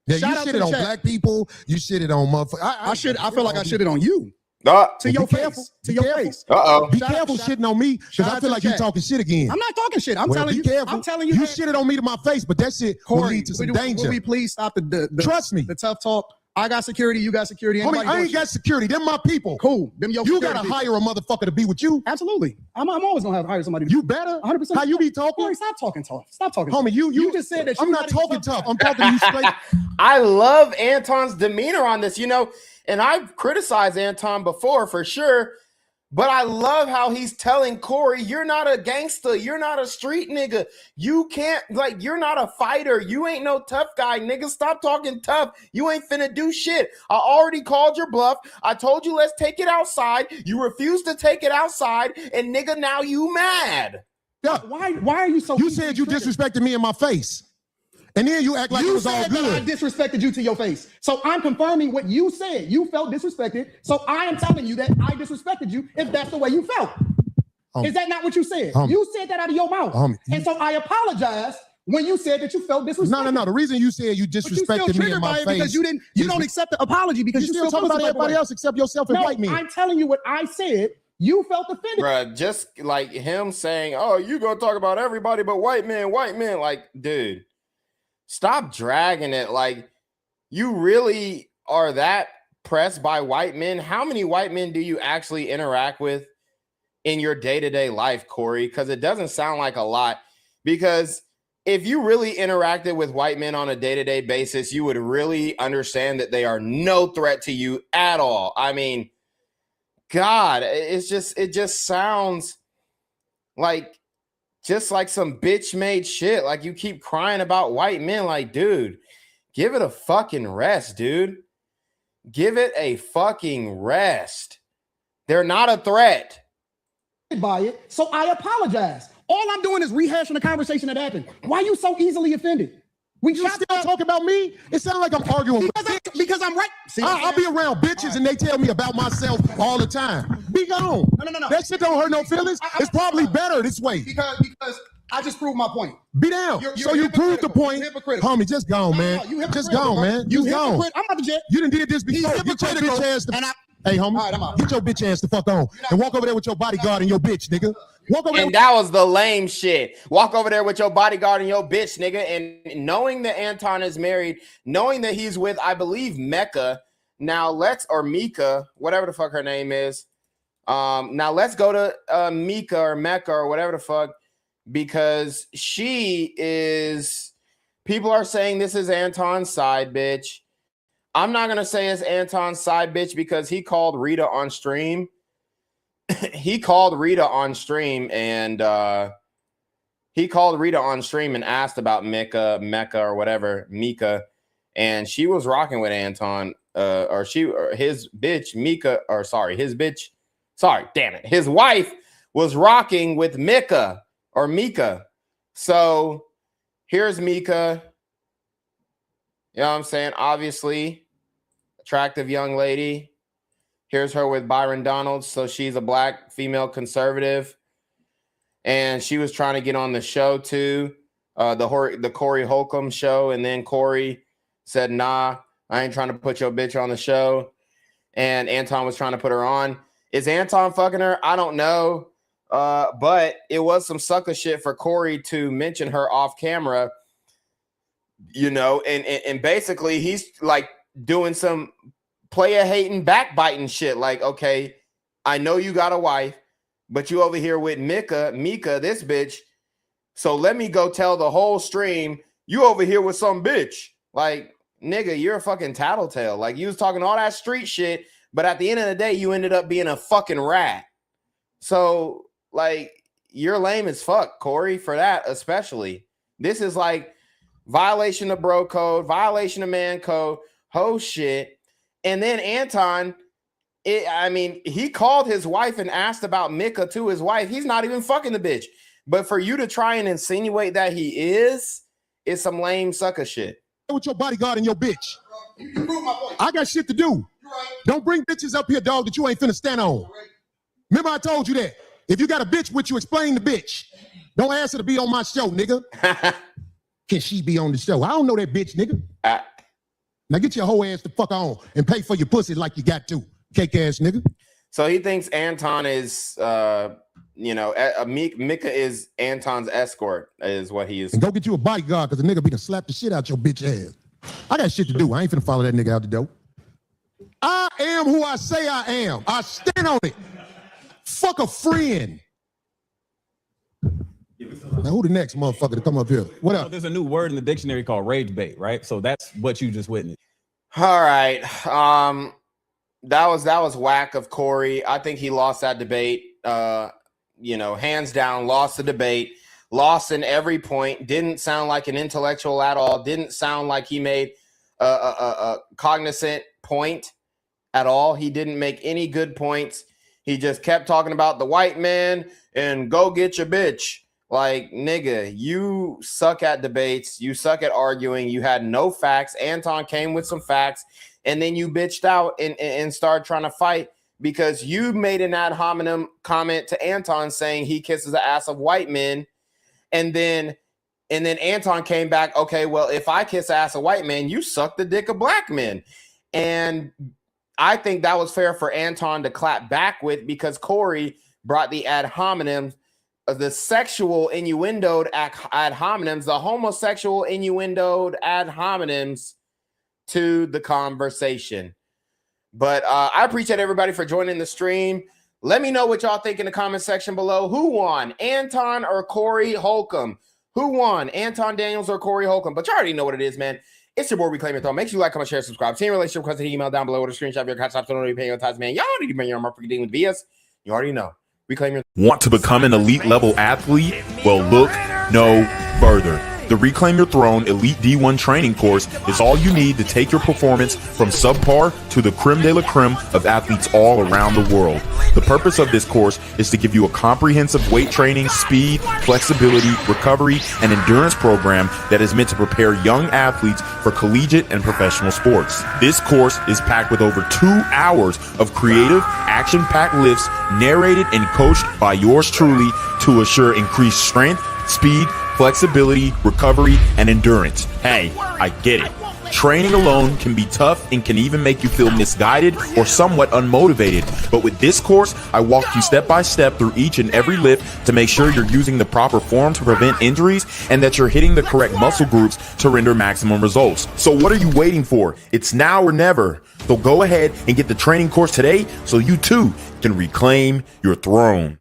Yeah, you shitted on black people. You shitted on motherfuckers. I feel like I shitted on you. To your face. To your face. Be careful shitting on me because I feel like you're talking shit again. I'm not talking shit. I'm telling you. I'm telling you. You shitted on me to my face, but that shit will lead to some danger. Will we please stop the trust me. The tough talk. I got security. You got security. Homie, I ain't got security. They're my people. Cool. You gotta hire a motherfucker to be with you. Absolutely. I'm always gonna hire somebody. You better. 100%. How you be talking? Corey, stop talking tough. Stop talking. Homie, you just said that. I'm not talking tough. I'm talking to you straight. I love Anton's demeanor on this, and I've criticized Anton before for sure. But I love how he's telling Corey, you're not a gangster. You're not a street nigga. You can't, you're not a fighter. You ain't no tough guy, nigga. Stop talking tough. You ain't finna do shit. I already called your bluff. I told you, let's take it outside. You refused to take it outside. And nigga, now you mad. Yeah. Why are you so? You said you disrespected me in my face. And then you act like it was all good. I disrespected you to your face. So I'm confirming what you said. You felt disrespected. So I am telling you that I disrespected you if that's the way you felt. Is that not what you said? You said that out of your mouth. And so I apologize when you said that you felt disrespected. No. The reason you said you disrespected me in my face because you don't accept the apology because you still talking about everybody else except yourself and white men. I'm telling you what I said. You felt offended. Bruh, just like him saying, oh, you gonna talk about everybody but white men. Like, dude. Stop dragging it. Like, you really are that pressed by white men? How many white men do you actually interact with in your day-to-day life, Corey? Because it doesn't sound like a lot. Because if you really interacted with white men on a day-to-day basis, you would really understand that they are no threat to you at all. I mean, God, it just sounds like just like some bitch made shit. Like, you keep crying about white men. Like, dude, give it a fucking rest, dude. Give it a fucking rest. They're not a threat. By it, so I apologize. All I'm doing is rehashing the conversation that happened. Why are you so easily offended? You still talking about me? It sounds like I'm arguing because I'm right. See, I'll be around bitches and they tell me about myself all the time. Be gone. No. That shit don't hurt no feelings. It's probably better this way. Because I just proved my point. Be down. So you proved the point. Homie, just gone, man. Just gone, man. You gone. I'm about to jet. You done did this before. Get your bitch ass hey, homie. Right, I'm out. Get your bitch ass the fuck on and walk over there with your bodyguard and your bitch, nigga. Walk over and that was the lame shit. Walk over there with your bodyguard and your bitch, nigga. And knowing that Anton is married, knowing that he's with, I believe, Mecca. Now or Mika, whatever the fuck her name is. Now let's go to Mika or Mecca or whatever the fuck, because she is. People are saying this is Anton's side bitch. I'm not gonna say it's Anton's side bitch because he called Rita on stream. He called Rita on stream and asked about Mecca or whatever, Mika, and she was rocking with Anton, his wife was rocking with Mika. So here's Mika. You know what I'm saying? Obviously, attractive young lady. Here's her with Byron Donalds. So she's a black female conservative. And she was trying to get on the show too, the Corey Holcolmb show. And then Corey said, nah, I ain't trying to put your bitch on the show. And Anton was trying to put her on. Is Anton fucking her? I don't know. But it was some sucker shit for Corey to mention her off camera, you know, and basically he's like doing some player hating, backbiting shit. Like, okay, I know you got a wife, but you over here with Mika, this bitch. So let me go tell the whole stream you over here with some bitch. Like, nigga, you're a fucking tattletale. Like, you was talking all that street shit, but at the end of the day, you ended up being a fucking rat. So, like, you're lame as fuck, Corey, for that especially. This is like violation of bro code, violation of man code, ho shit. And then Anton, he called his wife and asked about Mika to his wife. He's not even fucking the bitch. But for you to try and insinuate that he is some lame sucker shit. With your bodyguard and your bitch. I got shit to do. Don't bring bitches up here, dog, that you ain't finna stand on. Remember I told you that. If you got a bitch with you, explain the bitch. Don't ask her to be on my show, nigga. Can she be on the show? I don't know that bitch, nigga. Now get your whole ass the fuck on and pay for your pussy like you got to. Cake ass nigga. So he thinks Anton is, Mika is Anton's escort, is what he is. And go get you a bodyguard because the nigga be to slap the shit out your bitch ass. I got shit to do. I ain't finna follow that nigga out the door. I am who I say I am. I stand on it. Fuck a friend. Now who the next motherfucker to come up here? What up? There's a new word in the dictionary called rage bait, right? So that's what you just witnessed. All right. That was whack of Corey. I think he lost that debate. Hands down, lost the debate, lost in every point. Didn't sound like an intellectual at all. Didn't sound like he made a cognizant point at all. He didn't make any good points. He just kept talking about the white man and go get your bitch. Like, nigga, you suck at debates. You suck at arguing. You had no facts. Anton came with some facts, and then you bitched out and started trying to fight because you made an ad hominem comment to Anton saying he kisses the ass of white men. And then Anton came back, okay, well, if I kiss the ass of white men, you suck the dick of black men. And I think that was fair for Anton to clap back with because Corey brought the ad hominems, the sexual innuendoed ad hominems, the homosexual innuendoed ad hominems to the conversation. But I appreciate everybody for joining the stream. Let me know what y'all think in the comment section below. Who won, Anton or Corey Holcolmb? Who won, Anton Daniels or Corey Holcolmb? But you already know what it is, man. It's your boy, Reclaim Your Throne. Make sure you like, comment, share, subscribe. Same relationship request, email down below with a screenshot of your CashApp. So don't be paying your tithes, man. Y'all already bring your market dealing with VS. You already know. Reclaim your. Want to become an elite level athlete? Well, look no further. The Reclaim Your Throne Elite D1 training course is all you need to take your performance from subpar to the creme de la creme of athletes all around the world. The purpose of this course is to give you a comprehensive weight training, speed, flexibility, recovery, and endurance program that is meant to prepare young athletes for collegiate and professional sports. This course is packed with over 2 hours of creative, action-packed lifts narrated and coached by yours truly to assure increased strength, speed, flexibility, recovery, and endurance. Hey, I get it. Training alone can be tough and can even make you feel misguided or somewhat unmotivated. But with this course, I walk you step by step through each and every lift to make sure you're using the proper form to prevent injuries and that you're hitting the correct muscle groups to render maximum results. So what are you waiting for? It's now or never. So go ahead and get the training course today so you too can reclaim your throne.